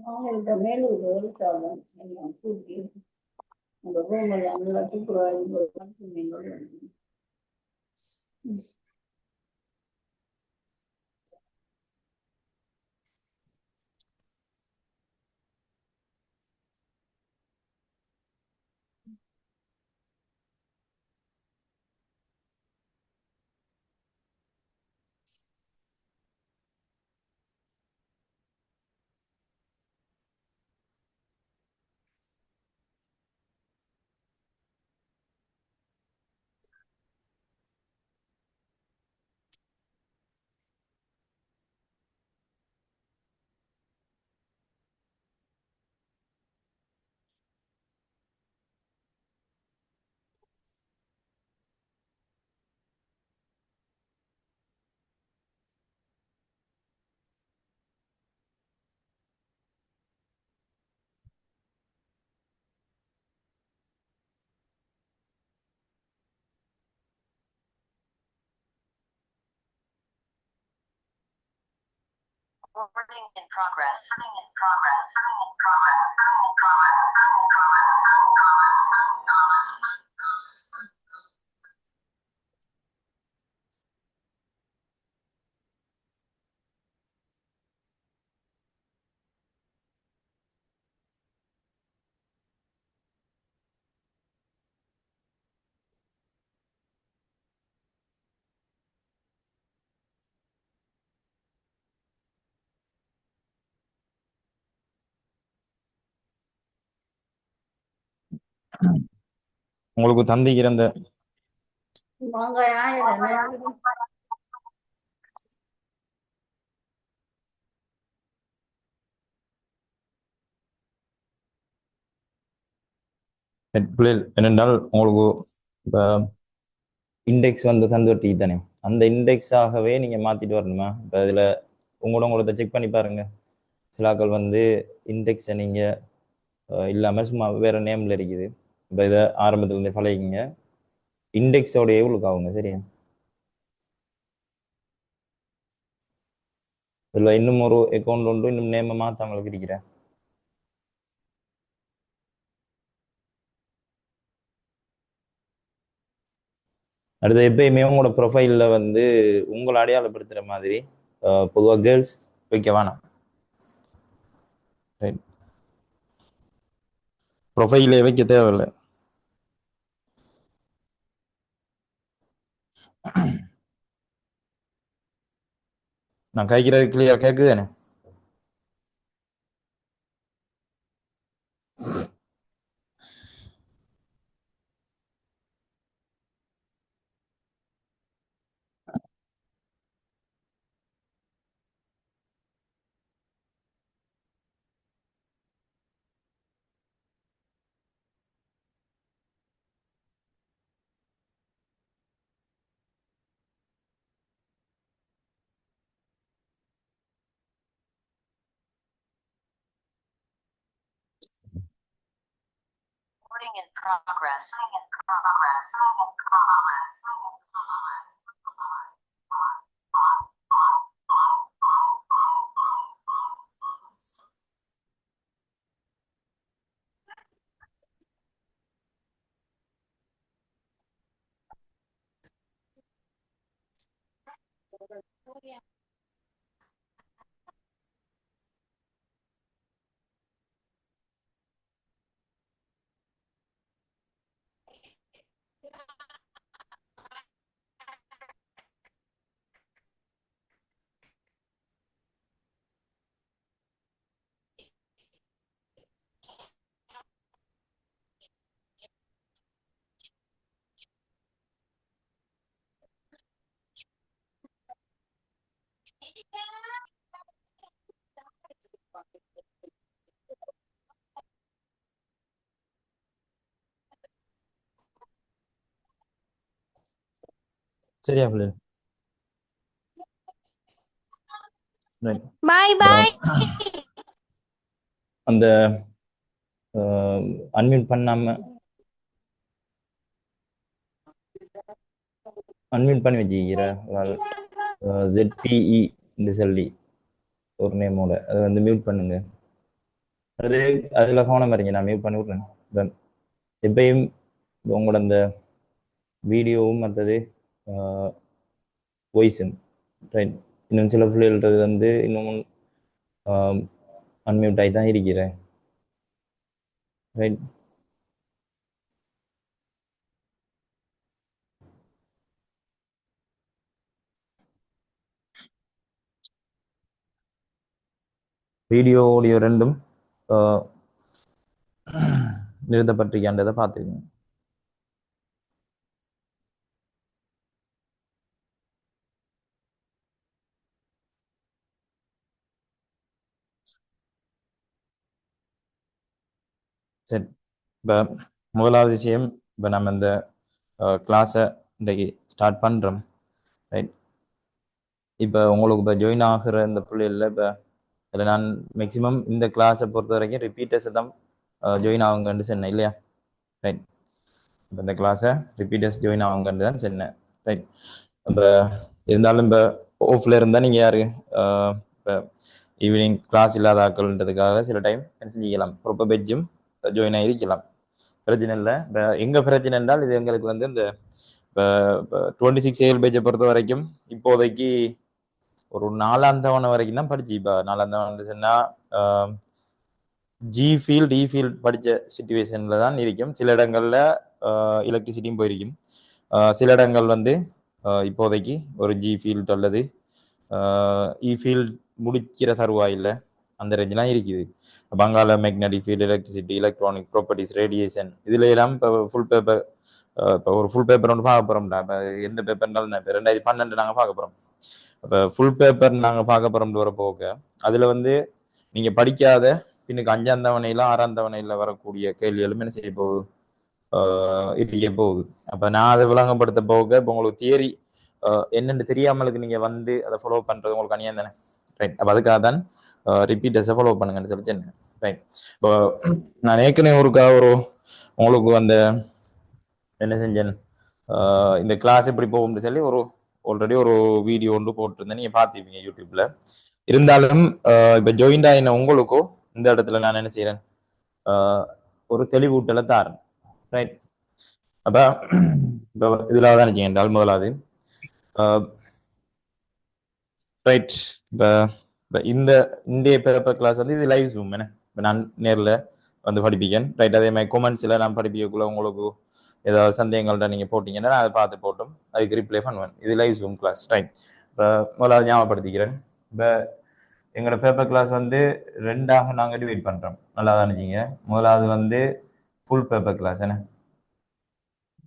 அவங்கள்ட்ட மேலூர் எழுத்தாளன் எல்லாம் கூட்டி அந்த ரூமில் நல்லா துப்புரவாக Recording in progress. Recording in progress. Recording in progress. Recording in progress. உங்களுக்கு தந்திக்கிற அந்த பிள்ளைகள் என்னென்றால் உங்களுக்கு இப்போ இண்டெக்ஸ் வந்து தந்துட்டு தானே அந்த இண்டெக்ஸாகவே நீங்கள் மாற்றிட்டு வரணுமா? இப்போ இதில் உங்களோட செக் பண்ணி பாருங்கள். சிலாக்கள் வந்து இண்டெக்ஸை நீங்கள் இல்லாமல் சும்மா வேறு நேமில் இருக்குது. இப்போ இதை ஆரம்பத்துலேருந்தே பழகிங்க. இண்டெக்ஸோட எவ்வளோக்கு ஆகுங்க சரியா? இதில் இன்னும் ஒரு அக்கௌண்ட் உண்டு, இன்னும் நேமை மாற்றாமலுக்கு இருக்கிறேன். அடுத்து எப்பயுமே உங்களோட ப்ரொஃபைலில் வந்து உங்களை அடையாளப்படுத்துகிற மாதிரி பொதுவாக கேர்ள்ஸ் வைக்க வேணாம். ரைட், ப்ரொஃபைலே வைக்க தேவையில்லை. நான் கைக்கிறது clear கேட்குதுன்னு? Recording in progress. Recording in progress. Recording in progress. சரியா பிள்ளை? பாய் பாய். அந்த அன்மியூட் பண்ணாமல் அன்மியூட் பண்ணி வச்சுக்கிற ZPE இந்த சொல்லி ஒரு நேமோட அதை வந்து மியூட் பண்ணுங்க. அது அதில் கவனம் இருங்க, நான் மியூட் பண்ணி விட்றேன். இப்போ எப்பயும் உங்களோட அந்த வீடியோவும் மற்றது வாய்ஸும் ரைட். இன்னும் சில பிள்ளைகள்ன்றது வந்து இன்னும் அன்மியூட் ஆகி தான் இருக்கிறேன் ரைட். வீடியோ ஆடியோ ரெண்டும் நிறுத்தப்பட்டிருக்கின்றதை பார்த்துக்கங்க. சரி, இப்போ முதலாவது விஷயம், இப்போ நம்ம இந்த கிளாஸை இன்றைக்கு ஸ்டார்ட் பண்ணுறோம் ரைட். இப்போ உங்களுக்கு இப்போ ஜாயின் ஆகிற இந்த பிள்ளைகளில் இப்போ இதில் நான் மேக்ஸிமம் இந்த கிளாஸை பொறுத்த வரைக்கும் ரிப்பீட்டர்ஸை தான் ஜாயின் ஆகுங்கன்னு சொன்னேன் இல்லையா ரைட். இப்போ இந்த கிளாஸை ரிப்பீட்டர்ஸ் ஜாயின் ஆகுங்கன்னு தான் சொன்னேன் ரைட். இப்போ இருந்தாலும் இப்போ ஆஃபில் இருந்தால் நீங்கள் யார் இப்போ ஈவினிங் கிளாஸ் இல்லாத ஆக்கள்ன்றதுக்காக சில டைம் என்ன செஞ்சுக்கலாம், ப்ராப்பர் பெஜ்ஜும் ஜாயின் ஆகிருக்கலாம், பிரச்சனை இல்லை. இப்போ எங்கள் பிரச்சனை என்றால் இது எங்களுக்கு வந்து இந்த இப்போ 26 ஏஎல் பேஜை பொறுத்த வரைக்கும் இப்போதைக்கு ஒரு 4ஆம் தவணை வரைக்கும் தான் படிச்சு. இப்போ 4ஆம் தவணை சொன்னால் ஜி ஃபீல்ட் இ ஃபீல்ட் படித்த சிச்சுவேஷனில் தான் இருக்கும். சில இடங்களில் எலக்ட்ரிசிட்டியும் போயிருக்கும். சில இடங்கள் வந்து இப்போதைக்கு ஒரு ஜி ஃபீல்ட் அல்லது இ ஃபீல்ட் முடிக்கிற தருவாயில் அந்த ரேஞ்செலாம் இருக்குது. பங்காள magnetic field, electricity, electronic properties, radiation, இதுல எல்லாம் இப்போ ஃபுல் பேப்பர், இப்போ ஒரு ஃபுல் பேப்பர் ஒன்று பார்க்க போகிறோம்டா. இப்போ எந்த பேப்பர்னாலும் தான் இப்போ 2012 நாங்கள் பார்க்க போகிறோம். இப்போ ஃபுல் பேப்பர் நாங்கள் பார்க்க போகிறோம்னு வர போக அதில் வந்து நீங்கள் படிக்காத பின்னுக்கு 5ஆம் தவணையில் 6ஆம் தவணையில் வரக்கூடிய கேள்விகளும் என்ன செய்ய போகுது, இருக்க போகுது. அப்போ நான் அதை விளங்கப்படுத்த போக இப்போ உங்களுக்கு தியரி என்னென்னு தெரியாமலுக்கு நீங்கள் வந்து அதை ஃபாலோ பண்ணுறது உங்களுக்கு அநியாயம் தானே ரைட். அப்போ அதுக்காக தான் ரிப்பீட்டர்ஸை ஃபாலோ பண்ணுங்கன்னு சொல்லி சொன்னேன் ரைட். இப்போ நான் ஏற்கனவே ஒரு உங்களுக்கு அந்த என்ன செஞ்சேன், இந்த கிளாஸ் எப்படி போகும்னு சொல்லி ஆல்ரெடி ஒரு வீடியோ ஒன்று போட்டிருந்தேன், நீங்கள் பார்த்துருப்பீங்க யூடியூப்ல. இருந்தாலும் இப்போ ஜாயின் ஆகின உங்களுக்கும் இந்த இடத்துல நான் என்ன செய்கிறேன், ஒரு தெளிவூட்டலை தாரேன் ரைட். அப்போ இப்போ இதில் தான் நினச்சிங்க என்றால் முதலாவது ரைட். இப்போ இந்த இந்திய பேப்பர் கிளாஸ் வந்து இது லைவ் ஜூம் என்ன, இப்போ நான் நேரில் வந்து படிப்பிக்கேன் ரைட். அதே மாதிரி கொமெண்ட்ஸில் நான் படிப்பிக்கக்குள்ள உங்களுக்கு ஏதாவது சந்தேகங்கள்ட்ட நீங்கள் போட்டிங்கன்னா நான் அதை பார்த்து போட்டும் அதுக்கு ரிப்ளை பண்ணுவேன். இது லைவ் ஜூம் கிளாஸ் ரைட். இப்போ முதலாவது ஞாபகப்படுத்திக்கிறேன், இப்போ எங்களோட பேப்பர் கிளாஸ் வந்து 2ஆக நாங்கள் டிவைட் பண்ணுறோம், நல்லா தான் நினச்சிங்க. முதலாவது வந்து ஃபுல் பேப்பர் கிளாஸ் என்ன,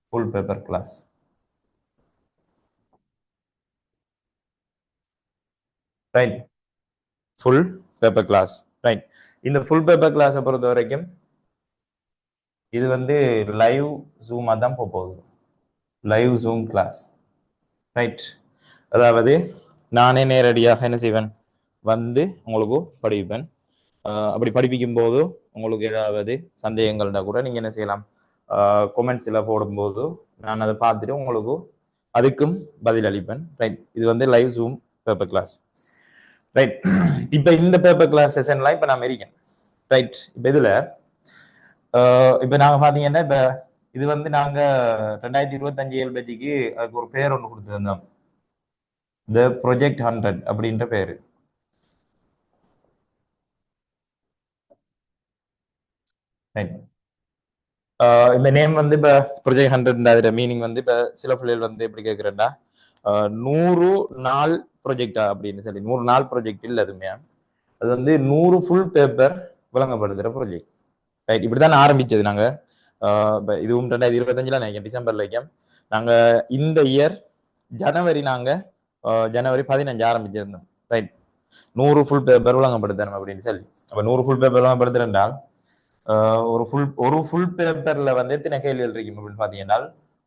full paper class right, full paper class right. இந்த ஃபுல் பேப்பர் கிளாஸை பொறுத்த வரைக்கும் இது வந்து லைவ் ஜூமாக தான் போகுது, லைவ் ஜூம் கிளாஸ் ரைட். அதாவது நானே நேரடியாக என்ன செய்வேன், வந்து உங்களுக்கு படிப்பேன். அப்படி படிப்பிக்கும் போது உங்களுக்கு ஏதாவது சந்தேகங்கள்னா கூட நீங்கள் என்ன செய்யலாம், கொமெண்ட்ஸில் போடும்போது நான் அதை பார்த்துட்டு உங்களுக்கு அதுக்கும் பதில் அளிப்பேன் ரைட். இது வந்து live zoom paper class right. இப்போ இந்த பேப்பர் கிளாஸ் செஷன்லாம் இப்போ நான் இருக்கேன் ரைட். இப்போ இதில் இப்போ நாங்கள் பார்த்தீங்கன்னா இப்போ இது வந்து நாங்கள் 2025 ஏஎல் பேஜுக்கு அதுக்கு ஒரு பேர் ஒன்று கொடுத்துருந்தோம், த ப்ரொஜெக்ட் 100 அப்படின்ற பேர் ரைட். இந்த நேம் வந்து இப்போ ப்ரொஜெக்ட் 100 அதோட மீனிங் வந்து இப்போ சில பிள்ளைகள் வந்து எப்படி கேட்குறேன்டா 100 நாள் ப்ரொஜெக்டா அப்படின்னு சொல்லி. 100 நாள் ப்ரொஜெக்ட் இல்லை, அதுமே அது வந்து 100 ஃபுல் பேப்பர் விளங்கப்படுத்துகிற ப்ரொஜெக்ட் ரைட். இப்படி தான் ஆரம்பிச்சது நாங்கள். இதுவும் 2025 நினைக்கிறேன் டிசம்பர்ல வைக்கும். நாங்கள் இந்த இயர் ஜனவரி 15 ஆரம்பிச்சிருந்தோம் ரைட். 100 ஃபுல் பேப்பர் விளங்கப்படுத்தணும் அப்படின்னு சொல்லி. அப்போ 100 ஃபுல் பேப்பர் விளங்கப்படுத்துறேன்டால் ஒரு ஃபுல் பேப்பர்ல வந்து எத்தனை கேள்விகள் இருக்கும் அப்படின்னு பாத்தீங்கன்னா,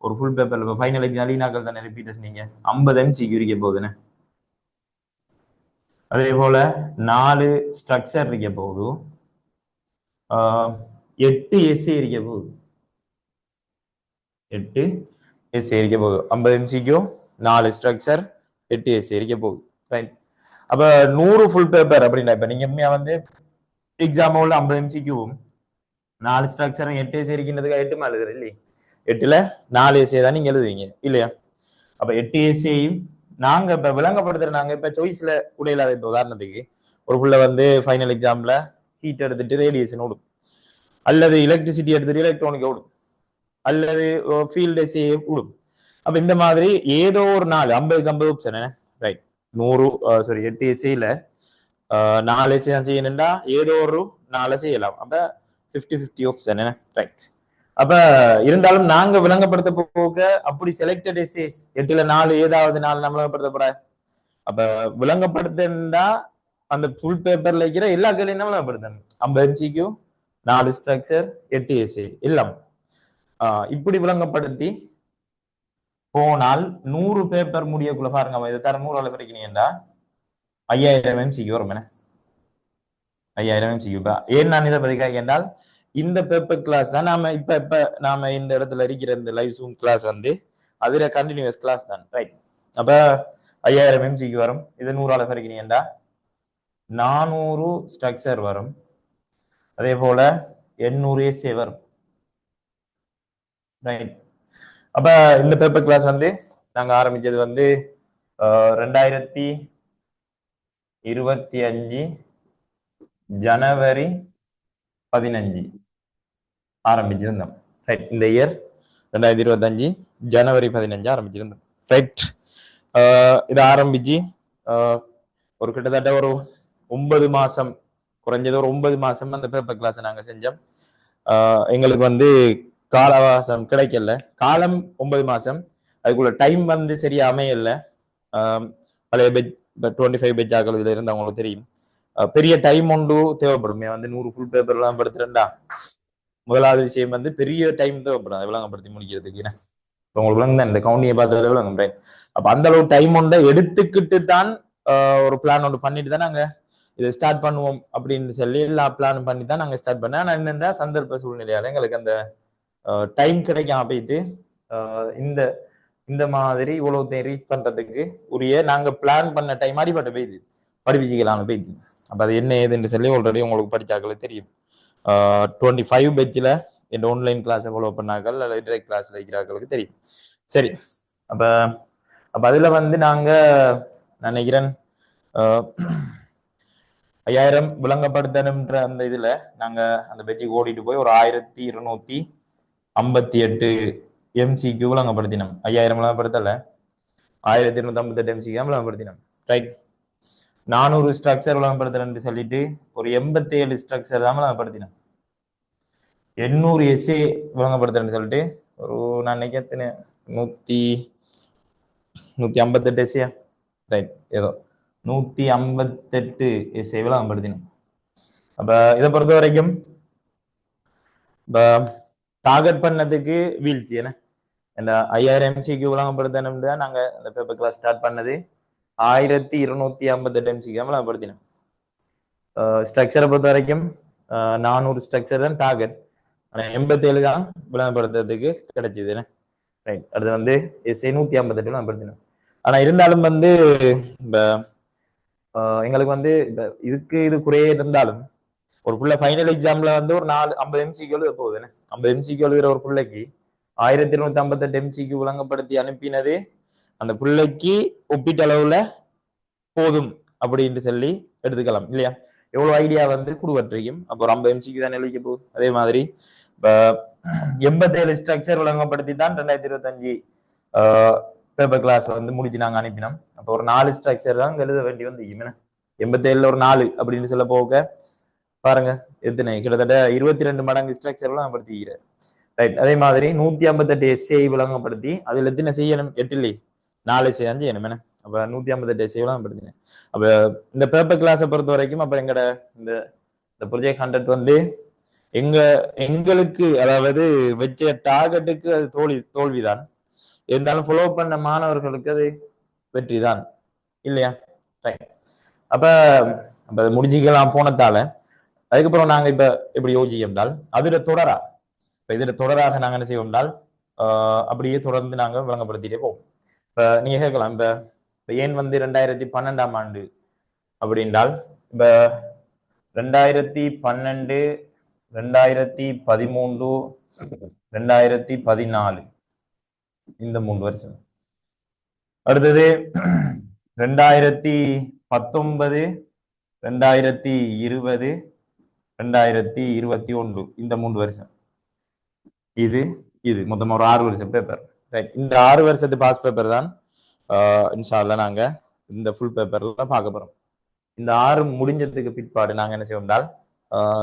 ஒரு ஃபுல் பேப்பர்ல ஃபைனல் எக்ஸாம் அலினாக்கள் தானே ரிப்பீட்டர்ஸ் நீங்க 50 MCQ இருக்க போகுதுன்னு. அதே போல 4 ஸ்ட்ரக்சர் இருக்க போகுது, 8 எஸ்ஏ இருக்க போகுது, 8 எஸ்ஏ இருக்க போகுது. 50 MCQ, 4 ஸ்ட்ரக்சர், 8 எஸ்ஏ இருக்க போகுது. ரைட். அப்ப 100 ஃபுல் பேப்பர் அப்படின்னா இப்ப நீங்க உண்மையா வந்து எக்ஸாம் உள்ள 50 எம்சிக்யூவும் 4 ஸ்ட்ரக்சரும் 8 எஸ்ஏ இருக்கின்றதுக்கு 8 மேல எழுதுற இல்லையே, 8ல 4 எஸ்ஏ தான் நீங்க எழுதுவீங்க இல்லையா? அப்ப 8 எஸ்ஏயும் நாங்க இப்ப விளங்கப்படுத்துற நாங்க இப்ப சாய்ஸ்ல உடையில இப்ப உதாரணத்துக்கு ஒரு புள்ள வந்து ஃபைனல் எக்ஸாம்ல ஹீட் எடுத்துட்டு ரேடியேஷன் ஓடும், அல்லது எலக்ட்ரிசிட்டி எடுத்துட்டு எலக்ட்ரானிக் ஓடும், அல்லது ஃபீல்ட் எஸ்ஏ ஓடும். அப்ப இந்த மாதிரி ஏதோ ஒரு 50க்கு 50 ஆப்ஷன் ரைட். 100 சாரி 8 எஸ்ஏல 4 எஸ்ஏ தான் செய்யணும்னா ஏதோ ஒரு 4 செய்யலாம். அப்ப 50-50 ஆப்ஷன் ரைட். அப்ப இருந்தாலும் நாங்க விளங்கப்படுத்த போக அப்படி செலக்டட் எஸ்ஏஸ் 8ல 4 ஏதாவது 4 நம்ம விளங்கப்படுத்த போற. அப்ப விளங்கப்படுத்தா அந்த ஃபுல் பேப்பர்ல இருக்கிற எல்லா கேள்வியும் தான் விளங்கப்படுத்தணும். 50 எம்சிக்யூ 4 ஸ்ட்ரக்சர் 8 எஸ்ஏ எல்லாம் இப்படி விளங்கப்படுத்தி போனால் 100 பேப்பர் முடியக்குள்ள பாருங்க இதை தர 100 படிக்கிறீங்கடா 5000 எம்சிக்யூ வரும். 5000 எம்சிக்யூ. ஏன் நான் இதை பத்தி கேட்டால் இந்த பேப்பர் கிளாஸ் தான் நாம இந்த இடத்துல இருக்கிற இந்த லைவ் ஜூம் கிளாஸ் வந்து அதுல கண்டினியூஸ் கிளாஸ் தான் ரைட். அப்ப 5000 எம்சிக்யூ வரும். இது 100 படிக்கிறீங்கடா 400 ஸ்ட்ரக்சர் வரும். அதே போல 800 எஸ்ஏ வரும் ரைட். அப்ப இந்த பேப்பர் கிளாஸ் வந்து நாங்க ஆரம்பிச்சது வந்து 2025 ஜனவரி 15 ஆரம்பிச்சிருந்தோம் ரைட். இந்த இயர் 2025 ஜனவரி 15 ஆரம்பிச்சிருந்தோம் ரைட். இதை ஆரம்பிச்சு ஒரு கிட்டத்தட்ட ஒரு 9 மாசம், குறைஞ்சது ஒரு 9 மாசம் அந்த பேப்பர் கிளாஸ் நாங்க செஞ்சோம். எங்களுக்கு வந்து கால அவகாசம் கிடைக்கல. காலம் 9 மாசம், அதுக்குள்ள டைம் வந்து சரியா அமையல. பழைய பெச் 25 பெச் ஆக்கள் இதுல இருந்து அவங்களுக்கு தெரியும் பெரிய டைம் ஒன்று தேவைப்படும். வந்து 100 ஃபுல் பேப்பர் எல்லாம் படுத்துறேன்டா முதலாவது விஷயம் வந்து பெரிய டைம் தேவைப்படும் அதை விளங்கப்படுத்தி முடிக்கிறதுக்கு. உங்களுக்கு விளங்க இந்த கவுண்டியை பார்த்து விளங்க. அப்ப அந்த அளவு டைம் ஒன்றை எடுத்துக்கிட்டு தான் ஒரு பிளான் ஒன்று பண்ணிட்டு தான் நாங்க இதை ஸ்டார்ட் பண்ணுவோம் அப்படின்னு சொல்லி எல்லா பிளானும் பண்ணி தான் நாங்க ஸ்டார்ட் பண்ணேன். ஆனா என்னென்னா சந்தர்ப்ப சூழ்நிலையால எங்களுக்கு அந்த டைம் கிடைக்காம போயிட்டு இந்த இந்த மாதிரி இவ்வளவு ரீச் பண்றதுக்கு உரிய நாங்க பிளான் பண்ண டைம் அடிபட்ட போயிது படிப்பிச்சுக்கலாம்னு போயிடுது. அப்ப அது என்ன ஏதுன்னு சொல்லி ஆல்ரெடி உங்களுக்கு படிச்சாக்களுக்கு தெரியும். 25 பெட்ச்ல இந்த ஆன்லைன் கிளாஸை ஃபாலோ பண்ணாக்கள் அல்லது டிரெக்ட் கிளாஸ்ல இருக்கிறார்களுக்கு தெரியும். சரி, அப்ப அப்ப அதுல வந்து நாங்க நினைக்கிறேன் 5000 விளங்கப்படுத்தணும்ன்ற அந்த இதுல நாங்க அந்த பெட்சுக்கு ஓடிட்டு போய் ஒரு 1258 எம்சிக்யூ விளங்கப்படுத்தினோம். 5000 விளங்கப்படுத்தல, 1258 எம்சிக்யூ விளங்கப்படுத்தினோம் ரைட். 400 ஸ்ட்ரக்சர் விளங்கப்படுத்துறேன்னு சொல்லிட்டு ஒரு 87 ஸ்ட்ரக்சர் தான் விளங்கப்படுத்தினோம். 800 எஸ்ஏ விளங்கப்படுத்துறேன்னு சொல்லிட்டு ஒரு நான் நினைக்கிறேன் 158 எஸ்ஏ ரைட், ஏதோ 158 எஸ்ஏ விளங்கப்படுத்தினோம். அப்ப இதை பொறுத்த வரைக்கும் டார்கெட் பண்ணதுக்கு வீழ்ச்சி என்ன 5000 எம்சிக்கு விளங்கப்படுத்தணும் தான் நாங்க அந்த பேப்பர் கிளாஸ் ஸ்டார்ட் பண்ணது. 1258 எம்சிக்கு விளங்கப்படுத்தினோம். ஸ்ட்ரக்சரை பொறுத்த வரைக்கும் 400 ஸ்ட்ரக்சர் தான் டார்கெட், ஆனா 87 தான் விளங்கப்படுத்துறதுக்கு கிடைச்சது ரைட். அடுத்து வந்து எஸ்ஏ 158 விளங்கப்படுத்தினோம். ஆனா இருந்தாலும் வந்து எங்களுக்கு வந்து இதுக்கு இது குறைய இருந்தாலும் ஒரு புள்ள ஃபைனல் எக்ஸாம்ல வந்து ஒரு 50 எம்சிக்கு எழுத போகுது. 50 எம்சிக்கு எழுதுற ஒரு பிள்ளைக்கு 1258 எம்சிக்கு விளங்கப்படுத்தி அனுப்பினது அந்த பிள்ளைக்கு ஒப்பீட்டு அளவுல போதும் அப்படின்னு சொல்லி எடுத்துக்கலாம் இல்லையா? எவ்வளவு ஐடியா வந்து குடுவற்றிக்கும். அப்போ ஒரு 50 எம்சிக்கு தான் எழுதிக்க போகுது. அதே மாதிரி 87 ஸ்ட்ரக்சர் விளங்கப்படுத்தி தான் 2025 பேப்பர் கிளாஸ் வந்து முடிச்சு நாங்க அனுப்பினோம். அப்போ ஒரு 4 ஸ்ட்ரக்சர் தான் எழுத வேண்டி வந்து 87ல ஒரு 4 அப்படின்னு சொல்ல போக பாருங்க எத்தனை கிட்டத்தட்ட 22 மடங்கு ஸ்ட்ரக்சர் விளங்கப்படுத்திக்கிறார் ரைட். அதே மாதிரி 158 எஸ்ஏ விளங்கப்படுத்தி அதுல எத்தனை செய்யணும் 8 4 எஸ்ஏ தான் செய்யணும். அப்ப 158 எஸ்ஏ விளங்கப்படுத்தினேன். அப்ப இந்த பேப்பர் கிளாஸை பொறுத்த வரைக்கும் அப்ப எங்கட இந்த ப்ரொஜெக்ட் 100 வந்து எங்களுக்கு அதாவது வச்ச டார்கெட்டுக்கு அது தோல்விதான். இருந்தாலும் ஃபாலோ பண்ண மாணவர்களுக்கு அது வெற்றி தான் இல்லையா? ரைட். அப்ப அதை முடிஞ்சிக்கலாம் போனதால அதுக்கப்புறம் நாங்க இப்ப எப்படி யோசிக்கின்றால் அதுல தொடரா இப்ப இதுல தொடராக நாங்க என்ன செய்வோம்னால் அப்படியே தொடர்ந்து நாங்க விளங்கப்படுத்திட்டே போவோம். இப்ப நீங்க கேட்கலாம், இப்ப இப்ப ஏன் வந்து 2012ஆம் ஆண்டு அப்படின்றால் இப்ப 2012, 2013, 2014 இந்த 3 வருஷம். அடுத்தது 2019, 2020, 2021 இந்த 3 வருஷம். இது இது மொத்தமா ஒரு 6 வருஷம் பேப்பர். ரைட், இந்த 6 வருஷத்து பாஸ் பேப்பர் தான் இன்ஷா அல்லாஹ் நாங்க இந்த ஃபுல் பேப்பர்ல பார்க்க போறோம். இந்த 6 முடிஞ்சதுக்கு பிற்பாடு நாங்க என்ன செய்வோம்னால்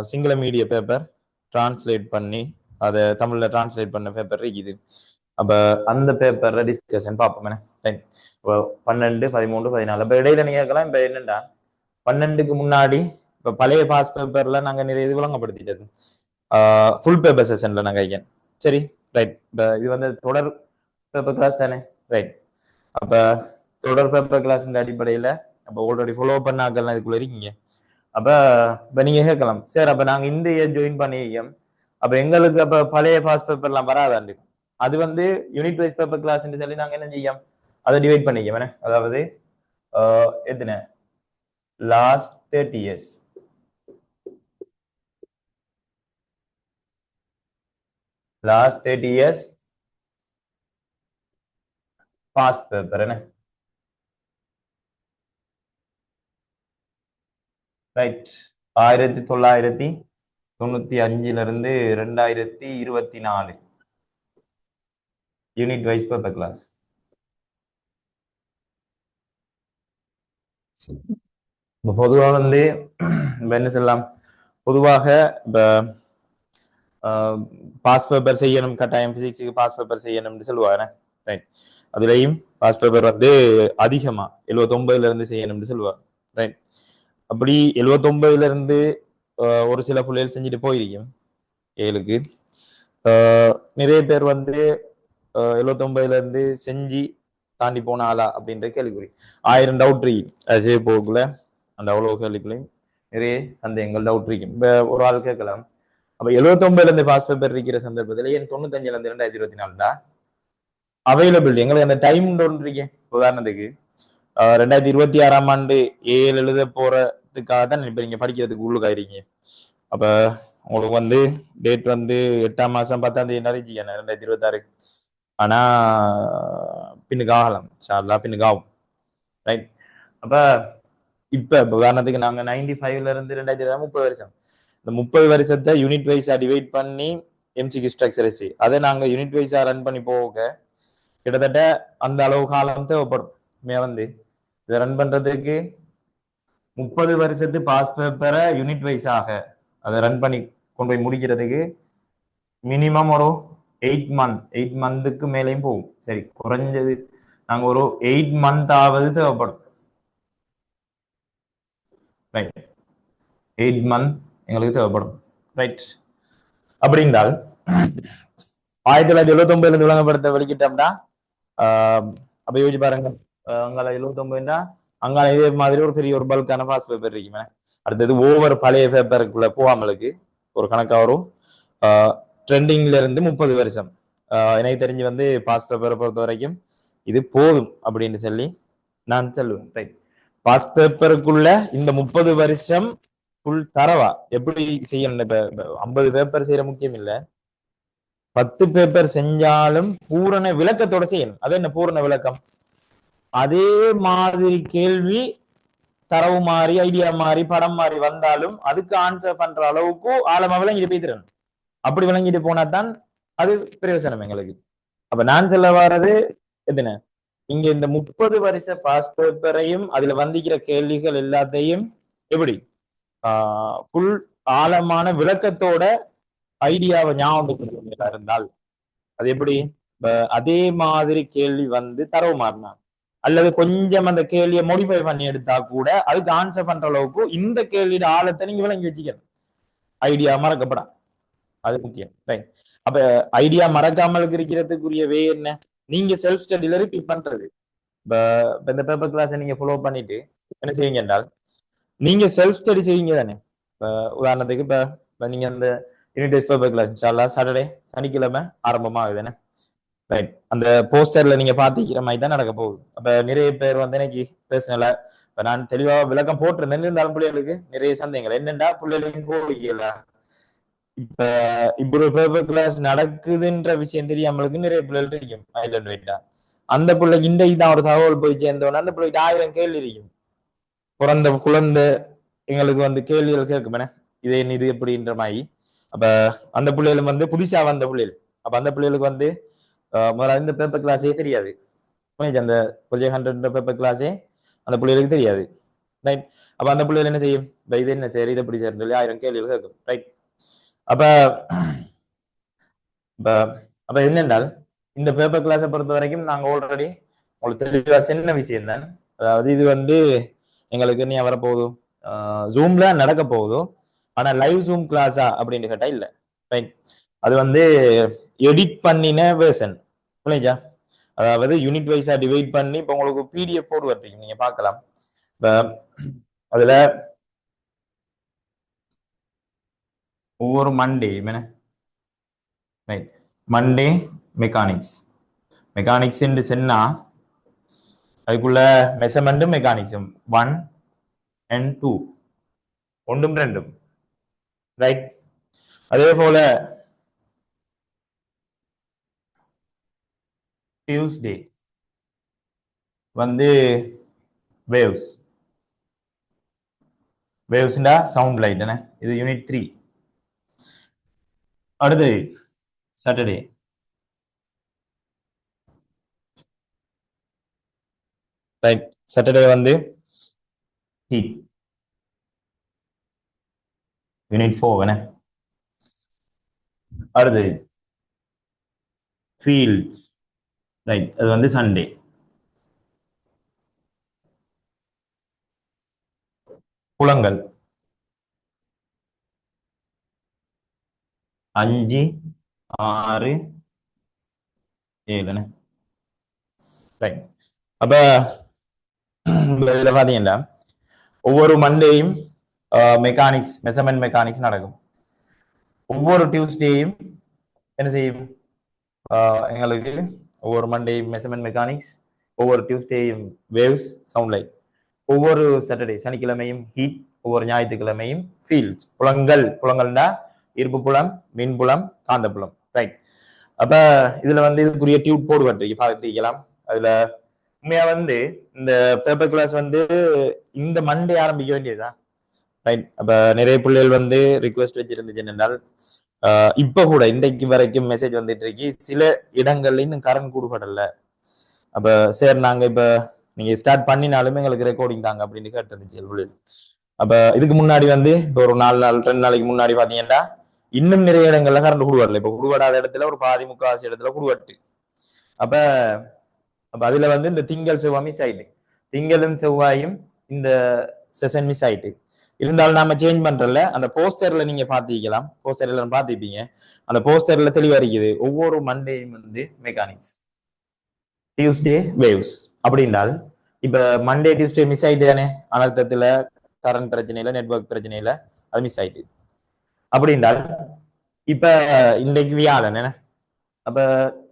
சிங்கள மீடிய பேப்பர் டிரான்ஸ்லேட் பண்ணி அதை தமிழ்ல டிரான்ஸ்லேட் பண்ண பேப்பர் இருக்குது. அப்ப அந்த பேப்பர்ல டிஸ்கஷன் பார்ப்போம். ரைட், 12, 13, 14 இப்ப இடையில நீங்க கேட்கலாம், இப்ப என்னண்டா 12க்கு முன்னாடி இப்ப பழைய பாஸ் பேப்பர்ல நாங்க நிறைய இது விளங்கப்படுத்திட்டது ஃபுல் பேப்பர் செஷன்ல நாங்க ஐயன். சரி, ரைட். இப்ப இது வந்து தொடர் பேப்பர் கிளாஸ் தானே. ரைட், அப்ப தொடர் பேப்பர் கிளாஸ் அடிப்படையில அப்ப ஆல்ரெடி ஃபாலோ பண்ணாக்கள்லாம் இதுக்குள்ள இருக்கீங்க. அப்ப இப்ப நீங்க கேட்கலாம், சார் அப்ப நாங்க இந்த இயர் ஜாயின் பண்ணியிருக்கோம், அப்ப எங்களுக்கு அப்ப பழைய பாஸ் பேப்பர்லாம் வராதாண்டு. அது வந்து யூனிட் வைஸ் பேப்பர் கிளாஸ் சொல்லி நாங்க என்ன செய்யும், அதை டிவைட் பண்ணிக்கோம். அதாவது எத்தனை last 30 years last 30 years past paper என்ன ரைட். 1995 இருந்து 2024 யூனிட் வைஸ் பேப்பர் கிளாஸ். பொதுவாக வந்து என்ன சொல்லலாம், பொதுவாக இப்ப பாஸ் பேப்பர் செய்யணும், கட்டாயம் பிசிக்ஸுக்கு பாஸ் பேப்பர் செய்யணும்னு சொல்லுவாங்க. ரைட், அதுலயும் பாஸ் பேப்பர் வந்து அதிகமா 79 இருந்து செய்யணும்னு சொல்லுவாங்க. ரைட், அப்படி 79 இருந்து ஒரு சில புள்ளைகள் செஞ்சுட்டு போயிருக்கும் 7க்கு. நிறைய பேர் வந்து 79 இருந்து செஞ்சு தாண்டி போன ஆளா அப்படின்ற கேள்விக்குறி 1000 டவுட் இருக்கு. அது செய்ய போகல அந்த அவ்வளவு கேள்விக்குள்ளையும் நிறைய சந்தேகங்கள் டவுட் இருக்கும். இப்ப ஒரு ஆள் கேட்கலாம், அப்ப 79 இருந்து பாஸ் பேப்பர் இருக்கிற சந்தர்ப்பத்தில் ஏன் 95 இருந்து 2024 அவைலபிலிட்டி எங்களுக்கு அந்த டைம் ஒன்று இருக்கேன். உதாரணத்துக்கு 2026ஆம் ஆண்டு 7 எழுத போறதுக்காக தான் இப்ப நீங்க படிக்கிறதுக்கு உள்ளுக்காயிருக்கீங்க. அப்ப உங்களுக்கு வந்து டேட் வந்து 8ஆம் மாசம் 10ஆம் தேதி அறிஞ்சிக்கணும் 2026. ஆனா பின்னுக்கு ஆகலாம், பின்னுக்கு ஆகும். ரைட், அப்ப இப்ப உதாரணத்துக்கு நாங்க 95 இருந்து 2030 வருஷம், இந்த 30 வருஷத்தை யூனிட் வைஸா டிவைட் பண்ணி எம்சிக்யூ ஸ்ட்ரக்சர் வச்சு அதை நாங்க யூனிட் வைஸா ரன் பண்ணி போக கிட்டத்தட்ட அந்த அளவு காலம் தேவைப்படும். வந்து இதை ரன் பண்றதுக்கு 30 வருஷத்து பாஸ் பேப்பரை யூனிட் வைஸாக அதை ரன் பண்ணி கொண்டு போய் முடிக்கிறதுக்கு மினிமம் ஒரு 8 மந்த்துக்கு மேலேயும் போகும். சரி, குறைஞ்சது நாங்க ஒரு 8 மந்த் ஆவது தேவைப்படும். ரைட், 8 மந்த் எங்களுக்கு தேவைப்படும். ரைட், அப்படி இருந்தால் 1979 இருந்து விளங்கப்படுத்த வெளிக்கிட்டோம்னா அப்ப யோசிச்சு பாருங்க, அங்கால 79 அங்கால இதே மாதிரி ஒரு பெரிய ஒரு பல்கான பாஸ் பேப்பர் இருக்குமே. அடுத்தது ஒவ்வொரு பழைய பேப்பருக்குள்ள போகாமலுக்கு ஒரு கணக்கா வரும். ட்ரெண்டிங்ல இருந்து 30 வருஷம் எனக்கு தெரிஞ்சு வந்து பாஸ் பேப்பரை பொறுத்த வரைக்கும் இது போதும் அப்படின்னு சொல்லி நான் சொல்லுவேன். ரைட், பாஸ் பேப்பருக்குள்ள இந்த 30 வருஷம் ஃபுல் தரவா எப்படி செய்யணும். இப்ப 50 பேப்பர் செய்யற முக்கியம் இல்ல, 10 பேப்பர் செஞ்சாலும் பூரண விளக்கத்தோட செய்யணும். அது என்ன பூரண விளக்கம், அதே மாதிரி கேள்வி தரவு மாறி ஐடியா மாறி படம் மாறி வந்தாலும் அதுக்கு ஆன்சர் பண்ற அளவுக்கு ஆழமா விளங்கிட்டு போய்த்திரணும். அப்படி விளங்கிட்டு போனாதான் அது பிரயோசனம் எங்களுக்கு. அப்ப நான் சொல்ல வர்றது எத்தனை, இங்க இந்த 30 வருஷ பாஸ் பேப்பரையும் அதுல வந்திக்கிற கேள்விகள் எல்லாத்தையும் எப்படி ஃபுல் ஆழமான விளக்கத்தோட ஐடியாவை ஞாபகம் இருந்தால் அது எப்படி அதே மாதிரி கேள்வி வந்து தரவு மாறினா அல்லது கொஞ்சம் அந்த கேள்வியை மோடிஃபை பண்ணி எடுத்தா கூட அதுக்கு ஆன்சர் பண்ற அளவுக்கு இந்த கேள்வியோட ஆழத்தை நீங்க விளங்கி வச்சுக்கணும். ஐடியா மறக்கப்படா, அது முக்கியம். ரைட், அப்ப ஐடியா மறக்காமல் இருக்கிறதுக்குரிய வே என்ன, நீங்க செல்ஃப் ஸ்டடியில ரிப்பீட் பண்றது. இந்த பேப்பர் கிளாஸை நீங்க ஃபாலோ பண்ணிட்டு என்ன செய்வீங்க என்றால் நீங்க செல்ஃப் ஸ்டடி செய்வீங்க தானே. உதாரணத்துக்கு இப்ப நீங்க அந்த யூனிட் டெஸ்ட் பேப்பர் கிளாஸ் இன்ஷா அல்லாஹ் சாட்டர்டே சனிக்கிழமை ஆரம்பமா ஆகுதுன்னு ரைட். அந்த போஸ்டர்ல நீங்க பாத்திக்கிற மாதிரி தான் நடக்க போகுது. அப்ப நிறைய பேர் வந்து எனக்கு பேசினல இப்ப நான் தெளிவா விளக்கம் போட்டிருந்தேன். இருந்தாலும் பிள்ளைகளுக்கு நிறைய சந்தேகங்கள் என்னண்டா பிள்ளைகளுக்கு கோவிக்கல இப்ப இப்படி ஒரு பேப்பர் கிளாஸ் நடக்குதுன்ற விஷயம் தெரியாமலுக்கு நிறைய பிள்ளைகள் இருக்கும் ஐலண்ட் வெயிட்டா அந்த பிள்ளைக்கு இந்த இதான் ஒரு தகவல் போய் சேர்ந்தோன்னா அந்த பிள்ளைக்கு 1000 கேள்வி இருக்கும். பிறந்த குழந்தை எங்களுக்கு வந்து கேள்விகள் கேட்கும் இது என்ன இது எப்படின்ற மாதிரி. அப்ப அந்த பிள்ளைகளும் வந்து புதுசா வந்த பிள்ளைகள். அப்ப அந்த பிள்ளைகளுக்கு வந்து முதல்ல இந்த பேப்பர் கிளாஸே தெரியாது. அந்த ப்ரொஜெக்ட் 100 பேப்பர் கிளாஸே அந்த பிள்ளைகளுக்கு தெரியாது. ரைட். அப்ப அந்த பிள்ளைகள் என்ன செய்யும் இது என்ன சரி இது எப்படி சரி 1000 கேள்விகள் கேட்கும். ரைட். அப்ப அப்ப என்னென்றால் இந்த பேப்பர் கிளாஸை பொறுத்த வரைக்கும் நாங்க ஆல்ரெடி உங்களுக்கு தெளிவா சின்ன விஷயம் தான். அதாவது இது வந்து எங்களுக்கு நீ வரப்போகுது ஜூம்ல நடக்க போகுது. ஆனா லைவ் ஜூம் கிளாஸா அப்படின்னு கேட்டா இல்ல. ரைட். அது வந்து எடிட் பண்ணின வேர்ஷன் புரியுதா. அதாவது யூனிட் வைஸா டிவைட் பண்ணி இப்ப உங்களுக்கு பிடிஎஃப் போடு வரீங்க நீங்க பார்க்கலாம். இப்ப அதுல ஒவ்வொரு மண்டே மண்டே மெக்கானிக்ஸ் சொன்னா அதுக்குள்ள மெஷர்மெண்ட்டும் மெக்கானிக்ஸும் 1 and 2 ஒன்றும் ரெண்டும். ரைட். அதே போல டியூஸ்டே வந்து வேவ்ஸ்டா சவுண்ட் லைட் என்ன இது யூனிட் 3. அடுத்து சாட்டர்டே ரைட். சாட்டர்டே வந்து ஹீட் யூனிட் 4 என்ன. அடுத்து ஃபீல்ட்ஸ் ரைட். அது வந்து சண்டே. புலங்கள் 5 6 7 ரைட். அப்ப இதுல பாத்தீங்கன்னா ஒவ்வொரு மண்டேயும் மெக்கானிக்ஸ் மெஷர்மெண்ட் மெக்கானிக்ஸ் நடக்கும். ஒவ்வொரு டியூஸ்டேயும் என்ன செய்யும் எங்களுக்கு ஒவ்வொரு மண்டேயும் மெஷர்மெண்ட் மெக்கானிக்ஸ், ஒவ்வொரு டியூஸ்டேயும் வேவ்ஸ் சவுண்ட் லைட், ஒவ்வொரு சாட்டர்டே சனிக்கிழமையும் ஹீட், ஒவ்வொரு ஞாயிற்றுக்கிழமையும் ஃபீல்ட்ஸ் புலங்கள்னா இருப்பு புலம், மின்புலம், காந்தப்புலம். ரைட். அப்ப இதுல வந்து இதுக்குரிய டியூட் போடுவட்டு பார்த்துக்கலாம். அதுல உண்மையா வந்து இந்த பேப்பர் கிளாஸ் வந்து இந்த மண்டே ஆரம்பிக்க வேண்டியதுதான். ரைட். அப்ப நிறைய பிள்ளைகள் வந்து ரிக்வெஸ்ட் வச்சிருந்துச்சு என்றால் இப்ப கூட இன்றைக்கு வரைக்கும் மெசேஜ் வந்துட்டு இருக்கு சில இடங்கள்ல இன்னும் கரண்ட் கொடுபடல. அப்ப சரி நாங்க இப்ப நீங்க ஸ்டார்ட் பண்ணினாலுமே எங்களுக்கு ரெக்கார்டிங் தாங்க அப்படின்னு கேட்டுருந்துச்சு. அப்ப இதுக்கு முன்னாடி வந்து இப்போ ஒரு 4 நாள் 2 நாளைக்கு முன்னாடி பாத்தீங்கன்னா இன்னும் நிறைய இடங்கள்ல கரண்ட் கொடுவரல. இப்ப கொடுவடாத இடத்துல ஒரு பாதி முக்காவாசி இடத்துல கொடுவட்டு. அப்ப அதுல வந்து இந்த திங்கள் செவ்வாய் மிஸ் ஆயிட்டு திங்களும் செவ்வாயும் இந்த செஷன் மிஸ் ஆயிட்டு இருந்தாலும் நாம சேஞ்ச் பண்றல அந்த போஸ்டர்ல நீங்க பாத்திக்கலாம். போஸ்டர்ல பாத்திருப்பீங்க. அந்த போஸ்டர்ல தெளிவா இருக்குது ஒவ்வொரு மண்டேயும் வந்து மெக்கானிக்ஸ், டியூஸ்டே வேவ்ஸ் அப்படின்றால் இப்ப மண்டே டியூஸ்டே மிஸ் ஆயிட்டு தானே அனர்த்தத்துல கரண்ட் பிரச்சனையில நெட்வொர்க் பிரச்சனையில அது மிஸ் ஆயிட்டு அப்படின்றால் இப்ப இன்றைக்கு வியாழன் என்ன. அப்ப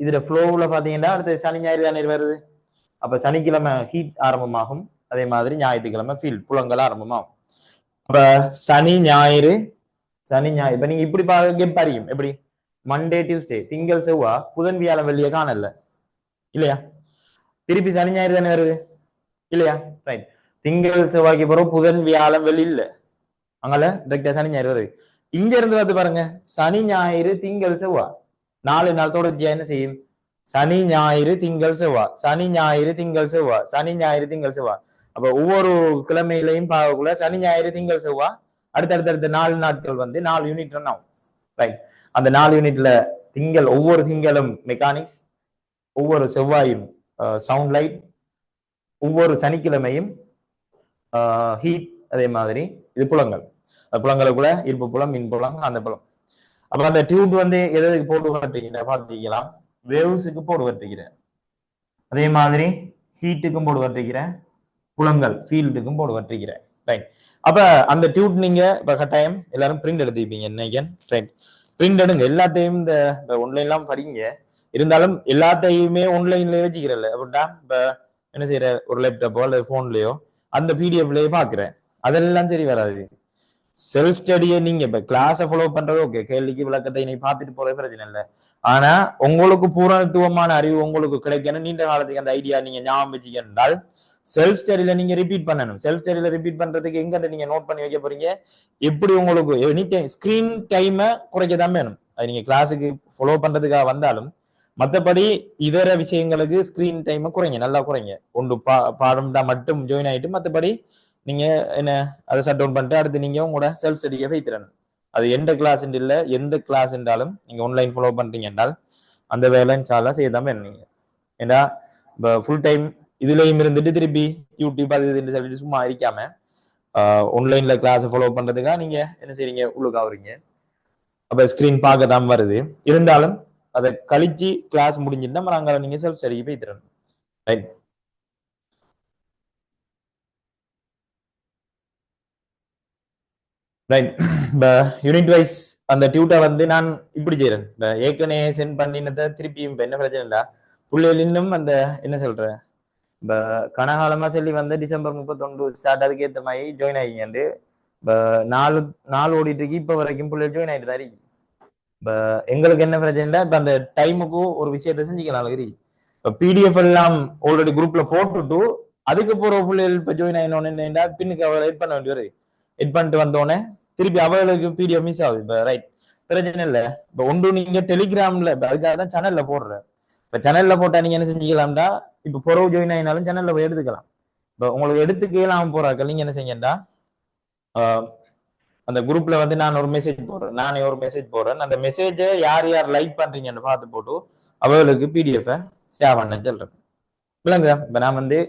இதுல ஃப்ளோவுல பாத்தீங்கன்னா அடுத்து சனி ஞாயிறு தானே வருது. அப்ப சனிக்கிழமை ஹீட் ஆரம்பமாகும். அதே மாதிரி ஞாயிற்றுக்கிழமை ஃபீல்ட் புலங்கள் ஆரம்பமாகும். அப்ப சனி ஞாயிறு இப்ப நீங்க இப்படி பாருங்க எப்படி மண்டே டியூஸ்டே திங்கள் செவ்வா புதன் வியாழன் வெள்ளிய காணல இல்லையா. திருப்பி சனி ஞாயிறு தானே வருது இல்லையா. ரைட். திங்கள் செவ்வாய்க்கு பிறகு புதன் வியாழன் வெள்ளி இல்ல அங்கல டைரக்டா சனி ஞாயிறு வருது. இங்க இருந்து வந்து பாருங்க சனி ஞாயிறு திங்கள் செவ்வா 4 நாள் தொடர்ச்சியா என்ன செய்யும் சனி ஞாயிறு திங்கள் செவ்வா சனி ஞாயிறு திங்கள் செவ்வா சனி ஞாயிறு திங்கள் செவ்வா. அப்ப ஒவ்வொரு கிழமையிலையும் பார்க்கக்குள்ள சனி ஞாயிறு திங்கள் செவ்வா அடுத்தடுத்த 4 நாட்கள் வந்து 4 யூனிட் ரன் ஆகும். ரைட். அந்த 4 யூனிட்ல ஒவ்வொரு திங்களும் மெக்கானிக்ஸ், ஒவ்வொரு செவ்வாயும் சவுண்ட் லைட், ஒவ்வொரு சனிக்கிழமையும் ஹீட். அதே மாதிரி இது புலங்களுக்குள்ள இருப்பு புலம், மின் புலம், அந்த புலம். அப்ப அந்த டியூப் வந்து எதுக்கு போட்டு கட்டுறீங்க பாத்தீங்களா வேவ்ஸுக்கு போடு கட்டுகிறேன். அதே மாதிரி ஹீட்டுக்கும் போடு கட்டுகிறேன், புலங்கள் ஃபீல்டுக்கும் போடு கட்டுகிறேன். ரைட். அப்ப அந்த டியூப் நீங்க இப்ப கட்டாயம் எல்லாரும் பிரிண்ட் எடுத்துப்பீங்க நினைக்கிறேன். ரைட். பிரிண்ட் எடுங்க எல்லாத்தையும் இந்த ஒன்லைன்லாம் படிங்க. இருந்தாலும் எல்லாத்தையுமே ஆன்லைன்ல வச்சுக்கிறல்ல அப்படின்னா இப்ப என்ன செய்யற ஒரு லேப்டாப்போ அல்லது போன்லயோ அந்த பிடிஎஃப்லயே பாக்குறேன், அதெல்லாம் சரி வராது. செல்ஃப் ஸ்டடியை நீங்க இப்ப கிளாஸை ஃபாலோ பண்றது ஓகே, கேள்விக்கு விளக்கத்தை நீ பார்த்துட்டு போறது பிரச்சனை இல்லை. ஆனா உங்களுக்கு பூரணத்துவமான அறிவு உங்களுக்கு கிடைக்கணும், நீண்ட காலத்துக்கு அந்த ஐடியா நீங்க ஞாபகம் வச்சுக்கிட்டால் செல்ஃப் ஸ்டடியில நீங்க ரிப்பீட் பண்ணணும். செல்ஃப் ஸ்டடியில ரிப்பீட் பண்றதுக்கு எங்க நீங்க நோட் பண்ணி வைக்க போறீங்க, எப்படி உங்களுக்கு எனி டைம் ஸ்கிரீன் டைமை குறைக்க தான் வேணும். அது நீங்க கிளாஸுக்கு ஃபாலோ பண்றதுக்காக வந்தாலும் மற்றபடி இதர விஷயங்களுக்கு ஸ்கிரீன் டைமை குறைங்க, நல்லா குறைங்க. ஒன்று பாடம் தான் மட்டும் ஜாயின் ஆயிட்டு மற்றபடி நீங்க என்ன அதை ஷட் டவுன் பண்ணிட்டு அடுத்து நீங்க உங்களோட செல்ஃப் ஸ்டடியை வைத்திரணும். அது எந்த கிளாஸ் இல்லை, எந்த கிளாஸ் இருந்தாலும் நீங்க ஆன்லைன் ஃபாலோ பண்றீங்க என்றால் அந்த வேலை சாலா செய்யதான் வேணும். ஏன்னா இப்போ ஃபுல் டைம் இதுலயும் இருந்துட்டு திருப்பி யூடியூப் அது இதுன்னு சொல்லிட்டு சும்மா இருக்காம ஆன்லைன்ல கிளாஸ் ஃபாலோ பண்றதுக்காக நீங்க என்ன செய்றீங்க, உள்ளுக்காவுறீங்க. அப்ப ஸ்கிரீன் பார்க்க தான் வருது, இருந்தாலும் அதை கழிச்சு கிளாஸ் முடிஞ்சுட்டு நம்ம அங்கே நீங்க செல்ஃப் ஸ்டடிக்கு போய் தரணும். ரைட். ரைட். இப்போ யூனிட் வைஸ் அந்த டியூட்டை வந்து நான் இப்படி செய்யறேன். இப்போ ஏற்கனவே சென்ட் பண்ணினதை திருப்பியும் இப்போ என்ன பிரச்சனைடா பிள்ளைகள் இன்னும் அந்த என்ன சொல்றேன் இப்போ கனகாலமா சொல்லி வந்து டிசம்பர் 31 ஸ்டார்ட் அதுக்கு ஏற்ற மாதிரி ஜாயின் ஆகிங்கண்டு இப்போ நாலு ஓடிட்டு இருக்கு, இப்போ வரைக்கும் பிள்ளைகள் ஜாயின் ஆகிட்டு தான் இருக்கு. இப்போ எங்களுக்கு என்ன பிரச்சனைடா இப்போ அந்த டைமுக்கு ஒரு விஷயத்த செஞ்சுக்கலாம். இப்போ பிடிஎஃப் எல்லாம் ஆல்ரெடி குரூப்ல போட்டுட்டு அதுக்கு போற பிள்ளைகள் இப்போ ஜாயின் ஆகினோன்னு பின்னுக்கு அவளை எட் பண்ண வேண்டி வருது. எட் பண்ணிட்டு வந்தோடனே திருப்பி அவளுக்கு பிடிஎஃப் மிஸ் ஆகுது. இப்போ ரைட் பிரச்சனை இல்லை. இப்போ ஒன்று நீங்க டெலிகிராம்ல அதுக்காக தான் சேனல்ல போடுறேன். இப்போ சேனல்ல போட்டா நீங்க என்ன செஞ்சுக்கலாம்டா, இப்போ பொறவு ஜாயின் ஆகினாலும் சேனல்ல போய் எடுத்துக்கலாம். இப்போ உங்களுக்கு எடுத்துக்கலாம் போறாக்கள் நீங்க என்ன செய்யண்டா, அந்த குரூப்ல வந்து நான் ஒரு மெசேஜ் போடுறேன், நானே ஒரு மெசேஜ் போடுறேன். அந்த மெசேஜை யார் யார் லைக் பண்றீங்கன்னு பார்த்து போட்டு அவளுக்கு பிடிஎஃப் ஷேர் பண்ண சொல்றேன். இல்லைங்க இப்போ நான் வந்து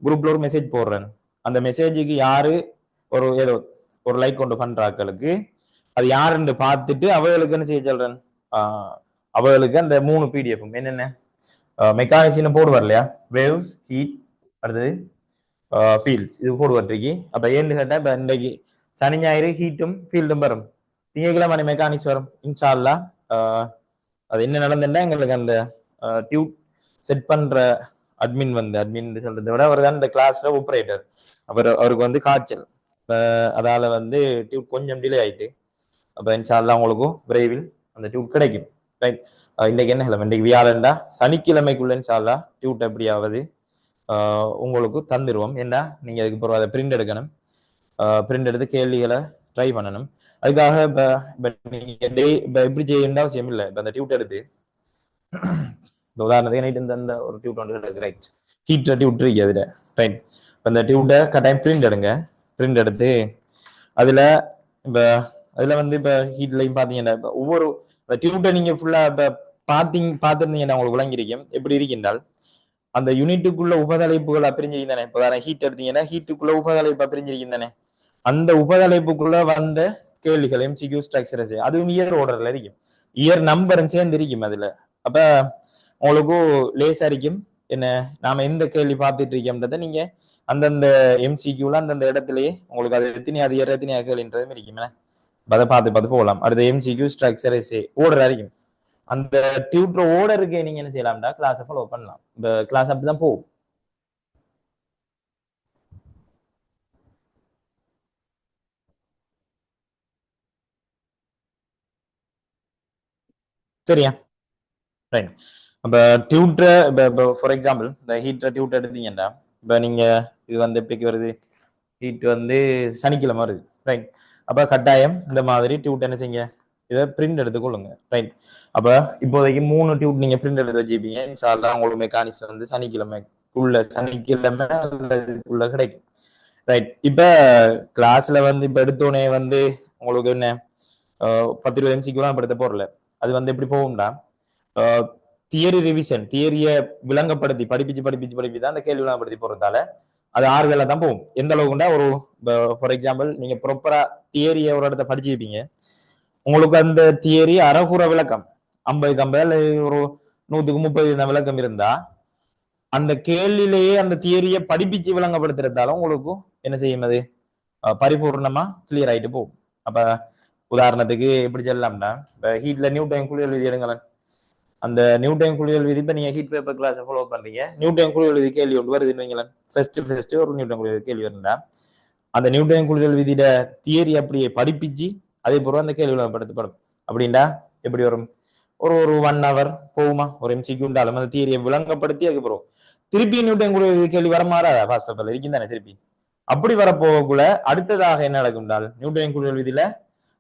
குரூப்ல ஒரு மெசேஜ் போடுறேன், அந்த மெசேஜுக்கு யாரு ஒரு ஏதோ ஒரு லைக் கொண்டு பண்றாக்களுக்கு அது யாருன்னு பார்த்துட்டு அவளுக்கு என்ன செய்ய சொல்றேன், அவளுக்கு அந்த 3 பிடிஎஃப் என்னென்ன மெக்கானிக்ஸ்னு போடுவார் இல்லையா, வேவ்ஸ், ஹீட், அடுத்தது ஃபீல்ட்ஸ், இது போடுவார்க்கு. அப்ப ஏன்னு கேட்டா இப்ப இன்றைக்கு சனி ஞாயிறு ஹீட்டும் ஃபீல்டும் வரும், திங்கட்கிழமை மெக்கானிக்ஸ் வரும் இன்ஷா அல்லாஹ். அது என்ன நடந்துன்னா எங்களுக்கு அந்த டியூட் செட் பண்ற அட்மின் சொல்றதை விட அவர் தான் இந்த கிளாஸ்ல ஆப்பரேட்டர், அவருக்கு வந்து காய்ச்சல், அதால வந்து டியூட் கொஞ்சம் டிலே ஆயிட்டு. அப்ப இன்ஷா அல்லாஹ் உங்களுக்கும் விரைவில் அந்த டியூட் கிடைக்கும். ரைட். இன்னைக்கு என்ன கிழமை, இன்னைக்கு வியாழன்டா, சனிக்கிழமைக்குள்ள இன்ஷா அல்லாஹ் டியூட் எப்படியாவது உங்களுக்கு தந்துடுவோம். ஏன்னா நீங்க அதுக்கு பிறகு அதை பிரிண்ட் எடுக்கணும், பிரிண்ட் எடுத்து கேள்விகளை ட்ரை பண்ணணும். அதுக்காக இப்ப நீங்க எப்படி செய்யணும் அவசியம் இல்லை. இப்ப அந்த டியூட் எடுத்து உதாரணத்துக்கு நைட்டு இந்த ஒரு டியூட் வந்து ரைட் ஹீட் டியூட் இருக்கு அதுல. ரைட். இப்போ இந்த டியூட்டை கட்டாயம் பிரிண்ட் எடுங்க. பிரிண்ட் எடுத்து அதுல அதுல வந்து இப்ப ஹீட்லையும் பாத்தீங்கன்னா இப்ப ஒவ்வொரு டியூட்டை நீங்க ஃபுல்லா இப்ப பார்த்திருந்தீங்கன்னா உங்களுக்கு விளங்கிருக்கும் எப்படி இருக்கின்றால் அந்த யூனிட்டுக்குள்ள உபதலைப்புகள் பிரிஞ்சிருந்தானே. இப்போ ஹீட் எடுத்தீங்கன்னா ஹீட்டுக்குள்ள உபதலைப்பு பிரிஞ்சிருந்தானே, அந்த உபதலைப்புக்குள்ள வந்த கேள்விகள் எம்சிக்யூ ஸ்ட்ரக்சர்ஸ் அதுவும் இயர் ஆர்டர்ல இருக்கும், இயர் நம்பரும் சேர்ந்து இருக்கும் அதுல. அப்ப உங்களுக்கும் லேசா இருக்கும் என்ன நாம எந்த கேள்வி பார்த்துட்டு இருக்கோம்ன்றத நீங்க அந்தந்த எம்சிக்யூல அந்தந்த இடத்துலயே உங்களுக்கு அது எத்தனையா கேள்வின்றதும் இருக்கும். அதை பார்த்து போகலாம். அடுத்த எம்சிக்யூ ஸ்ட்ரக்சர்ஸ் ஆர்டர் இருக்கும். அந்த டியூட்டர் ஓர்டருக்கு நீங்க என்ன செய்யலாம்டா கிளாஸை ஃபாலோ பண்ணலாம். இந்த கிளாஸ் அப்படிதான் போகும். சரியா? ரைட். அப்ப டியூட்டர் இப்போ ஃபார் எக்ஸாம்பிள் இந்த ஹீட்டர் டியூட்டர் எடுத்தீங்கன்னா இப்போ நீங்க இது வந்து எப்படிக்கு வருது, ஹீட் வந்து சனிக்கிழமை வருது. ரைட். அப்ப கட்டாயம் இந்த மாதிரி டியூட் என்ன செய்யுங்க, இதை பிரிண்ட் எடுத்துக்கொள்ளுங்க. ரைட். அப்ப இப்போதைக்கு 3 டியூட் நீங்க பிரிண்ட் எடுத்து வச்சுப்பீங்க. இன்ஷால்லா உங்களுக்கு மெக்கானிக்ஸ் வந்து சனிக்கிழமைக்குள்ள கிடைக்கும். ரைட். இப்ப கிளாஸ்ல வந்து இப்ப எடுத்தோடனே வந்து உங்களுக்கு என்ன 10-20 எம்சிக்கு படுத்த போறல, அது வந்து எப்படி போகும்னா தியரி ரிவிஷன், தியரிய விளங்கப்படுத்தி படிப்பிச்சு தான் அந்த கேள்வி விளங்கப்படுத்தி போறதால அது 6 வேலை தான் போகும். எந்த அளவுக்குண்டா ஒரு ஃபார் எக்ஸாம்பிள் நீங்க ப்ராப்பரா தியரிய ஒரு இடத்த படிச்சிருப்பீங்க, உங்களுக்கு அந்த தியரி அறகுற விளக்கம் 50-50 ஒரு 100-30 விளக்கம் இருந்தா அந்த கேள்வியிலேயே அந்த தியரியை படிப்பிச்சு விளங்கப்படுத்துறதால உங்களுக்கு என்ன செய்யும், அது பரிபூர்ணமா கிளியர் ஆயிட்டு போகும். அப்ப உதாரணத்துக்கு எப்படி சொல்லலாம்னா ஹீட்ல நியூட்டன் குளியல் விதி எடுங்களேன், அந்த நியூட்டன் குளியல் விதி இப்ப நீங்க ஹீட் பேப்பர் கிளாஸ் ஃபாலோ பண்றீங்க, நியூட்டன் குளியல் விதி கேள்வி ஒன்று வருது வைங்களேன். ஃபர்ஸ்ட் ஒரு நியூட்டன் குளியல் கேள்வி இருந்தா அந்த நியூட்டன் குளியல் விதியோட தியரி அப்படியே படிப்பிச்சு அதே போல அந்த கேள்வி விளம்பரப்படுத்தப்படும். அப்படின்டா எப்படி வரும்? ஒரு ஒரு 1 hour போகுமா ஒரு எம்சிக்கு உண்டாலும் அந்த தியரியை விளங்கப்படுத்தி அதுக்கப்புறம் திருப்பி நியூட்டன் குளியல் விதி கேள்வி வர மாறாதா ஃபாஸ்ட் பேப்பர்ல இருக்கும் தானே திருப்பி. அப்படி வரப்போகக்குள்ள அடுத்ததாக என்ன நடக்கும்டால் நியூட்டன் குளியல் விதியில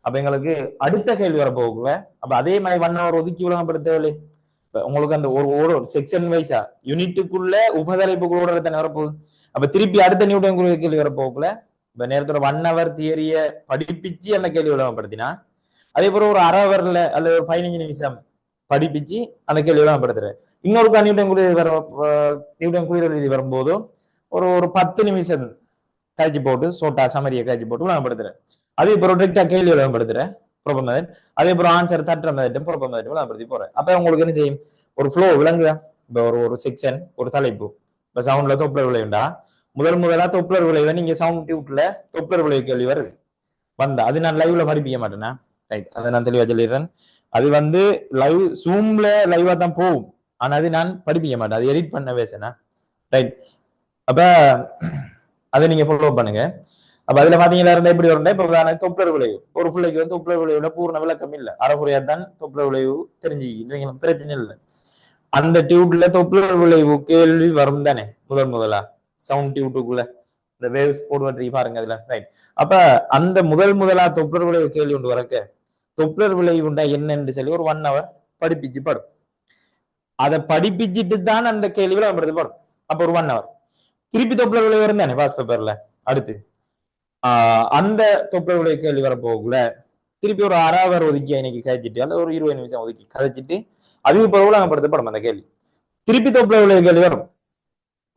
அப்ப எங்களுக்கு அடுத்த கேள்வி வரப்போகக்குள்ள அப்ப அதே மாதிரி 1 hour ஒதுக்கி விளங்கப்படுத்தவில்லை. உங்களுக்கு அந்த ஒரு செக்ஷன் வைஸா யூனிட்டுக்குள்ள உபதலைப்புகளோட தானே வரப்போகுது. அப்ப திருப்பி அடுத்த நியூட்டன் குளியல் கேள்வி வரப்போகக்குள்ள இப்ப நேரத்தோட 1 hour தியரிய படிப்பிச்சு அந்த கேள்வி விளம்பரப்படுத்தினா அதே போல ஒரு அரை ஹவர்ல அல்லது ஒரு 15 நிமிஷம் படிப்பிச்சு அந்த கேள்வி விளம்பரப்படுத்துறேன். இன்னொரு நியூட்டன் குளியல் விதி வரும்போது ஒரு 10 நிமிஷம் காய்ச்சி போட்டு சோட்டா சமரியை காய்ச்சி போட்டு விளம்பரப்படுத்துறேன். அதே போல டிரெக்டா கேள்வி விளம்பரப்படுத்துறேன் ப்ராப்பர் மெத்தட். அதே போல ஆன்சர் தட்டுற மெத்தட்டும் ப்ராப்பர் மெத்தட் விளம்பரப்படுத்தி போறேன். அப்ப உங்களுக்கு என்ன செய்யும்? ஒரு ஃப்ளோ விளங்குதா? இப்ப ஒரு செக்ஷன் ஒரு தலைப்பு இப்ப சவுண்ட்ல தொப்பலர் விளைவுண்டா முதலா தொப்பலர் விளைவை நீங்க சவுண்ட் டியூட்ல தொப்பலர் விளைவு கேள்வி வருது வந்தா அது நான் லைவ்ல மறுப்பிக்க மாட்டேன்னா ரைட் அதை நான் தெளிவா சொல்லிடுறேன். அது லைவ் ஜூம்ல லைவா தான் போகும். ஆனா அது நான் படிப்பிக்க மாட்டேன், அது எடிட் பண்ண பேசுனா ரைட். அப்ப அதை நீங்க ஃபாலோ பண்ணுங்க. அப்ப அதுல பாத்தீங்களா இருந்தா எப்படி வரும்னா இப்ப தொப்பலர் விளைவு ஒரு பிள்ளைக்கு தொப்பலர் விளைவுல பூர்ண விளக்கம் இல்ல, அறகுறையா தான் தொப்பலர் விளைவு தெரிஞ்சுக்கிட்டு பிரச்சனை இல்லை. அந்த டியூட்ல தொப்பலர் விளைவு கேள்வி வரும் தானே முதலா சவுண்ட் டியூட்டுக்குள்ள இந்த வேவ்ஸ் போடுவற்றி பாருங்க அதுல ரைட். அப்ப அந்த முதலா தொப்பலர் விளைவு கேள்வி ஒன்று வரக்க தொப்பலர் விளைவு உண்டா என்னன்னு சொல்லி ஒரு 1 hour படிப்பிச்சு படும். அதை படிப்பிச்சுட்டு தான் அந்த கேள்வி விளம்பரத்து படும். அப்ப ஒரு 1 hour திருப்பி தொப்பலர் விளைவு வரும் தானே பாஸ் பேப்பர்ல அடுத்து அந்த தொப்பலர் விளைவு கேள்வி வரப்போகல திருப்பி ஒரு அரை ஹவர் ஒதுக்கி இன்னைக்கு கழிச்சிட்டு அல்ல ஒரு 20 நிமிஷம் ஒதுக்கி கதைச்சிட்டு அதுக்கு பிறகு விளம்பரப்படுத்தப்படும் அந்த கேள்வி. திருப்பி தொப்பலர் விளைவு கேள்வி வரும்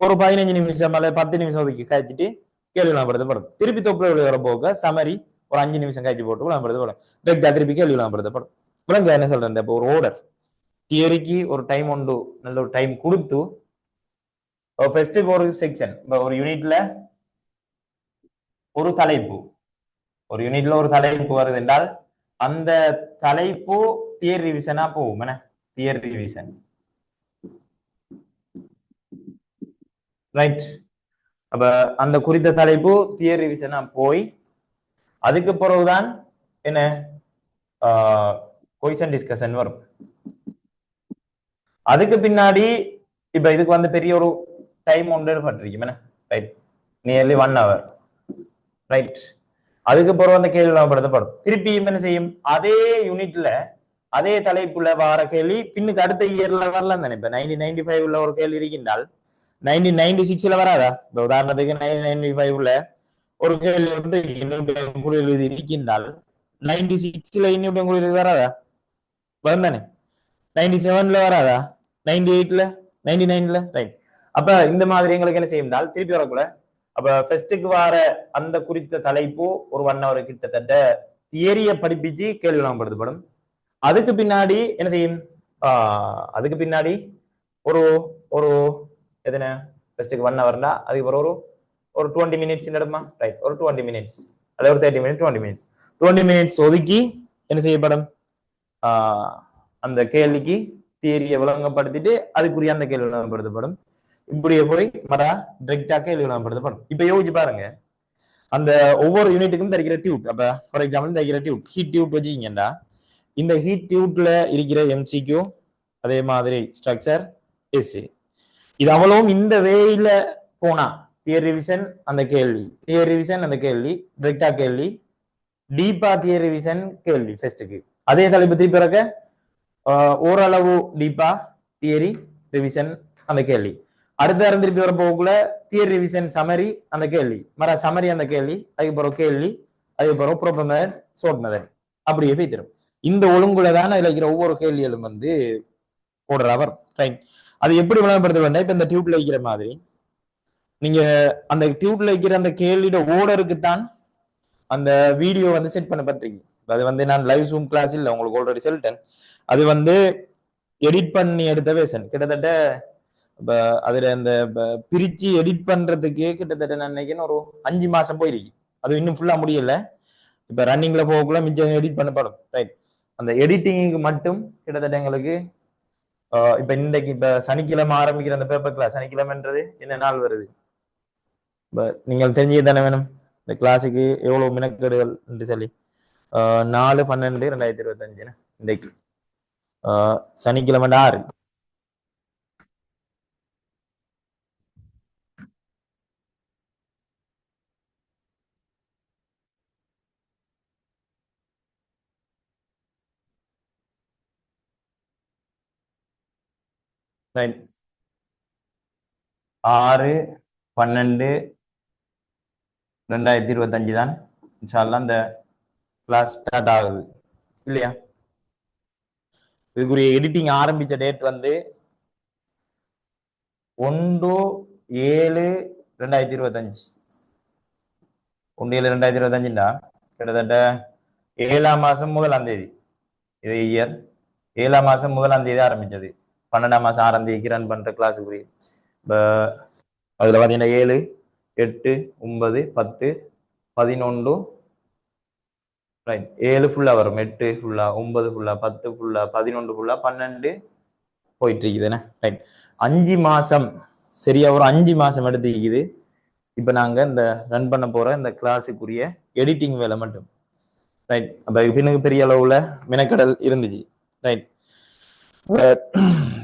ஒரு 15 நிமிஷம் அல்ல 10 நிமிஷம் ஒதுக்கி காய்ச்சிட்டு கேள்வி விளம்பரத்தப்படும். திருப்பி தொப்பலர் விளைவு வரப்போக சமரி ஒரு 5 நிமிஷம் காய்ச்சி போட்டு விளம்பரத்தப்படும். டேரக்டா திருப்பி கேள்வி விளம்பரத்தப்படும். விளங்க என்ன சொல்றேன்? இப்போ ஒரு ஓர்டர் தியரிக்கு ஒரு டைம் உண்டு, நல்ல ஒரு டைம் கொடுத்து ஃபர்ஸ்ட்டுக்கு ஒரு செக்ஷன் ஒரு யூனிட்ல ஒரு தலைப்பு ஒரு யூனிட்ல ஒரு தலைப்பு வருது என்றால் அந்த தலைப்பு தியரி ரிவிஷனா போகும். என்ன தியரி ரிவிஷன் ரைட். அப்ப அந்த குறித்த தலைப்பு தியரி ரிவிஷனா போய் அதுக்கு பிறகுதான் என்ன கொஸ்டின் டிஸ்கஷன் வரும். அதுக்கு பின்னாடி இப்ப இதுக்கு பெரிய ஒரு டைம் ஒன்று பட்டிருக்கும் ரைட், நியர்லி 1 hour ரைட். அதுக்கு பிறகு அந்த கேள்வி விளம்பரப்படும். திருப்பி என்ன செய்யும்? அதே யூனிட்ல அதே தலைப்புல வார கேள்வி பின்னுக்கு அடுத்த இயர்ல வரலாம் தானே. இப்ப 1995 ஒரு கேள்வி இருக்கின்றால் 1996 வராதா? இப்ப உதாரணத்துக்கு 1995 ஒரு கேள்வி ஒன்று குளியல் விதி இருக்கின்றால் 96 இன்னும் குளியல் விதி வராதா? வரும் தானே. 97 வராதா? 98 99 ரைட். அப்ப இந்த மாதிரி எங்களுக்கு என்ன செய்யும்னால் திருப்பி வரக்கூட அப்ப ஃபர்ஸ்ட்டுக்கு வர அந்த குறித்த தலைப்பு ஒரு 1 hour கிட்டத்தட்ட தியரிய படிப்பிச்சு கேள்வி விளம்பரப்படுத்தப்படும். அதுக்கு பின்னாடி என்ன செய்யும்? அதுக்கு பின்னாடி ஒரு ஒரு எத்தனை ஃபர்ஸ்ட்டுக்கு 1 hourனா அதுக்கு ஒரு 20 minutes நடமா ரைட், ஒரு 20 minutes அல்லது ஒரு 30 minutes 20 minutes ஒதுக்கி என்ன செய்யப்படும்? அந்த கேள்விக்கு தியரியை விளங்கப்படுத்திட்டு அதுக்குரிய அந்த கேள்வி விளம்பரப்படுத்தப்படும். இப்படியே போய் டிரெக்டா கேள்வி விளம்பரப்படுத்தப்படும். இப்ப யோசிச்சு பாருங்க, அந்த ஒவ்வொரு யூனிட்டுக்கும் தருகிற டியூட். அப்ப ஃபார் எக்ஸாம்பிள் தருகிற டியூட் ஹீட் டியூட் வச்சுக்கிங்கடா இந்த ஹீட் டியூட்ல இருக்கிற எம்சிக்யூ அதே மாதிரி ஸ்ட்ரக்சர் எஸ்ஏ இது அவ்வளவும் இந்த வேயில போனா தியரி ரிவிஷன் அந்த கேள்வி, தியரி ரிவிஷன் அந்த கேள்வி, டிரெக்டா கேள்வி, டீப்பா தியரி ரிவிஷன் கேள்வி ஃபர்ஸ்ட்டுக்கு அதே தலைப்பு திருப்பி பிறக்க ஓரளவு டீப்பா தியரி ரிவிஷன் அந்த கேள்வி. அடுத்த திருப்பி வர போகக்குள்ள தியரி ரிவிஷன் சமரி அந்த கேள்வி, சமரி அந்த கேள்வி, அதுக்கு பிறகு கேள்வி, அதுக்கு பிறகு ப்ராப்பர் மெத்தட், ஷார்ட் மெத்தட், அப்படியே போய் தரும். இந்த ஒழுங்குல தான் இதுல இருக்கிற ஒவ்வொரு கேள்விகளும் ஓடுற அவர் ரைட். அது எப்படி விளம்பரப்படுத்த வேண்டாம்? இப்ப இந்த டியூப்ல வைக்கிற மாதிரி நீங்க அந்த டியூப்ல வைக்கிற அந்த கேள்வியோட ஓர்டருக்கு தான் அந்த வீடியோ செட் பண்ணப்பட்டிருக்கு. அது நான் லைவ் ஜூம் கிளாஸ் இல்லை, உங்களுக்கு ஆல்ரெடி சொல்லிட்டேன். அது எடிட் பண்ணி எடுத்த வேஷன் கிட்டத்தட்ட அதுல அந்த பிரிச்சு எடிட் பண்றதுக்கே கிட்டத்தட்ட நான் நினைக்கிறேன் ஒரு 5 மாசம் போயிருக்கு. அது இன்னும் ஃபுல்லா முடியல. இப்ப ரன்னிங்ல போகக்குள்ள மிச்சம் எடிட் பண்ணப்படும் ரைட். அந்த எடிட்டிங்க்கு மட்டும் கிட்டத்தட்ட எங்களுக்கு இப்ப இன்னைக்கு இப்ப சனிக்கிழமை ஆரம்பிக்கிற அந்த பேப்பர் கிளாஸ், சனிக்கிழமைன்றது என்ன நாள் வருது? இப்ப நீங்கள் தெரிஞ்சு தானே வேணும் இந்த கிளாஸுக்கு எவ்வளவு மினக்கெடுகள் என்று சொல்லி. 4/12/2025 இன்னைக்கு சனிக்கிழமை 6. ரைட். 6/12/2025 தான் இன்ஷால்லா இந்த கிளாஸ் ஸ்டார்ட் ஆகுது இல்லையா? இதுக்குரிய எடிட்டிங் ஆரம்பிச்ச டேட் வந்து 1/7/2025. 1/7/2025 கிட்டத்தட்ட 7ஆம் மாசம் 1ஆம் தேதி. இது இயர் 7ஆம் மாசம் 1ஆம் தேதி ஆரம்பிச்சது. 12ஆம் மாசம் 6ஆம் தேதிக்கு ரன் பண்ற கிளாஸுக்குரிய அதுல பாத்தீங்கன்னா 7, 8, 9, 10, 11. ரைட். 7 ஃபுல்லா வரும், 8 ஃபுல்லா, 9 ஃபுல்லா, 10 ஃபுல்லா, 11 ஃபுல்லா, 12 போயிட்டு இருக்குதுண்ணே. ரைட். 5 மாசம், சரியா ஒரு 5 மாசம் எடுத்துக்குது இப்ப நாங்க இந்த ரன் பண்ண போற இந்த கிளாஸுக்குரிய எடிட்டிங் வேலை மட்டும். ரைட். அப்ப இதுக்கு பெரிய அளவுல மெனக்கடல் இருந்துச்சு. ரைட்.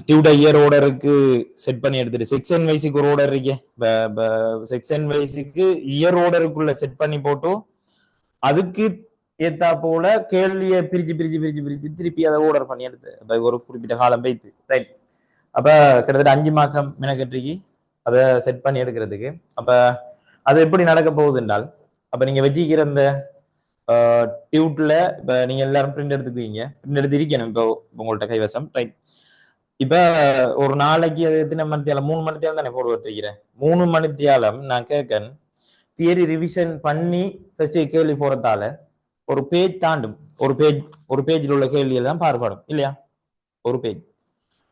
டியூட்டர் இயர் ஆர்டருக்கு செட் பண்ணி எடுத்துட்டு செக்ஷன் வைஸுக்கு ஒரு ஆர்டர் இருக்கே, செக்ஷன் வைஸுக்கு இயர் ஆர்டருக்குள்ள செட் பண்ணி போட்டு அதுக்கு ஏத்தா போல கேள்வியை பிரிச்சு திருப்பி அதை ஆர்டர் பண்ணி எடுத்து அப்ப ஒரு குறிப்பிட்ட காலம் வைத்து. ரைட். அப்ப கிட்டத்தட்ட 5 மாசம் மெனக்கட்டுக்கு அதை செட் பண்ணி எடுக்கிறதுக்கு. அப்ப அது எப்படி நடக்க போகுது என்றால், அப்ப நீங்க வச்சுக்கிற இந்த டியூட்ல இப்ப நீங்க எல்லாரும் பிரிண்ட் எடுத்துக்குவீங்க, பிரிண்ட் எடுத்து இருக்கணும் இப்போ உங்கள்ட்ட கைவசம். ரைட். இப்ப ஒரு நாளைக்கு அது எத்தனை மணித்தியாலம்? 3 மணித்தியாலம் தானே போட்டு வச்சிருக்கிறேன். 3 மணித்தியாலம் நான் கேட்கன் தியரி ரிவிஷன் பண்ணி ஃபர்ஸ்ட் கேள்வி போறதால ஒரு பேஜ் தாண்டும். ஒரு பேஜில் உள்ள கேள்வி எல்லாம் பார்ப்படும் இல்லையா? ஒரு பேஜ்.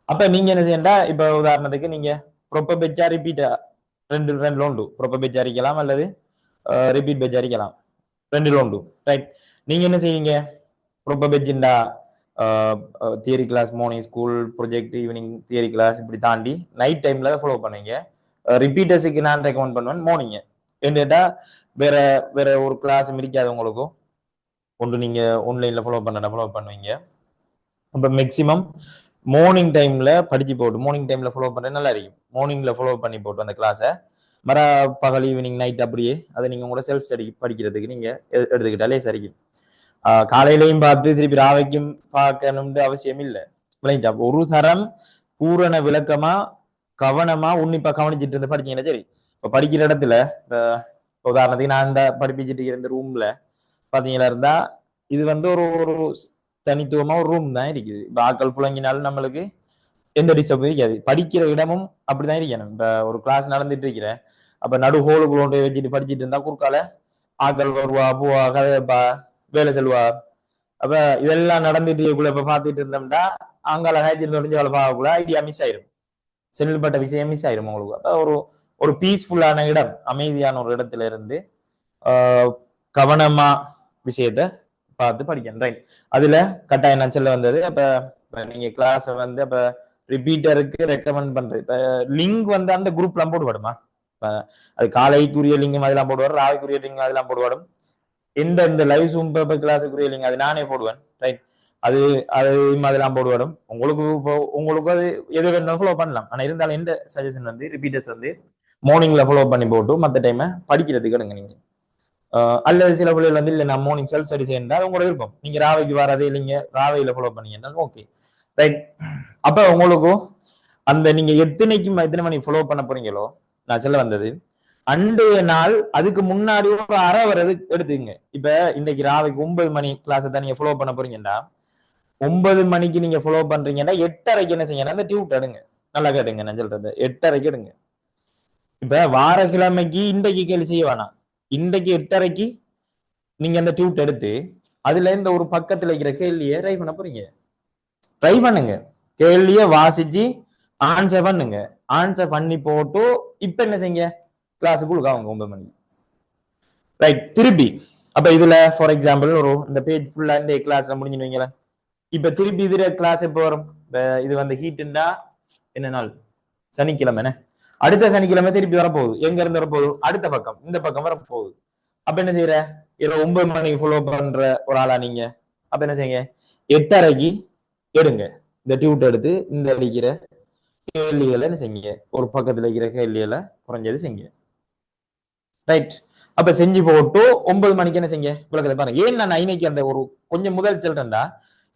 அப்ப நீங்க என்ன செய்யண்டா, இப்ப உதாரணத்துக்கு நீங்க ப்ரொப்பர் பெஜ்ஜா ரிப்பீட்டா ரெண்டு உண்டு. ப்ரொப்பர் பெஜ் அரிக்கலாம் அல்லது ரிப்பீட் பெஜ் அரிக்கலாம், 2 உண்டு. ரைட். நீங்க என்ன செய்வீங்க? ப்ரொப்பர் பெஜ்ஜின்டா theory class, morning school project, evening theory class இப்படி தாண்டி நைட் டைம்ல ஃபாலோ பண்ணுவீங்க. ரிப்பீட்டர்ஸுக்கு நான் ரெக்கமெண்ட் பண்ணுவேன் மார்னிங். என்னடா வேற வேற ஒரு கிளாஸ் இருக்காது உங்களுக்கும், ஒன்று நீங்க ஆன்லைன்ல ஃபாலோ பண்ணுவீங்க. அப்ப மேக்சிமம் மார்னிங் டைம்ல படிச்சு போட்டு மார்னிங் டைம்ல ஃபாலோ பண்றது நல்லா இருக்கும். மார்னிங்ல ஃபாலோ பண்ணி போட்டு அந்த கிளாஸை மற பகல் ஈவினிங் நைட் அப்படியே அதை நீங்க உங்களோட செல்ஃப் ஸ்டடி படிக்கிறதுக்கு நீங்க எடுத்துக்கிட்டாலே சரிக்கும். காலையிலையும் பார்த்து திருப்பி ராவைக்கும் பார்க்கணும்னு அவசியம் இல்லை. விளைஞ்சா ஒரு தரம் பூரண விளக்கமா கவனமா உன்னிப்பா கவனிச்சுட்டு இருந்து படிச்சீங்கன்னா சரி. இப்ப படிக்கிற இடத்துல உதாரணத்துக்கு நான் இந்த படிப்பிச்சுட்டு இருந்த ரூம்ல பாத்தீங்களா இருந்தா இது வந்து ஒரு ஒரு தனித்துவமா ஒரு ரூம் தான் இருக்குது. இப்ப ஆக்கள் புழங்கினாலும் நம்மளுக்கு எந்த டிஸ்டர்பும் இருக்காது. படிக்கிற இடமும் அப்படிதான் இருக்கணும். இப்ப ஒரு கிளாஸ் நடந்துட்டு இருக்கிறேன், அப்ப நடு ஹோலுக்குள்ள வச்சுட்டு படிச்சுட்டு இருந்தா குறுக்கால ஆக்கள் வருவா போவா கதைப்பா வேலை செல்வா. அப்ப இதெல்லாம் நடந்துட்டு இப்ப பாத்துட்டு இருந்தோம்னா அங்கால ஹேஜில் நுழைஞ்சு அவளை பார்க்கக்குள்ள ஐடியா மிஸ் ஆயிரும், செல்லுபட்ட விஷயம் மிஸ் ஆயிரும் உங்களுக்கு. அப்ப ஒரு பீஸ்ஃபுல்லான இடம், அமைதியான ஒரு இடத்துல இருந்து கவனமா விஷயத்த பார்த்து படிக்கணும். ரைட். அதுல கட்டாயம் நான் சொல்ல வந்தது, அப்ப நீங்க கிளாஸ் வந்து அப்ப ரிப்பீட்டருக்கு ரெக்கமெண்ட் பண்றது. இப்ப லிங்க் வந்து அந்த குரூப்லாம் போடுவாடுமா, அது காலைக்குரிய லிங்க் அதெல்லாம் போடுவார், ராவைக்குரிய லிங்க் அதெல்லாம் போடுவாடும். இந்த லைவ் ஜூம் பேப்பர் கிளாஸுக்குரிய லிங்க் அது நானே போடுவேன். ரைட். அது அதெல்லாம் போடுவாடும். உங்களுக்கு அது எது வேணும் ஃபாலோ பண்ணலாம். ஆனா இருந்தாலும் எந்த சஜஷன் வந்து ரிப்பீட்டர்ஸ் வந்து மார்னிங்ல ஃபாலோ பண்ணி போட்டு மற்ற டைமை படிக்கிறதுக்கு எடுங்க நீங்க. அல்லது சில பிள்ளைகள் வந்து இல்லை நான் மார்னிங் செல்ஃப் ஸ்டடி செய்யணும் உங்களோட விருப்பம், நீங்க ராவைக்கு வரதே இல்லைங்க ராவையில ஃபாலோ பண்ணீங்கன்னா ஓகே. ரைட். அப்ப உங்களுக்கும் அந்த நீங்க எத்தனை மணி ஃபாலோ பண்ண போறீங்களோ நான் சொல்ல வந்தது அன்றைய நாள் அதுக்கு முன்னாடி ஒரு அரை வரது எடுத்துங்க. இப்ப இன்னைக்கு ராவைக்கு 9 மணி கிளாஸ் தான் நீங்க ஃபாலோ பண்ண போறீங்கன்னா 9 மணிக்கு நீங்க ஃபாலோ பண்றீங்கன்னா 8:30க்கு என்ன செய்யணும், அந்த டியூட் எடுங்க. நல்லா கேட்டுங்க நான் சொல்றது, 8:30க்கு எடுங்க. இப்ப வார கிழமைக்கு இன்றைக்கு கேள்வி செய்ய வேணாம், இன்றைக்கு 8:30க்கு நீங்க அந்த டியூட் எடுத்து அதுல இந்த ஒரு பக்கத்துல இருக்கிற கேள்வியை ட்ரை பண்ண போறீங்க. ட்ரை பண்ணுங்க, கேள்வியை வாசிச்சு ஆன்சர் பண்ணுங்க. ஆன்சர் பண்ணி போட்டு இப்ப என்ன செய்யுங்க, கிளாஸுக்குள்ள அவங்க 9 மணிக்கு. ரைட். திருப்பி அப்ப இதுல ஃபார் எக்ஸாம்பிள் ஒரு இந்த பேஜ் ஃபுல்லா இந்த கிளாஸ்ல முடிஞ்சுன்னு வைங்களேன், இப்ப திருப்பி இதுல கிளாஸ் எப்போ வரும்? இது வந்து ஹீட்டுண்டா என்ன நாள்? சனிக்கிழமை. அடுத்த சனிக்கிழமை திருப்பி வரப்போகுது. எங்க இருந்து வரப்போகுது? அடுத்த பக்கம், இந்த பக்கம் வரப்போகுது. அப்ப என்ன செய்யற? இரவு 9 மணிக்கு ஃபாலோ பண்ற ஒரு ஆளா நீங்க? அப்ப என்ன செய்யுங்க, 8:30க்கு எடுங்க இந்த டியூட் எடுத்து இந்த அடிக்கிற கேள்விகளை என்ன செய்யுங்க, ஒரு பக்கத்துல இருக்கிற கேள்விகளை குறைஞ்சது செய்யுங்க. ரைட். அப்ப செஞ்சு போட்டு 9 மணிக்கு என்ன செய்யுங்க விளக்கத்தை பாருங்க. ஏன் நான் இன்னைக்கு அந்த ஒரு கொஞ்சம் முதல் சொல்றேன்டா,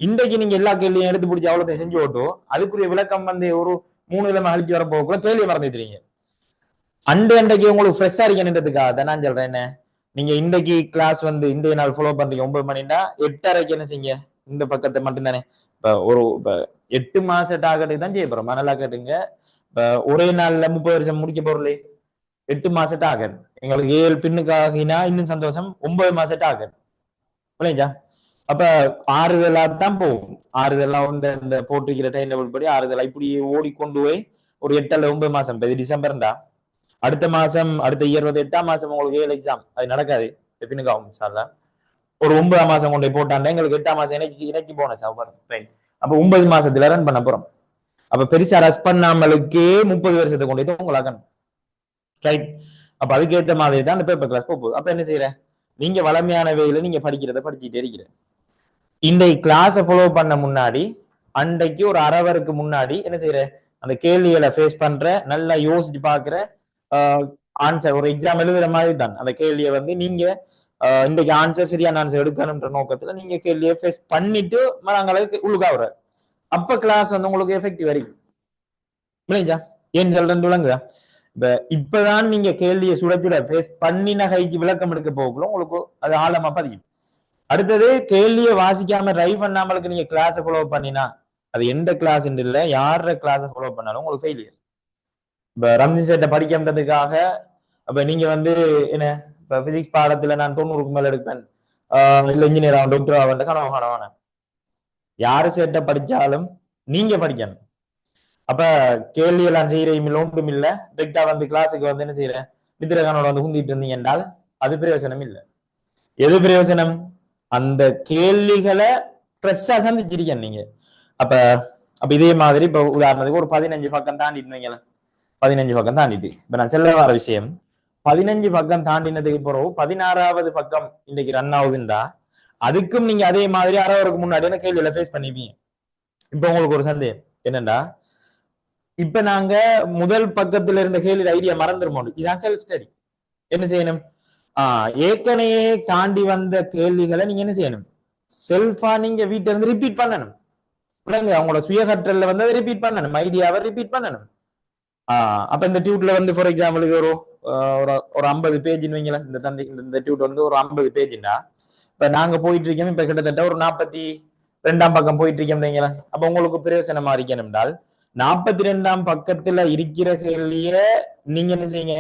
இன்றைக்கு நீங்க எல்லா கேள்வியும் எடுத்து பிடிச்சி அவ்வளோத்தையும் செஞ்சு போட்டு அதுக்குரிய விளக்கம் வந்து ஒரு 3 கிழமை அழிச்சு வர போக்குள்ள கேள்வியை மறந்துடுறீங்க. அன்றைக்கு உங்களுக்கு ஃப்ரெஷ்ஷா இருக்கணுன்றதுக்காக நான் சொல்றேன். என்ன நீங்க இன்றைக்கு கிளாஸ் வந்து இன்றைய நாள் ஃபாலோ பண்றீங்க 9 மணின்னா 8:30க்கு என்ன செய்யுங்க இந்த பக்கத்தை மட்டும் தானே. இப்ப ஒரு 8 மாச டார்கெட்டுக்கு தான் செய்ய போறோம். நல்லா கேட்டுங்க. ஒரே நாள்ல 30 வருஷம் முடிக்க போறலே 8 மாச டார்கெட். எங்களுக்கு 7 பின்னுக்காகினா இன்னும் சந்தோஷம். 9 மாச டார்கெட் இல்லைங்களா? அப்ப ஆறுதலா தான் போகும். ஆறுதலா வந்து இந்த போட்டிருக்கிற டைம் டேபிள் படி ஆறுதலா இப்படி ஓடிக்கொண்டு போய் ஒரு 8 அல்ல 9 மாசம். இப்ப இது டிசம்பர்டா, அடுத்த மாசம் அடுத்த இயர் வந்து 8ஆம் மாசம் உங்களுக்கு 7 எக்ஸாம். அது நடக்காது. பின்னுக்காகும் சார்ல ஒரு 9ஆம் மாசம் கொண்டு போட்டாண்டா எங்களுக்கு 8ஆம் மாசம் இணைக்கு போனஸ் ஆகும். அப்ப 9 மாசத்துல ரன் பண்ண போறோம். அப்ப பெருசா ரஷ் பண்ணாமலுக்கே 30 வருஷத்தை கொண்டு உங்களாக ரைட். அப்ப அதுக்கேற்ற மாதிரி தான் அந்த பேப்பர் கிளாஸ் போகுது. அப்ப என்ன செய்யற, நீங்க வளமையான வேலையில நீங்க படிக்கிறத படிச்சுட்டே இருக்கிற. இன்றைக்கு கிளாஸை ஃபாலோ பண்ண முன்னாடி அன்றைக்கு ஒரு அரவருக்கு முன்னாடி என்ன செய்யற, அந்த கேள்விகளை ஃபேஸ் பண்ற, நல்லா யோசிச்சு பாக்குற, ஆன்சர் ஒரு எக்ஸாம் எழுதுற மாதிரி தான் அந்த கேள்வியை வந்து நீங்க இன்றைக்கு ஆன்சர் சரியான ஆன்சர் எடுக்கணும்ன்ற நோக்கத்துல நீங்க கேள்வியை ஃபேஸ் பண்ணிட்டு மரங்களுக்கு உள்ளுக்காவுற. அப்ப கிளாஸ் வந்து உங்களுக்கு எஃபெக்டிவ் வரைக்கும் இல்லைங்களா? ஏன் சொல்றேன்னு விளங்குதா? இப்பதான் நீங்க கேள்வியை சுடச்சுட ஃபேஸ் பண்ணின கைக்கு விளக்கம் எடுக்க போகக்குள்ள உங்களுக்கு அது ஆழமா பதியும். அடுத்தது கேள்வியை வாசிக்காம ட்ரைவ் பண்ணாமலுக்கு நீங்க கிளாஸை ஃபாலோ பண்ணினா அது எந்த கிளாஸ் இல்ல, யார கிளாஸை ஃபாலோ பண்ணாலும் உங்களுக்கு ஃபெயிலியர். இப்ப ரம்ஜி சேட்டை படிக்கின்றதுக்காக அப்ப நீங்க வந்து என்ன, இப்ப பிசிக்ஸ் பாடத்துல நான் 90க்கு மேல எடுப்பேன், இல்ல இன்ஜினியர் ஆகும் டாக்டர் ஆகும் கனவு காணவான. யாரு சேட்டை படிச்சாலும் நீங்க படிக்கணும். அப்ப கேள்வி எல்லாம் செய்யறையும் இல்லை, ஒன்றும் இல்லை. டெக்டா வந்து கிளாஸுக்கு வந்து என்ன செய்யறேன் நிதிரகானோட வந்து குந்திட்டு இருந்தீங்க என்றால் அது பிரயோஜனம் இல்லை. எது பிரயோஜனம்? அந்த கேள்விகளை ஃப்ரெஷ்ஷா சந்திச்சிருக்கேன் நீங்க. அப்ப அப்ப இதே மாதிரி இப்ப உதாரணத்துக்கு ஒரு 15 பக்கம் தாண்டிட்டு வைங்களேன். 15 பக்கம் தாண்டிட்டு இப்ப நான் சொல்ல வர விஷயம், 15 பக்கம் தாண்டினதுக்கு பிறகு 16வது பக்கம் இன்னைக்கு ரன் ஆகுதுண்டா அதுக்கும் நீங்க அதே மாதிரி அரவருக்கு முன்னாடி கேள்வியில ஃபேஸ் பண்ணிப்பீங்க. இப்ப உங்களுக்கு ஒரு சந்தேகம் என்னண்டா, இப்ப நாங்க முதல் பக்கத்துல இருந்த கேள்வி ஐடியா மறந்துருமோம். இதான் செல்ஃப் ஸ்டடி. என்ன செய்யணும்? ஏற்கனவே தாண்டி வந்த கேள்விகளை நீங்க என்ன செய்யணும், செல்ஃபா நீங்க வீட்டுல இருந்து ரிப்பீட் பண்ணணும். அவங்களோட சுய கற்றல்ல வந்து அதை ரிப்பீட் பண்ணணும், ஐடியாவை ரிப்பீட் பண்ணணும். அப்ப இந்த டியூட்ல வந்து ஃபார் எக்ஸாம்பிள் இது ஒரு 50 பேஜ்னு வைங்களேன். இந்த டியூட் வந்து ஒரு 50 பேஜ்னா இப்ப நாங்க போயிட்டு இருக்கோம். இப்ப கிட்டத்தட்ட ஒரு 42ஆம் பக்கம் போயிட்டு இருக்கோம் வைங்களேன். அப்ப உங்களுக்கு பிரயோசனமா இருக்கணும் என்றால் 42ஆம் பக்கத்துல இருக்கிற கேள்விய நீங்க என்ன செய்யுங்க,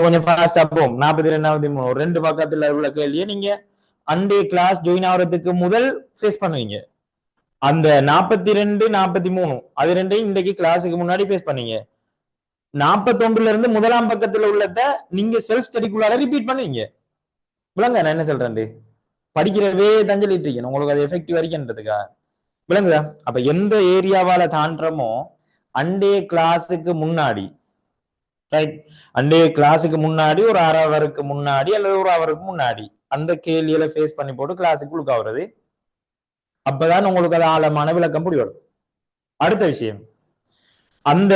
கொஞ்சம் ஃபாஸ்டா போகும். 42வது 2 பக்கத்துல உள்ள கேள்வியை நீங்க அண்டே கிளாஸ் ஜாயின் ஆகிறதுக்கு முதல் ஃபேஸ் பண்ணுவீங்க. அந்த 42 43 அது ரெண்டையும் இன்றைக்கு கிளாஸுக்கு முன்னாடி ஃபேஸ் பண்ணீங்க. 41ல இருந்து முதலாம் பக்கத்துல உள்ளத நீங்க செல்ஃப் ஸ்டடிக்குள்ளார ரிப்பீட் பண்ணுவீங்க. விளங்க நான் என்ன சொல்றேன், படிக்கிறவே தஞ்சலிட்டு இருக்கணும் உங்களுக்கு அது எஃபெக்டிவ் வரைக்கும்ன்றதுக்கா விளங்குதா? அப்ப எந்த ஏரியாவால தாண்டமோ அண்டே கிளாஸுக்கு முன்னாடி, ரைட், அண்டே கிளாஸுக்கு முன்னாடி ஒரு அரை ஹவருக்கு முன்னாடி அல்லது ஒரு ஹவருக்கு முன்னாடி அந்த கேள்வியில ஃபேஸ் பண்ணி போட்டு கிளாஸுக்கு உட்காவுறது. அப்பதான் உங்களுக்கு அது ஆழமான விளக்கம் புரியும். அடுத்த விஷயம், அந்த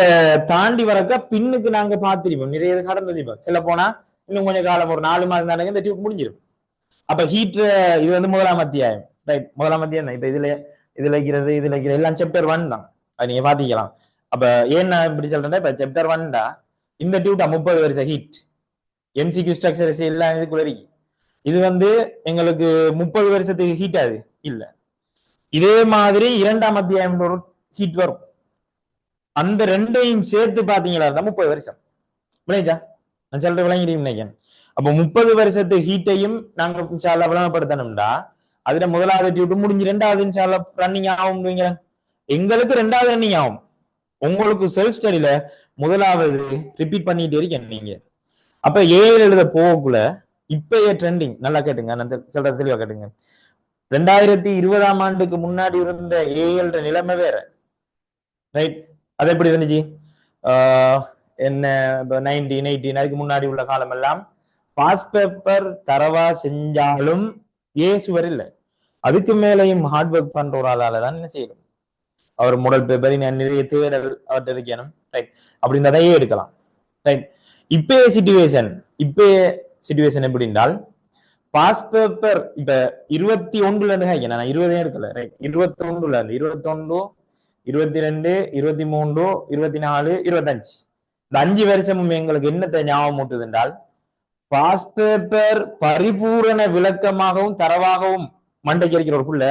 தாண்டி வரக்க பின்னுக்கு நாங்க பார்த்திருப்போம், நிறைய கடந்தது. சில போனா இன்னும் கொஞ்சம் காலம் ஒரு 4 மாதம் தானே இந்த டியூப் முடிஞ்சிடும். அப்ப ஹீட் இது வந்து முதலாம் அத்தியாயம், ரைட், முதலாம் அத்தியாயம் தான். இப்ப இதுல இருக்கிறது எல்லாம் சாப்டர் 1 தான். அது நீங்க பாத்தீங்களாம். அப்ப ஏன் நான் இப்படி சொல்றேன்னா, இப்ப சாப்டர் 1டா இந்த டியூட்டா 30 வருஷம் ஹீட் எம்சிக்யூ ஸ்ட்ரக்சர்ஸ் எல்லாம் இதுக்குள்ள இருக்கு. இது வந்து எங்களுக்கு 30 வருஷத்துக்கு ஹீட் ஆகுது இல்ல. இதே மாதிரி 2ஆம் அத்தியாயம் ஒரு ஹீட் வரும். அந்த ரெண்டையும் சேர்த்து பாத்தீங்களா இருந்தா 30 வருஷம். விளைஞ்சா நான் சொல்ற விளங்கிடுவீங்க நினைக்கிறேன். அப்ப 30 வருஷத்து ஹீட்டையும் நாங்க இன்ஷால்லா விளம்பரப்படுத்தணும்டா அதுல முதலாவது டியூட்டு முடிஞ்சு 2வது இன்ஷால்லா ரன்னிங் ஆகும். எங்களுக்கு 2வது ரன்னிங் ஆகும். உங்களுக்கு செல்ஃப் ஸ்டடியில முதலாவது ரிப்பீட் பண்ணிட்டே இருக்கீங்க நீங்க. அப்ப ஏழு எழுத போகக்குள்ள இப்பயே ட்ரெண்டிங் நல்லா கேட்டுங்க, நான் சொல்ற தெளிவா கேட்டுங்க. 2020 ஆண்டுக்கு முன்னாடி இருந்த ஏஎல் நிலைமை வேற, ரைட்? அது எப்படி இருந்துச்சு? என்ன 1918 அதுக்கு முன்னாடி உள்ள காலம் எல்லாம் பாஸ் பேப்பர் தரவா செஞ்சாலும் ஏசுவர் இல்லை, அதுக்கு மேலையும் ஹார்ட் ஒர்க் பண்ற ஒரு ஆளால தான் என்ன செய்யணும், அவர் முதல் பேப்பர் நிறைய தேடல் அவர்கிட்ட இருக்கணும், ரைட்? அப்படி அதையே எடுக்கலாம், ரைட்? இப்பயே சிச்சுவேஷன் எப்படி என்றால் பாஸ் பேப்பர் இப்ப 21 இருந்து நான் 20 எடுக்கல, ரைட்? 21 21 22 23 24 25 இந்த 5 வருஷமும் எங்களுக்கு என்னத்தை ஞாபகம் ஊட்டுது என்றால் பாஸ் பேப்பர் பரிபூரண விளக்கமாகவும் தரவாகவும் மண்டைக்கு இருக்கிறவருக்குள்ள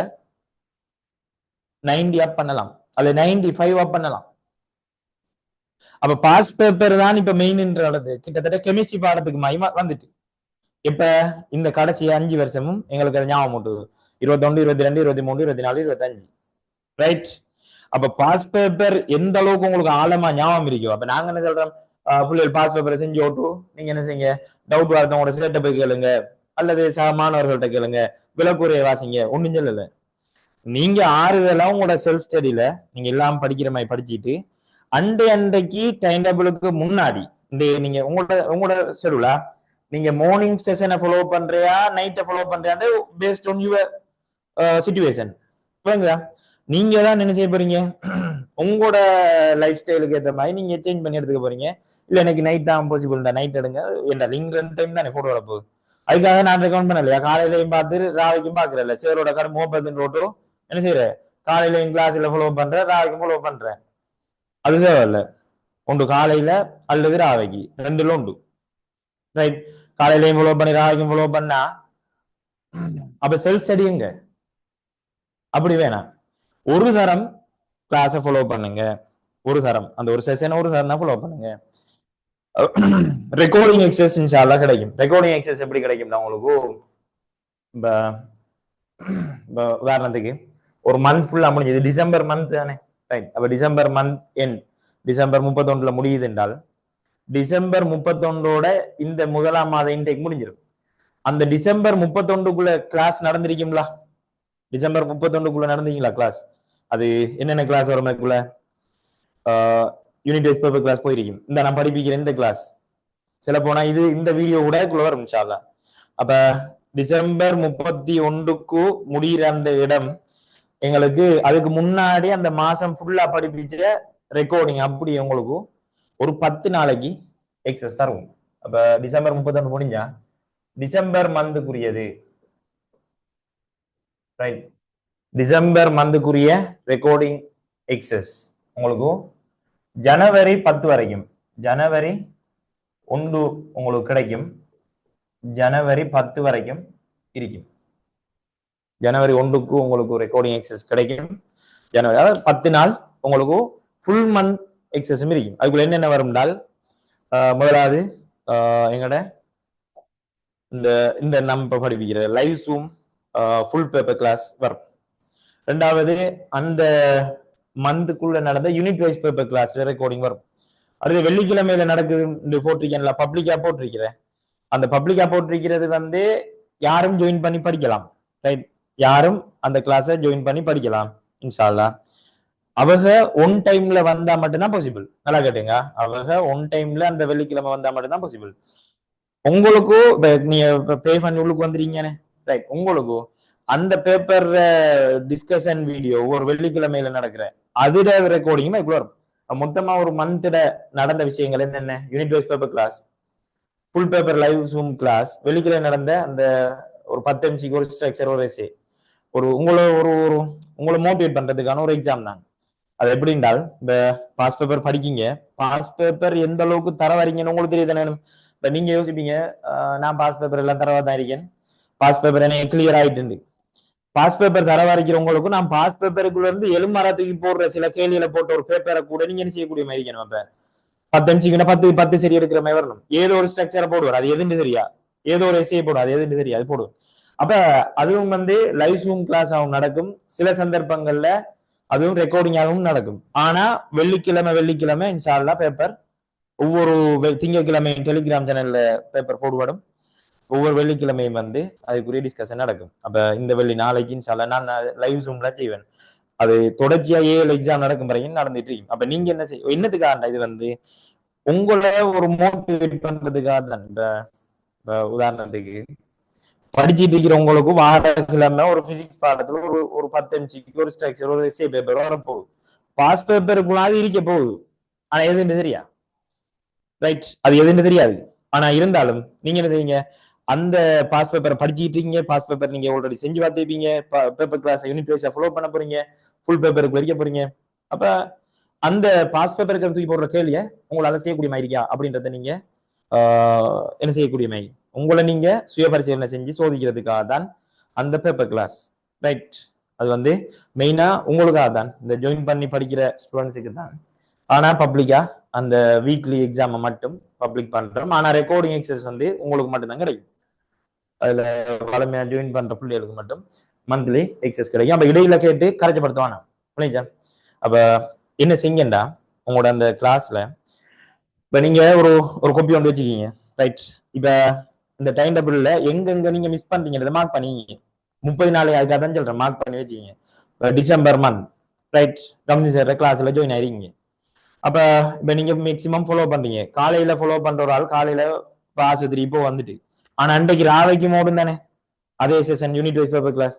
90 அப் பண்ணலாம், அது 95 அப் பண்ணலாம். அப்ப பாஸ் பேப்பர் தான் இப்ப மெயின் என்றது கிட்டத்தட்ட கெமிஸ்ட்ரி பாடத்துக்கு மைமா வந்துட்டு இப்ப இந்த கடைசி 5 வருஷமும் எங்களுக்கு அதை ஞாபகம் ஊட்டுது. 21 22 23 24 25, ரைட்? அப்ப பாஸ் பேப்பர் எந்த அளவுக்கு உங்களுக்கு ஆழமா ஞாபகம் இருக்கும். அப்ப நாங்க என்ன சொல்றோம், பிள்ளைகள் பாஸ் பேப்பரை செஞ்சு ஓட்டு, நீங்க என்ன செய்யுங்க, டவுட் வரத்தவங்களோட சேட்டை போய் கேளுங்க, அல்லது சக மாணவர்கள்ட்ட கேளுங்க, விளக்குறையை வாசிங்க, ஒண்ணும் சொல்லல. நீங்க 6 வேளை உங்களோட செல்ஃப் ஸ்டடியில நீங்க எல்லாம் படிக்கிற மாதிரி படிச்சுட்டு அன்றைக்கு டைம் டேபிளுக்கு முன்னாடி இந்த நீங்க உங்களோட ஷெட்யூலா நீங்க மார்னிங் செஷனை ஃபாலோ பண்றியா நைட்டை ஃபாலோ பண்றியான்னு பேஸ்ட் ஆன் யுவர் சிச்சுவேஷன். புரியுங்களா? நீங்க தான் என்ன செய்ய போறீங்க, உங்களோட லைஃப் ஸ்டைலுக்கு ஏற்ற மாதிரி நீங்க சேஞ்ச் பண்ணி எடுத்துக்க போறீங்க. இல்ல எனக்கு நைட் தான் பாசிபிள், நைட் எடுங்க, என்ன லிங்க் 2 டைம் தானே போட்டோ வரப்போகுது, அதுக்காக நான் ரெக்கமெண்ட் பண்ணலையா? காலையிலையும் பார்த்து ராவைக்கும் பாக்குறேன், சேரோட கடை 30 ரோட்டோ என்ன செய்யற, காலையிலையும் கிளாஸ்ல ஃபாலோ பண்றேன், ராவைக்கும் ஃபாலோ பண்றேன், அது தேவையில்ல. ஒன்று காலையில அல்லது ராவைக்கு, 2ல உண்டு, ரைட்? காலையிலையும் ஃபாலோ பண்ணி ராவைக்கும் ஃபாலோ பண்ணா அப்ப செல்ஃப் ஸ்டடிங்க அப்படி வேணாம். ஒரு தரம் கிளாஸை ஃபாலோ பண்ணுங்க, ஒரு தரம் அந்த ஒரு செஷன் ஒரு தரம் தான் ஃபாலோ பண்ணுங்க. ரெக்கார்டிங் எக்ஸசைஸ் இன்ஷால்லா கிடைக்கும். ரெக்கார்டிங் எக்ஸசைஸ் எப்படி கிடைக்கும்னா உங்களுக்கு உதாரணத்துக்கு ஒரு மந்த் ஃபுல்லா முடிஞ்சது, டிசம்பர் மந்த் தானே, ரைட்? அப்ப டிசம்பர் மந்த் எண்ட் டிசம்பர் 31 முடியுது என்றால் டிசம்பர் 31 இந்த 1ஆம் மாத இன்டேக் முடிஞ்சிடும். அந்த டிசம்பர் 31க்குள்ள கிளாஸ் நடந்திருக்குங்களா? டிசம்பர் 31க்குள்ள நடந்தீங்களா கிளாஸ்? அது என்னென்ன கிளாஸ் வரக்குள்ள யூனிட் வைஸ் பேப்பர் கிளாஸ் போயிருக்கும். இந்த நான் படிப்பிக்கிறேன் இந்த கிளாஸ் சில போனா இது இந்த வீடியோ கூட வரும் இன்ஷா அல்லாஹ். அப்ப டிசம்பர் 31க்கு முடிகிற அந்த இடம் எங்களுக்கு அதுக்கு முன்னாடி அந்த மாசம் ஃபுல்லா படிப்பிச்ச ரெக்கார்டிங் அப்படி உங்களுக்கு ஒரு 10 நாளைக்கு எக்ஸஸ் தரும். அப்ப டிசம்பர் 31 முடிஞ்சா டிசம்பர் மந்த்துக்குரியது, ரைட்? டிசம்பர் மந்த்துக்குரிய ரெக்கார்டிங் எக்ஸஸ் உங்களுக்கு ஜனவரி 10 வரைக்கும், ஜனவரி 1 உங்களுக்கு கிடைக்கும், ஜனவரி 10 வரைக்கும் இருக்கும். ஜனவரி 1க்கு உங்களுக்கு ரெக்கார்டிங் எக்ஸஸ் கிடைக்கும். ஜனவரி அதாவது 10 நாள் உங்களுக்கு ஃபுல் மந்த் எக்ஸஸும் இருக்கும். அதுக்குள்ள என்னென்ன வரும்னால் முதலாவது எங்கட இந்த நம்ம படிப்பிக்கிற live Zoom full paper class வரும். 2வது அந்த மந்த்துக்குள்ள நடந்த unit wise paper class recording வரும். அடுத்து வெள்ளிக்கிழமையில நடக்குது போட்டிருக்கேன்ல, பப்ளிக்கா போட்டிருக்கிறேன். அந்த பப்ளிக்கா போட்டிருக்கிறது யாரும் ஜாயின் பண்ணி படிக்கலாம், ரைட்? யாரும் அந்த கிளாஸை ஜாயின் பண்ணி படிக்கலாம் இன்ஷா அல்லாஹ். அவங்க ஒன் டைம்ல வந்தா மட்டும்தான் பாசிபிள். நல்லா கேட்டுங்க, அவங்க ஒன் டைம்ல அந்த வெள்ளிக்கிழமை வந்தா மட்டும்தான் பாசிபிள். உங்களுக்கும் நீங்க பே பண்ணி உள்ளுக்கு வந்துறீங்கன்னு, ரைட்? உங்களுக்கும் அந்த பேப்பர் டிஸ்கஷன் வீடியோ ஒரு வெள்ளிக்கிழமையில நடக்கிற அதுட ரெக்கார்டிங் இவ்வளவு வரும். மொத்தமா ஒரு மந்த்ல நடந்த விஷயங்கள் என்னென்ன, unit wise paper class, full paper live zoom class, வெள்ளிக்கிழமை நடந்த அந்த ஒரு 10 MCக்கு ஒரு ஸ்ட்ரக்சர், ஒரு எஸ்ஏ, ஒரு உங்களை மோட்டிவேட் பண்றதுக்கான ஒரு எக்ஸாம் தான். அது எப்படி என்றால் இந்த பாஸ் பேப்பர் படிக்கீங்க, பாஸ் பேப்பர் எந்த அளவுக்கு தர வரீங்கன்னு உங்களுக்கு தெரியுது. இப்ப நீங்க யோசிப்பீங்க, நான் பாஸ் பேப்பர் எல்லாம் தரவா தான் இருக்கேன், பாஸ் பேப்பர் என்ன கிளியர் ஆயிட்டு. பாஸ் பேப்பர் தர வரைக்கிறவங்களுக்கு நான் பாஸ் பேப்பருக்குள்ள இருந்து எலுமரா தூக்கி போடுற சில கேள்வியில போட்ட ஒரு பேப்பரை கூட நீங்க என்ன செய்யக்கூடிய மாதிரி இருக்கணும். அப்ப 10 MCக்கு 10 சரி எடுக்கிற மாதிரி வரணும். ஏதோ ஒரு ஸ்ட்ரக்சரை போடுவார், அது எதுன்னு சரியா, ஏதோ ஒரு எஸ்ஏ போடும், அது எதுன்னு சரியா, அது போடுவோம். அப்ப அதுவும் லைவ் ஜூம் கிளாஸ் ஆகும் நடக்கும். சில சந்தர்ப்பங்கள்ல அதுவும் ரெக்கார்டிங்காகவும் நடக்கும். ஆனா வெள்ளிக்கிழமை இன்ஷா அல்லாஹ் பேப்பர் ஒவ்வொரு திங்கட்கிழமை டெலிகிராம் சேனல்ல பேப்பர் போடுபடும். ஒவ்வொரு வெள்ளிக்கிழமையும் வந்து அதுக்குரிய டிஸ்கஷன் நடக்கும். அப்ப இந்த வெள்ளி நாளைக்குன்னு சொல்ல நான் லைவ் ஜூம்ல செய்வேன். அது தொடர்ச்சியா 7 எக்ஸாம் நடக்கும் வரைக்கும் நடந்துட்டு இருக்கும். அப்ப நீங்க என்ன செய்ய என்னத்துக்காக இது வந்து உங்களை ஒரு மோட்டிவேட் பண்றதுக்காக தான். இப்ப உதாரணத்துக்கு படிச்சுட்டு இருக்கிறவங்களுக்கு வாரக்கிழமை ஒரு பிசிக்ஸ் பாடத்துல ஒரு 10 எம்சிக்கு ஒரு ஸ்ட்ரக்சர் ஒரு எஸ்ஏ பேப்பர் வரப்போகுது. பாஸ் பேப்பருக்குள்ளாது இருக்க போகுது. ஆனா எதுன்னு தெரியா, ரைட்? அது எதுன்னு தெரியாது. ஆனா இருந்தாலும் நீங்க என்ன செய்வீங்க, அந்த பாஸ் பேப்பரை படிச்சுட்டு இருக்கீங்க. பாஸ் பேப்பர் நீங்க ஆல்ரெடி செஞ்சு பார்த்துப்பீங்க. பேப்பர் கிளாஸ் யூனிட் வைஸா ஃபாலோ பண்ண போறீங்க. ஃபுல் பேப்பருக்கு வரைக்க போறீங்க. அப்ப அந்த பாஸ் பேப்பருக்கு தூக்கி போடுற கேள்வியை உங்களால செய்யக்கூடிய மாதிரி இருக்கா அப்படின்றத நீங்க என்ன செய்யக்கூடிய மாதிரி உங்களை நீங்க சுய பரிசீலனை செஞ்சு சோதிக்கிறதுக்காக தான் அந்த பேப்பர் கிளாஸ், ரைட்? அது வந்து மெயினா உங்களுக்காக தான், இந்த ஜாயின் பண்ணி படிக்கிற ஸ்டூடெண்ட்ஸுக்கு தான். ஆனா பப்ளிக்கா அந்த வீக்லி எக்ஸாமை மட்டும் பப்ளிக் பண்றோம். ஆனா ரெக்கார்டிங் எக்ஸஸ் வந்து உங்களுக்கு மட்டும் தான் கிடைக்கும். அதுல வளமையா ஜாயின் பண்ற பிள்ளைகளுக்கு மட்டும் மந்த்லி எக்ஸஸ் கிடைக்கும். அப்ப இடையில கேட்டு கரைச்சப்படுத்துவானா புரிஞ்சா? அப்ப என்ன செய்யுங்கண்டா, உங்களோட அந்த கிளாஸ்ல இப்ப நீங்க ஒரு ஒரு காப்பி ஒன்று வச்சுக்கீங்க, ரைட்? இப்ப இந்த டைம் டேபிள்ல எங்கெங்க நீங்க மிஸ் பண்றீங்க மார்க் பண்ணிக்கிங்க. 30 நாள் அதுக்காக தான் சொல்றேன், மார்க் பண்ணி வச்சுக்கீங்க. December month, right? கம்யூனிட்டி சேர்ற கிளாஸ்ல ஜாயின் ஆயிருக்கீங்க. அப்ப இப்ப நீங்க மேக்சிமம் ஃபாலோ பண்றீங்க. காலையில ஃபாலோ பண்ற ஒரு ஆள் காலையில ஆஸ்பத்திரி இப்போ வந்துட்டு, ஆனா அன்றைக்கு ராவைக்கு ஓடும் தானே அதே session unit wise paper class.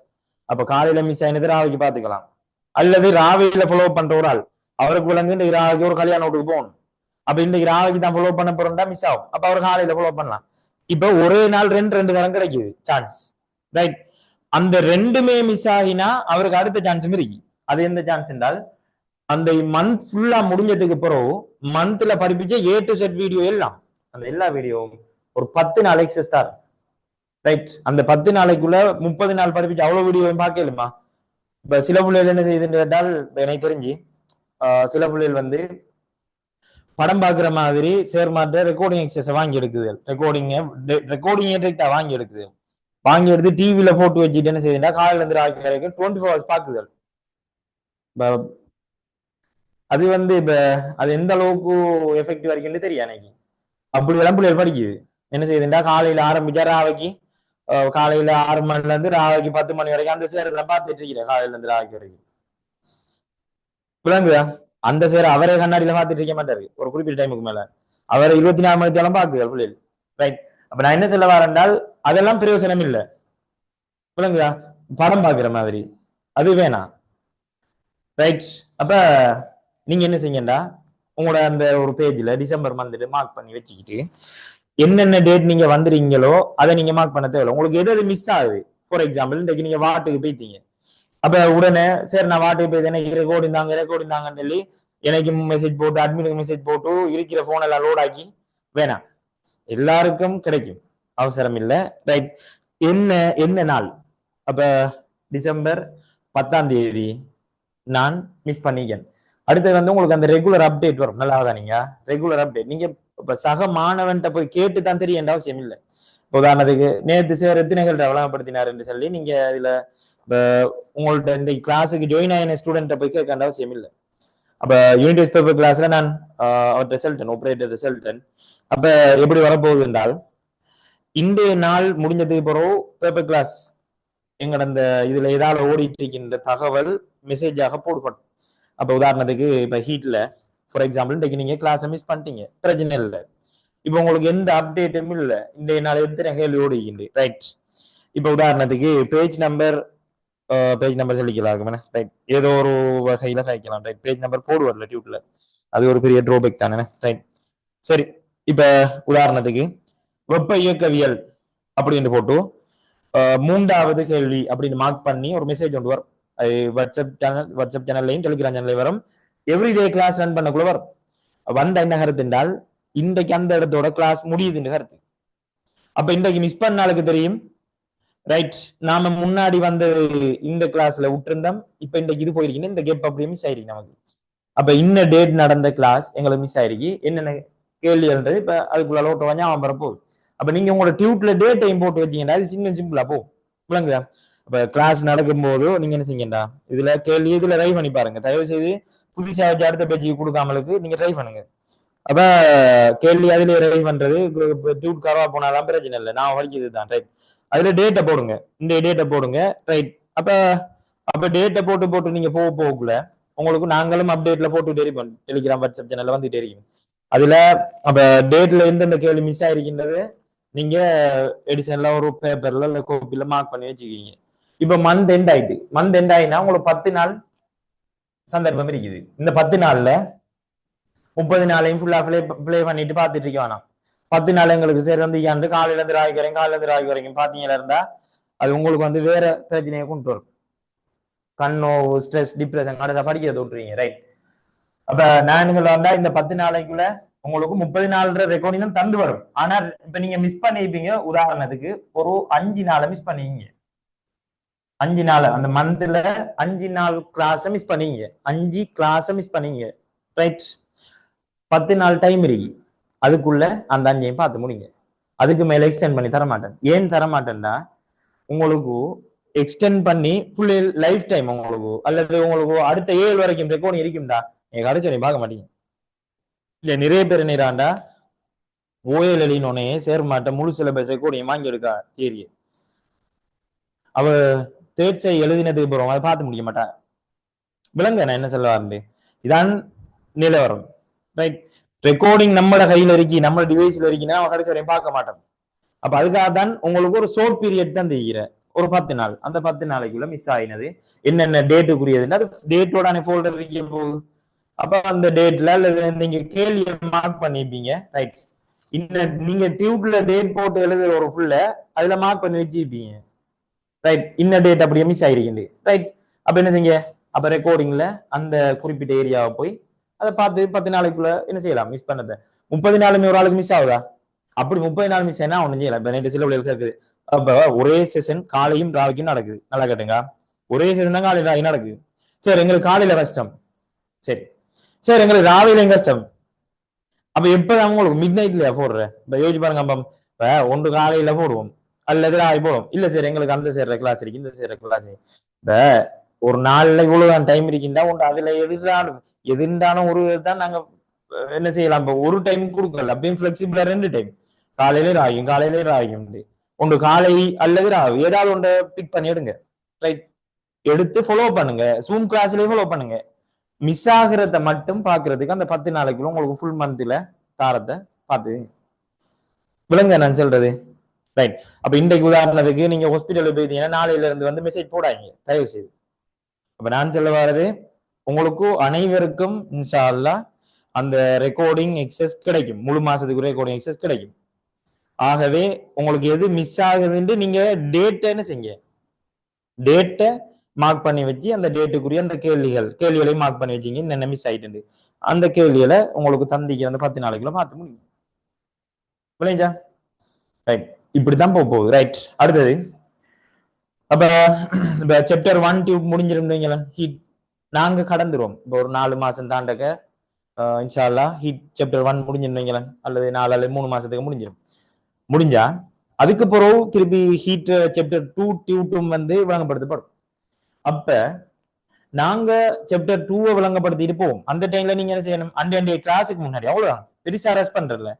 அப்ப காலையில மிஸ் ஆயினது ராவைக்கு பாத்துக்கலாம். அல்லது ராவையில ஃபாலோ பண்ற ஒரு ஆள் அவருக்கு விளங்கு இந்த ராவைக்கு ஒரு கல்யாண வீட்டுக்கு போகணும். அப்ப இன்றைக்கு ராவைக்கு தான் ஃபாலோ பண்ண போறோம்டா மிஸ் ஆகும். அப்ப அவர் காலையில ஃபாலோ பண்ணலாம். இப்ப ஒரே நாள் ரெண்டு தரம் கிடைக்குது சான்ஸ், ரைட்? அந்த ரெண்டுமே மிஸ் ஆகினா அவருக்கு அடுத்த சான்ஸும் இருக்கு. அது எந்த சான்ஸ் என்றால், அந்த மந்த் ஃபுல்லா முடிஞ்சதுக்கு பிறகு மந்த்ல படிப்பிச்ச A to Z வீடியோ எல்லாம், அந்த எல்லா வீடியோவும் ஒரு 10 நாள் எக்ஸஸ் தான், ரைட்? அந்த 10 நாளைக்குள்ள 30 நாள் படிப்பிச்சு அவ்வளவு வீடியோவையும் பார்க்கலுமா? இப்ப சில பிள்ளைகள் என்ன செய்யுதுன்னு கேட்டால், எனக்கு தெரிஞ்சு சில பிள்ளைகள் வந்து படம் பாக்குற மாதிரி சேர்மாட்ட ரெக்கார்டிங் எக்ஸஸ் வாங்கி எடுக்குது. ரெக்கார்டிங் டைரக்டா வாங்கி எடுக்குது. வாங்கி எடுத்து டிவில போட்டு வச்சுட்டு என்ன செய்யுதுன்னா காலையில இருந்து ராக்கி வரைக்கும் 24 hours பாக்குதல். அது வந்து இப்ப அது எந்த அளவுக்கு எஃபெக்டிவ் இருக்குன்னு தெரியும் எனக்கு. அப்படி எல்லாம் பிள்ளைகள் படிக்குது. என்ன செய்யுதுண்டா காலையில ஆரம்பிச்சா ராவைக்கு காலையில 6 மணில இருந்து ராவைக்கு 10 மணி வரைக்கும் அந்த சேரத்தை பார்த்துட்டு இருக்கிறேன். காலையில இருந்து ராவைக்கு வரைக்கும் விளங்குதா? அந்த சேர அவரே கண்ணாடியில பார்த்துட்டு இருக்க மாட்டாரு. ஒரு குறிப்பிட்ட டைமுக்கு மேல அவரை 24 மணி நேரம் பாக்குது பிள்ளைகள், ரைட்? அப்ப நான் என்ன சொல்ல வரேன்னால் அதெல்லாம் பிரயோசனம் இல்லை. விளங்குதா? படம் பாக்குற மாதிரி அது வேணாம், ரைட்? அப்ப நீங்க என்ன செய்யுங்கடா, உங்களோட அந்த ஒரு பேஜ்ல டிசம்பர் மந்த் மார்க் பண்ணி வச்சுக்கிட்டு என்னென்ன டேட் நீங்க வந்துறீங்களோ அதை நீங்க மார்க் பண்ண தேவை. உங்களுக்கு எது மிஸ் ஆகுது, ஃபார் எக்ஸாம்பிள் இன்றைக்கு நீங்க வாட்டுக்கு போயிட்டீங்க. அப்ப உடனே சரி நான் வாட்டுக்கு போய் எனக்கு ரெக்கார்டிந்தாங்கன்னு சொல்லி எனக்கு மெசேஜ் போட்டு அட்மினுக்கு மெசேஜ் போட்டு இருக்கிற போன் எல்லாம் லோட் ஆக்கி வேணாம். எல்லாருக்கும் கிடைக்கும், அவசரம் இல்லை, ரைட்? என்ன நாள்? அப்ப டிசம்பர் 10ஆம் தேதி நான் மிஸ் பண்ணிக்கேன். அடுத்தது வந்து உங்களுக்கு அந்த ரெகுலர் அப்டேட் வரும். நல்லாதான் நீங்க ரெகுலர் அப்டேட் நீங்க இப்ப சக மாணவன்கிட்ட போய் கேட்டு தான் தெரிய வேண்டிய அவசியம் இல்லை. உதாரணத்துக்கு நேற்று சார் எத்தனைகள் வளப்படுத்தினார் என்று சொல்லி நீங்க இதுல உங்கள்ட்ட இந்த கிளாஸுக்கு ஜாயின் ஆகின ஸ்டூடெண்ட்டை போய் கேட்க வேண்டிய அவசியம் இல்லை. அப்ப யூனிட் வைஸ் பேப்பர் கிளாஸ்ல நான் ஆபரேட்டர் ரிசல்டன் அப்ப எப்படி வரப்போகுது என்றால், இன்றைய நாள் முடிஞ்சதுக்கு பிறகு பேப்பர் கிளாஸ் எங்கட அந்த இதுல ஏதாவது ஓடிட்டு இருக்கின்ற தகவல் மெசேஜாக போடப்படும். அப்ப உதாரணத்துக்கு இப்ப ஹீட்ல ஃபார் எக்ஸாம்பிள் இன்றைக்கு நீங்க கிளாஸை மிஸ் பண்ணிட்டீங்க, பிரச்சனை இல்லை. இப்ப உங்களுக்கு எந்த அப்டேட்டும் இல்லை, இன்றைய நாள் எத்தனை கேள்வி ஓடிக்கிண்டு, ரைட்? இப்ப உதாரணத்துக்கு பேஜ் நம்பர் சொல்லிக்கலாம், ரைட்? ஏதோ ஒரு வகையில காய்க்கலாம், ரைட்? பேஜ் நம்பர் போடுவார்ல டியூட்ல, அது ஒரு பெரிய ட்ரோபேக் தானே, ரைட்? சரி, இப்ப உதாரணத்துக்கு வெப்ப இயக்கவியல் அப்படின்னு போட்டு 3வது கேள்வி அப்படின்னு மார்க் பண்ணி ஒரு மெசேஜ் ஒன்று வரும். அது வாட்ஸ்அப் சேனல்லையும் டெலிகிராம் சேனல்லையும் வரும். எவ்ரிடே கிளாஸ் ரன் பண்ணக்குள்ள வரும். வந்த என்ன கருத்து என்றால், இன்றைக்கு அந்த இடத்தோட கிளாஸ் முடியுதுன்னு கருத்து. அப்ப இன்றைக்கு மிஸ் பண்ண ஆளுக்கு தெரியும், ரைட்? நாம முன்னாடி வந்து இந்த கிளாஸ்ல விட்டுருந்தோம், இப்ப இன்றைக்கு இது போயிருக்கீங்க, இந்த கேப் அப்படியே மிஸ் ஆயிருக்கு நமக்கு. அப்ப இன்ன டேட் நடந்த கிளாஸ் எங்களுக்கு மிஸ் ஆயிருக்கு, என்னென்ன கேள்வின்றது இப்ப அதுக்குள்ள லோட்ட ஞாபகம் வரப்போகுது. அப்ப நீங்க உங்களோட டியூட்ல டேட் டைம் போட்டு வச்சீங்கன்னா அது சிம்பிளா போ விளங்குதா? அப்ப கிளாஸ் நடக்கும் போது நீங்க என்ன செய்யுங்கடா, இதுல கேள்வி இதுல ட்ரை பண்ணி பாருங்க. தயவு செய்து புதுசா வச்சு அடுத்த பேஜுக்கு கொடுக்காமலுக்கு நீங்க ட்ரை பண்ணுங்க. அப்ப கேள்வி அதுல ரெடி பண்றது டியூட் கரவா போனாதான் பிரச்சனை இல்லை, நான் படிச்சது தான் ரைட். அதுல டேட்டை போடுங்க, இந்த டேட்டை போடுங்க ரைட். அப்ப அப்ப டேட்டை போட்டு போட்டு நீங்க போகக்குள்ள உங்களுக்கு நாங்களும் அப்டேட்ல போட்டு தெரியும், டெலிகிராம் வாட்ஸ்அப் சேனல்ல வந்து தெரியும். அதுல அப்ப டேட்ல எந்தெந்த கேள்வி மிஸ் ஆயிருக்கின்றது நீங்க எடிசன்ல ஒரு பேப்பர்ல இல்ல கோப்பில மார்க் பண்ணி வச்சுக்கீங்க. இப்ப மந்த் எண்ட் ஆயிட்டு, மந்த் எண்ட் ஆயினா உங்களுக்கு 10 நாள் சந்தர்ப்பம் இருக்குது. இந்த 10 நாள்ல 30 நாளையும் ஃபுல்லா பிளே பண்ணிட்டு பாத்துட்டு இருக்க வேணாம். 10 நாள் எங்களுக்கு சரி தந்திக்காண்டு காலையில இருந்து ராய்க்கு வரைக்கும் காலையில இருந்து ராய்க்கு வரைக்கும் பாத்தீங்களா இருந்தா அது உங்களுக்கு வந்து வேற பிரச்சனையை கொண்டு வரும். கண்ணோ ஸ்ட்ரெஸ் டிப்ரெஷன் கடைசா படிக்கிறத விட்டுறீங்க ரைட். அப்ப நான் என்ன சொல்ல வந்தா இந்த 10 நாளைக்குள்ள உங்களுக்கு 30 நாள் ரெக்கார்டிங் தான் தந்து வரும். ஆனா இப்ப நீங்க மிஸ் பண்ணிருப்பீங்க, உதாரணத்துக்கு ஒரு 5 நாளை மிஸ் பண்ணீங்க, 5 நாள் அந்த மந்த்ல 5 நாள் கிளாஸ் மிஸ் பண்ணீங்க, 5 கிளாஸ் மிஸ் பண்ணீங்க ரைட். 10 நாள் டைம் இருக்கு, அதுக்குள்ள அந்த 5ஐயும் பார்த்து முடிங்க. அதுக்கு மேல எக்ஸ்டெண்ட் பண்ணி தர மாட்டேன். ஏன் தர மாட்டேன்னா உங்களுக்கு எக்ஸ்டெண்ட் பண்ணி ஃபுல் லைஃப் டைம் உங்களுக்கு அல்லது உங்களுக்கு அடுத்த 7 வரைக்கும் ரெக்கார்டிங் இருக்கும்டா, நீங்க கடைசி பார்க்க மாட்டீங்க. இல்ல நிறைய பேர் என்னடாண்டா ஓஎல் எழுதினோடனே சேர மாட்டேன், முழு சிலபஸ் ரெக்கார்டிங் வாங்கி எடுக்கா தேரிய அவ தேர்ச்சி எழுதினதுக்கு போறோம் அதை பார்த்து முடிக்க மாட்டா. விளங்க நான் என்ன சொல்ல வரேன், இதான் நிலவரம் ரைட். ரெக்கார்டிங் நம்மளோட கையில இருக்கி நம்ம டிவைஸ்ல இருக்குன்னா அவன் கடைசி வரையும் பார்க்க மாட்டோம். அப்ப அதுக்காக தான் உங்களுக்கு ஒரு ஷோர்ட் பீரியட் தான் தெரிகிற ஒரு 10 நாள், அந்த 10 நாளைக்குள்ள மிஸ் ஆகினது என்னென்ன டேட்டுக்குரியதுன்னா அது டேட்டோட ஃபோல்டர் இருக்க போகுது. அப்ப அந்த டேட்ல அல்லது நீங்க கேள்வியை மார்க் பண்ணிருப்பீங்க ரைட். இன்னும் நீங்க டியூட்ல டேட் போட்டு எழுதுற ஒரு புள்ள அதுல மார்க் பண்ணி வச்சிருப்பீங்க ரைட். இன்ன டேட் அப்படியே மிஸ் ஆயிருக்கீங்க ரைட். அப்ப என்ன செய்ய, அப்ப ரெக்கார்டிங்ல அந்த குறிப்பிட்ட ஏரியாவை போய் அதை பார்த்து 10 நாளைக்குள்ள என்ன செய்யலாம் மிஸ் பண்ணதை. 30 நாளுமே ஒரு ஆளுக்கு மிஸ் ஆகுதா? அப்படி 30 நாள் மிஸ் ஆனா ஒன்றும் செய்யலாம். இப்ப நேற்று சில பிள்ளைகளுக்கு இருக்குது, அப்ப ஒரே செஷன் காலையும் ராவிக்கும் நடக்குது, நல்லா கேட்டுங்க, ஒரே செஷன் தான் காலையில் ராவி நடக்குது. சரி எங்களுக்கு காலையில கஷ்டம், சரி சரி எங்களுக்கு ராவிலையும் கஷ்டம். அப்ப எப்பதான் உங்களுக்கு மிட் நைட்லயா போடுற? இப்ப யோசிச்சு பாருங்க. அப்ப இப்ப ஒன்று காலையில போடுவோம் அல்லது ராவி போடுவோம். இல்ல சரி எங்களுக்கு அந்த சேர்ற கிளாஸ் இருக்கு இந்த சேர்ற கிளாஸ். இப்ப ஒரு நாள்ல இவ்வளவுதான் டைம் இருக்குன்னா ஒன்று அதுல எதிர்ந்தாலும் ஒரு தான் நாங்க என்ன செய்யலாம். இப்ப ஒரு டைம் கொடுக்கல, அப்பயும் பிளெக்சிபிளா 2 டைம் காலையில ராயும் ஒன்று காலை அல்லது ராவு ஏதாவது ஒன்றை பிக் பண்ணி எடுங்க ரைட். எடுத்து ஃபாலோ பண்ணுங்க, ஜூம் கிளாஸ்லயே ஃபாலோ பண்ணுங்க. மிஸ் ஆகிறத மட்டும் பாக்குறதுக்கு அந்த 10 நாளைக்குள்ள உங்களுக்கு ஃபுல் மந்த்ல தாரத்தை பார்த்து விளங்க நான் சொல்றது ரைட். அப்ப இன்றைக்கு உதாரணத்துக்கு நீங்க ஹாஸ்பிட்டலுக்கு போயிருந்தீங்கன்னா நாளையில இருந்து வந்து மெசேஜ் போடாங்க தயவு செய்து. அப்ப நான் சொல்ல வர்றது உங்களுக்கு அனைவருக்கும் இன்ஷா அல்லாஹ் அந்த ரெக்கார்டிங் எக்ஸஸ் கிடைக்கும், முழு மாசத்துக்கு ரெக்கார்டிங் எக்ஸஸ் கிடைக்கும். ஆகவே உங்களுக்கு எது மிஸ் ஆகுதுன்னு நீங்க டேட்டை என்ன செய்யுங்க, டேட்டை மார்க் பண்ணி வச்சு அந்த டேட்டுக்குரிய அந்த கேள்விகளையும் மார்க் பண்ணி வச்சிங்க. என்ன மிஸ் ஆயிட்டு அந்த கேள்விகளை உங்களுக்கு தந்திக்கு அந்த 10 நாளைக்குள்ள பார்த்து முடியும். விளைஞ்சா ரைட். இப்படித்தான் போகுது ரைட். அடுத்தது அப்ப இப்ப சாப்டர் 1 டியூப் முடிஞ்சிருந்தீங்களா, ஹீட் நாங்க கடந்துருவோம். இப்போ ஒரு 4 மாசம் தாண்டக்க இன்ஷா அல்லாஹ் ஹீட் சாப்டர் 1 முடிஞ்சிருந்தீங்களா, அல்லது 4 அல்லது 3 மாசத்துக்கு முடிஞ்சிடும். முடிஞ்சா அதுக்கு பிறகு திருப்பி ஹீட் சாப்டர் 2 டியூட்டும் வந்து வழங்கப்படுத்தப்படும். அப்ப நாங்க சாப்டர் 2 விளங்கப்படுத்திட்டு போவோம். அந்த டைம்ல நீங்க என்ன செய்யணும், அண்டே கிளாஸுக்கு முன்னாடி அவ்வளவுதான், பெருசா ரெஸ்ட் பண்றதுல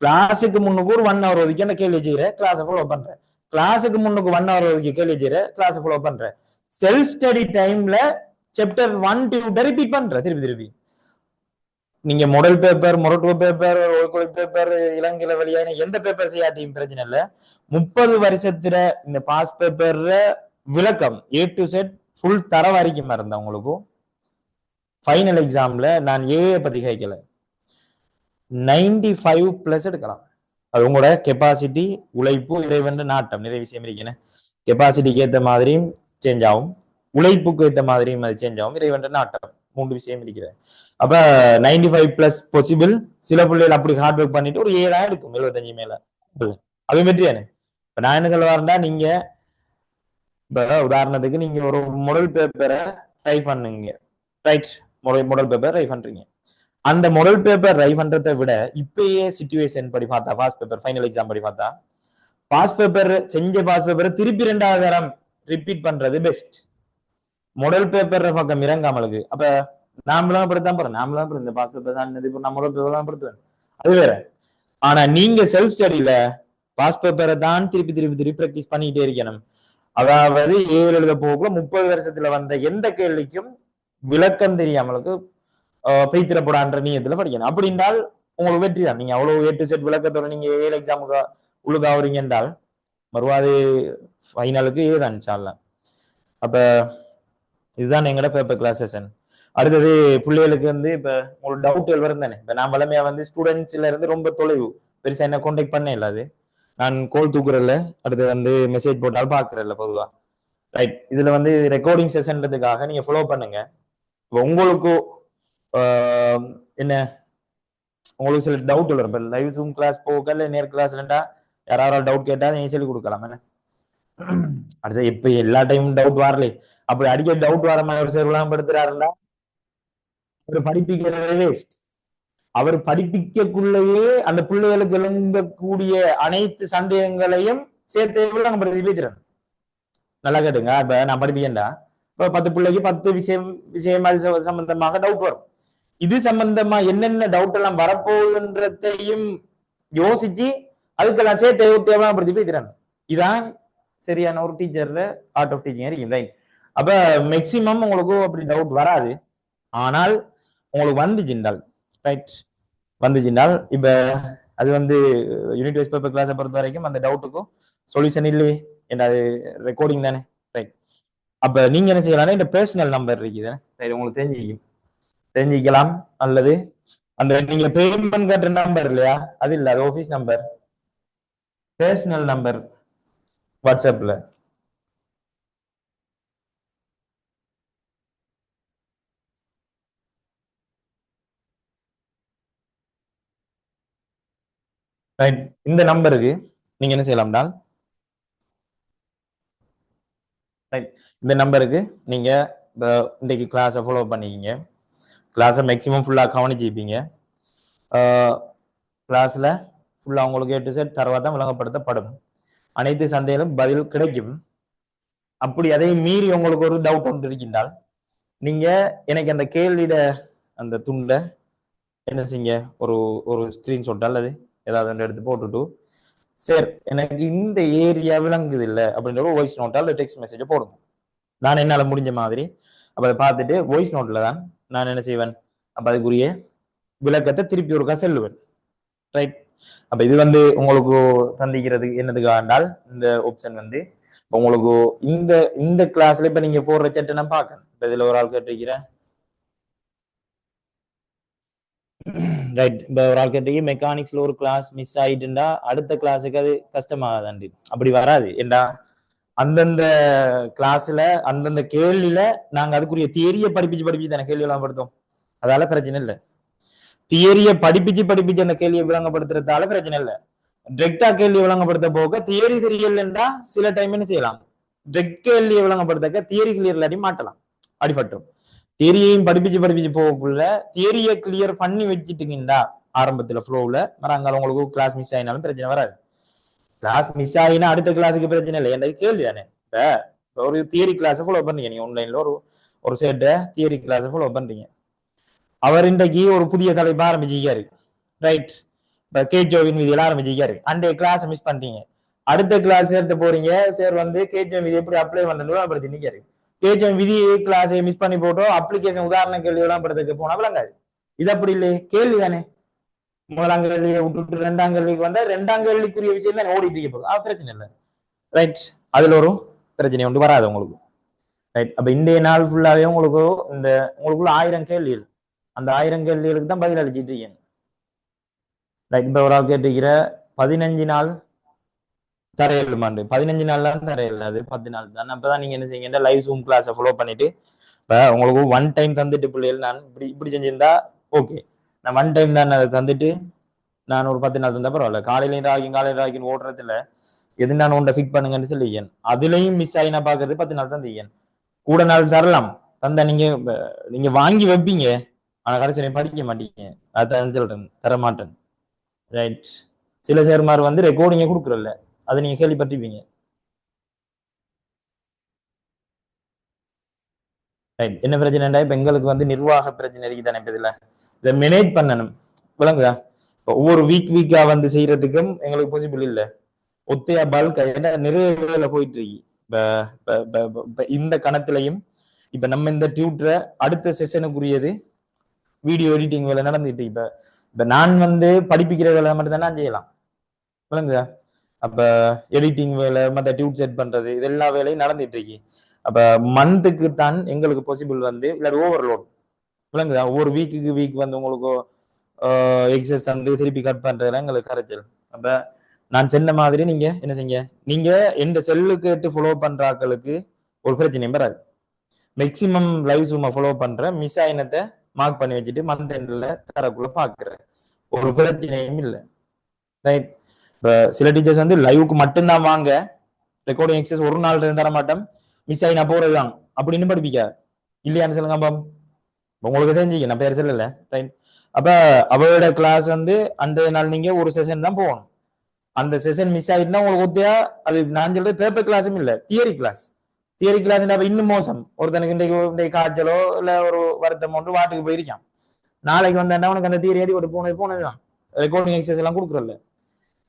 கிளாஸுக்கு முன்னுக்கு ஒரு 1 hour ஒதுக்கி அந்த கேள்வி செய்யற கிளாஸ் ஃபாலோ பண்றேன். கிளாஸுக்கு முன்னுக்கு 1 hour ஒதுக்கி கேள்வி செய்யற கிளாஸ் ஃபாலோ பண்றேன். செல்ஃப் ஸ்டடி டைம்ல சாப்டர் 1 டியூட்டை ரிப்பீட் பண்ற திருப்பி. நீங்க மாடல் பேப்பர், மொரட்டோ பேப்பர், பேப்பர், இளங்கில வழியான எந்த பேப்பர் செய்யாட்டியும் பிரச்சனை இல்லை. 30 வருஷத்துல இந்த பாஸ் பேப்பர் விளக்கம் A to Z ஃபுல் தர வரைக்கும் இருந்த உங்களுக்கு ஃபைனல் எக்ஸாம்ல நான் ஏ பத்தி கேட்கல, 95+ எடுக்கலாம். அது உங்களோட கெப்பாசிட்டி, உழைப்பு, இறைவன் நாட்டம், நிறைய விஷயம் இருக்கேன். கெப்பாசிட்டிக்கு ஏற்ற மாதிரியும் சேஞ்ச் ஆகும், உழைப்புக்கு ஏற்ற மாதிரியும் அது சேஞ்ச் ஆகும், இறைவன் நாட்டம், 3 விஷயம் இருக்கிறேன். அப்ப 95+ பாசிபிள். சில பிள்ளைகள் அப்படி ஹார்ட் ஒர்க் பண்ணிட்டு ஒரு 7 எடுக்கும் 75 மேல. அது வெற்றியானு. இப்ப நான் என்ன சொல்ல வரேன்டா, நீங்க இப்ப உதாரணத்துக்கு நீங்க ஒரு மாடல் பேப்பரை ட்ரை பண்ணுங்க ரைட். மாடல் பேப்பர் ட்ரை பண்றீங்க. அந்த மாடல் பேப்பர் ட்ரை பண்றதை விட இப்பயே சிச்சுவேஷன் படி பார்த்தா, பாஸ் பேப்பர் ஃபைனல் எக்ஸாம் படி பார்த்தா, பாஸ் பேப்பர் செஞ்ச பாஸ் பேப்பரை திருப்பி 2வது தரம் ரிப்பீட் பண்றது பெஸ்ட். மாடல் பேப்பர் பக்கம் இறங்காமலுக்கு. அப்ப நாமளும் அப்படித்தான் போறேன், நாமளும் இந்த பாஸ் பேப்பர் நான் மாடல் பேப்பர் தான் படுத்துவேன். அது வேற. ஆனா நீங்க செல்ஃப் ஸ்டடியில பாஸ் பேப்பரை தான் திருப்பி திருப்பி திருப்பி ப்ராக்டிஸ் பண்ணிக்கிட்டே இருக்கணும். அதாவது ஏழு எழுத போக 30 வருஷத்துல வந்த எந்த கேள்விக்கும் விளக்கம் தெரியாமலுக்கு பெய்திரப்படான்ற நீயத்துல படிக்கணும். அப்படி என்றால் உங்களுக்கு வெற்றி தான். நீங்க அவ்வளவு ஏ டு செட் விளக்கத்தோட நீங்க ஏழு எக்ஸாமுக்கு உள்ளுக்காவறீங்க என்றால் மறுவாது ஃபைனலுக்கு ஏதான் சாடலாம். அப்ப இதுதான் எங்களோட பேப்பர் கிளாஸ் செஷன். அடுத்தது பிள்ளைகளுக்கு வந்து இப்ப உங்களுக்கு டவுட்டுகள் வரும் தானே. இப்ப நான் வளமையா வந்து ஸ்டூடெண்ட்ஸ்ல இருந்து ரொம்ப தொலைவு பெருசா என்ன கான்டாக்ட் பண்ண இல்லாது. நான் கோல் தூக்குறல அடுத்து வந்து மெசேஜ் போட்டாலும் பாக்குறேன்ல பொதுவா. ரைட். இதுல வந்து ரெக்கார்டிங் செஷன்றதுக்காக நீங்க ஃபாலோ பண்ணுங்க. உங்களுக்கு என்ன உங்களுக்கு சில டவுட் வரும். இப்போ லைவ் ஜூம் கிளாஸ் போகல நேர் கிளாஸ்லண்டா யாராவது டவுட் கேட்டா நீங்க சொல்லி கொடுக்கலாம். என்ன அடுத்து எப்ப எல்லா டைமும் டவுட் வரல அப்படி அடிக்க டவுட் வர மாதிரி ஒரு சேர்லாம் படுத்துறாருன்னா அவர் படிப்பிக்கிறதே வேஸ்ட். அவர் படிப்பிக்கக்குள்ளேயே அந்த பிள்ளைகளுக்கு எழுங்கக்கூடிய அனைத்து சந்தேகங்களையும் சேர்த்து விளங்கப்படுத்தி பேசுறாரு. நல்லா கேட்டுங்க. இப்ப நான் படிப்பேன்டா இப்ப 10 பிள்ளைக்கு 10 விஷயம் அது சம்பந்தமாக டவுட் வரும். இது சம்பந்தமா என்னென்ன டவுட் எல்லாம் வரப்போகுதுன்றதையும் யோசிச்சு அதுக்கெல்லாம் சேர்த்து தேவைப்படுத்தி பேசுறாங்க. இதான் சரியான ஒரு டீச்சர்ல ஆர்ட் ஆஃப் டீச்சிங் இருக்கு. ரைட். அப்ப மேக்சிமம் உங்களுக்கு அப்படி டவுட் வராது. ஆனால் உங்களுக்கு வந்துச்சுண்டால் ரைட் வந்துச்சுண்டால் இப்ப அது வந்து யூனிட் வைஸ் பேப்பர் கிளாஸை பொறுத்த வரைக்கும் அந்த டவுட்டுக்கும் சொல்யூஷன் இல்லையே. என்ன அது ரெக்கார்டிங் தானே. ரைட். அப்ப நீங்க என்ன செய்யலாம், இந்த பர்சனல் நம்பர் இருக்குது ரைட் உங்களுக்கு தெரிஞ்சிக்கலாம். அல்லது அந்த நீங்க பேமெண்ட் கட்டுற நம்பர் இல்லையா அது இல்ல, அது ஆபீஸ் நம்பர். பர்சனல் நம்பர் வாட்ஸ்அப்ல ரைட். இந்த நம்பருக்கு நீங்க என்ன செய்யலாம்னா ரைட் இந்த நம்பருக்கு நீங்க இன்னைக்கு கிளாஸை ஃபாலோ பண்ணிக்கிங்க. கிளாஸை மேக்சிமம் ஃபுல்லா கவனிச்சுப்பீங்க. கிளாஸ்ல ஃபுல்லா உங்களுக்கு ஏ டு செட் தரவாதான் விளங்கப்படுத்தப்படும். அனைத்து சந்தேகங்களும் பதில் கிடைக்கும். அப்படி அதையும் மீறி உங்களுக்கு ஒரு டவுட் ஒன்று இருக்கின்றால் நீங்க எனக்கு அந்த கேள்வியில அந்த துண்டை என்ன செய்யுங்க, ஒரு ஒரு ஸ்கிரீன்ஷாட் அல்லது ஏதாவது ஒன்று எடுத்து போட்டுட்டு சரி எனக்கு இந்த ஏரியா விளங்குது இல்லை அப்படின்ற ஒரு வாய்ஸ் நோட்டா இல்லை டெக்ஸ்ட் மெசேஜை போடுங்க. நான் என்னால் முடிஞ்ச மாதிரி அப்போ அதை பார்த்துட்டு வாய்ஸ் நோட்ல தான் நான் என்ன செய்வேன், அப்போ அதுக்குரிய விளக்கத்தை திருப்பி ஒருக்கா செல்லுவேன். ரைட். அப்ப இது வந்து உங்களுக்கு சந்திக்கிறது என்னதுக்கு ஆண்டால் இந்த ஆப்ஷன் வந்து உங்களுக்கு இந்த இந்த கிளாஸ்ல இப்ப நீங்க போடுற சட்டை நான் பார்க்கணும். இப்ப இதுல ஒரு ஆள் கேட்டிருக்கிறேன் ரைட். இப்ப ஒரு ஆள் கேட்டீங்க மெக்கானிக்ஸ்ல ஒரு கிளாஸ் மிஸ் ஆயிட்டுண்டா அடுத்த கிளாஸுக்கு அது கஷ்டமாகாதாண்டி. அப்படி வராது. ஏண்டா அந்தந்த கிளாஸ்ல அந்தந்த கேள்வியில நாங்க அதுக்குரிய தியரியை படிப்பிச்சு தானே கேள்வி எல்லாம் படுத்தோம். அதால பிரச்சனை இல்லை. தியரியை படிப்பிச்சு அந்த கேள்வியை விளங்கப்படுத்துறதால பிரச்சனை இல்லை. டிரெக்டா கேள்வி விளங்கப்படுத்த போக தியரி தெரியலன்னா சில டைம் என்ன செய்யலாம், டிரெக்ட் கேள்வியை விளங்கப்படுத்த தியரி கிளியர் இல்லாட்டி மாட்டலாம், அடிபட்டும். தியரியையும் படிப்பிச்சு போகக்குள்ள தியரியை கிளியர் பண்ணி வச்சுட்டீங்கன்னா ஆரம்பத்துல ஃப்ளோவில் வராங்க உங்களுக்கு கிளாஸ் மிஸ் ஆயினாலும் பிரச்சனை வராது. கிளாஸ் மிஸ் ஆகினா அடுத்த கிளாஸுக்கு பிரச்சனை இல்லை. என்னது கேள்வி தானே. இப்ப ஒரு தியரி கிளாஸ் ஃபாலோ பண்றீங்க நீங்க ஆன்லைன்ல ஒரு செட்ட தியரி கிளாஸ் ஃபாலோ பண்றீங்க. அவர் இன்றைக்கு ஒரு புதிய தலைப்பு ஆரம்பிச்சிருக்காரு. ரைட். இப்ப கேஜோவின் விதியெல்லாம் ஆரம்பிச்சிருக்காரு. அன்றைய கிளாஸ் மிஸ் பண்ணிட்டீங்க. அடுத்த கிளாஸ் எடுத்து போறீங்க. சார் வந்து கேஜோ விதி எப்படி அப்ளை பண்றது படுத்தி நிக்காரு. கேஜோ விதி கிளாஸை மிஸ் பண்ணி போட்டோம் அப்ளிகேஷன் உதாரண கேள்வி எல்லாம் படுத்துக்கு போனா விளங்காது. இது அப்படி இல்லையே, கேள்வி தானே. முதலாம் கேள்வியை விட்டுட்டு 2ஆம் கேள்விக்கு வந்தா 2ஆம் கேள்விக்குரிய விஷயம் தான் ஓடிட்டு இருக்க போகுது. பிரச்சனை இல்லை. ரைட். அதுல ஒரு பிரச்சனை ஒன்று வராது உங்களுக்கு. ரைட். அப்ப இன்றைய நாள் ஃபுல்லாவே உங்களுக்கு இந்த உங்களுக்குள்ள 1000 கேள்விகள், அந்த 1000 கேள்விகளுக்கு தான் பதில் அளிச்சிட்டு இருக்கேன். ரைட். இப்ப ஒரு ஆள் கேட்டுக்கிற 15 நாள் தரையில்மாண்டு 15 நாள் தான் தரையில், அது 10 நாள் தான். அப்பதான் நீங்க என்ன செய்யுங்க, லைவ் ஜூம் கிளாஸை ஃபாலோ பண்ணிட்டு இப்ப உங்களுக்கு ஒன் டைம் தந்துட்டு பிள்ளைகள் நான் இப்படி செஞ்சிருந்தா ஓகே. நான் ஒன் டைம் தான் அதை தந்துட்டு நான் ஒரு 10 நாள் தந்தா பரவாயில்ல. காலையில ராகின்னு ஓடுறதுல எது நான் உண்டை ஃபிட் பண்ணுங்கன்னு சொல்லியன். அதுலயும் மிஸ் ஆகி நான் பாக்குறது 10 நாள் தான் தீயன். கூட நாள் தரலாம் தந்தா நீங்க வாங்கி வைப்பீங்க, ஆனா கடைசி படிக்க மாட்டீங்க. அதான் சொல்றேன், தர மாட்டேன். ரைட். சில சேர்மார் வந்து ரெக்கார்டிங்க கொடுக்குறல்ல, அதை நீங்க கேள்விப்பட்டிருப்பீங்க. ரைட். என்ன பிரச்சனைடா இப்ப எங்களுக்கு வந்து நிர்வாக பிரச்சனை இருக்குதானே. இப்ப இதுல இதை மேனேஜ் பண்ணணும் விளங்குதா. ஒவ்வொரு வீக்கா வந்து செய்யறதுக்கும் எங்களுக்கு பாசிபிள் இல்லை. ஒத்தையா பல்கா ஏன்னா நிறைய வேலை போயிட்டு இருக்கு. இந்த கணத்திலையும் இப்ப நம்ம இந்த டியூட்டரை அடுத்த செஷனுக்குரியது வீடியோ எடிட்டிங் வேலை நடந்துட்டு இப்ப இப்ப நான் வந்து படிப்பிக்கிற வேலை மட்டும் தான் நான் செய்யலாம், விளங்குதா? அப்ப எடிட்டிங் வேலை மற்ற டியூட் செட் பண்றது இது எல்லா வேலையும் நடந்துட்டு இருக்கு. அப்ப மந்த்துக்கு தான் எங்களுக்கு பாசிபிள் வந்து இல்லாட்டி ஓவர்லோட், விளங்குதா? ஒவ்வொரு வீக் வந்து உங்களுக்கு எக்ஸஸ் வந்து திருப்பி கட் பண்றதுல எங்களுக்கு கரைச்சல். அப்ப நான் சொன்ன மாதிரி நீங்க என்ன செய்ய, நீங்க எந்த செல்லு கேட்டு ஃபாலோ பண்ற ஆட்களுக்கு ஒரு பிரச்சனையும் வராது. மேக்சிமம் லைவ் சும்மா ஃபாலோ பண்ற மிஸ் ஆயினத்தை மார்க் பண்ணி வச்சுட்டு மந்த் எண்ட்ல தரக்குள்ள பாக்குறேன், ஒரு பிரச்சனையும் இல்லை. ரைட். இப்ப சில டீச்சர்ஸ் வந்து லைவுக்கு மட்டும்தான் வாங்க, ரெக்கார்டிங் எக்ஸஸ் ஒரு நாள் தர மாட்டோம், மிஸ் ஆகி நான் போறதுதான் அப்படின்னு படிப்பிக்காது. இல்லையான்னு சொல்லுங்க அப்பா, உங்களுக்கு தெரிஞ்சுக்க நான் பேர் சொல்லல. ரைட். அப்ப அவரோட கிளாஸ் வந்து அன்றைய நாள் நீங்க ஒரு செஷன் தான் போகணும். அந்த செஷன் மிஸ் ஆயிட்டுனா உங்களுக்கு ஒத்தையா அது நான் சொல்றது பேப்பர் கிளாஸும் இல்ல, தியரி கிளாஸ். தியரி கிளாஸ் இன்னும் மோசம். ஒருத்தனுக்கு இன்றைக்கு காய்ச்சலோ இல்ல ஒரு வருத்தம் ஒன்று வாட்டுக்கு போயிருக்கான், நாளைக்கு வந்தா உனக்கு அந்த தியரி அடி போட்டு போனதுதான் ரெக்கார்டிங் எக்ஸசைஸ் எல்லாம் கொடுக்குறல.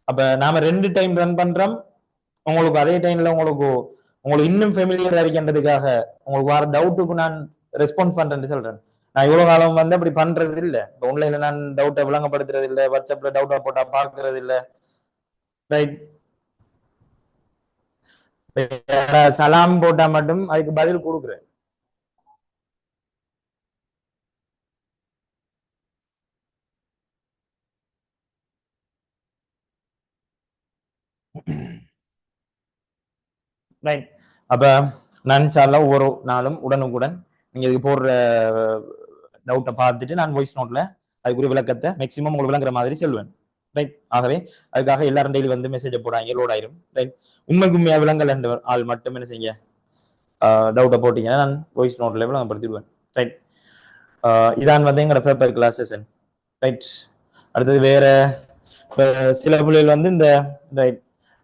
அப்ப நாம 2 டைம் ரன் பண்றோம். உங்களுக்கு அதே டைம்ல உங்களுக்கு இன்னும் ஃபெமிலியரா இருக்கின்றதுக்காக உங்களுக்கு வர டவுட்டுக்கு நான் ரெஸ்பான்ஸ் பண்றேன்னு சொல்றேன். நான் இவ்வளவு காலம் வந்து அப்படி பண்றது இல்லை. ஆன்லைன்ல நான் டவுட்டை விளங்கப்படுத்துறது இல்லை, வாட்ஸ்அப்ல டவுட்டா போட்டா பாக்குறது இல்லை. ரைட். சலாம் போட்டா மட்டும் அதுக்கு பதில் கொடுக்குறேன். ரைட். அப்ப நான் இன்ஷால்லா ஒவ்வொரு நாளும் உடனுக்குடன் நீங்க இதுக்கு போடுற டவுட்டை பார்த்துட்டு நான் வாய்ஸ் நோட்ல அதுக்குரிய விளக்கத்தை மேக்சிமம் உங்களுக்கு விளங்குற மாதிரி செல்வேன். ரைட். ஆகவே அதுக்காக எல்லாரும் டெய்லி வந்து மெசேஜ் போடாங்க, லோட் ஆயிரும். ரைட். உண்மையா விளங்கல் என்ற ஆள் மட்டும் என்ன செய்ய டவுட்டை போட்டீங்கன்னா நான் வாய்ஸ் நோட்ல விளங்கப்படுத்திடுவேன். ரைட். இதான் வந்து எங்களோட பேப்பர் கிளாஸ் செஷன். ரைட். அடுத்தது வேற சில பிள்ளைகள் வந்து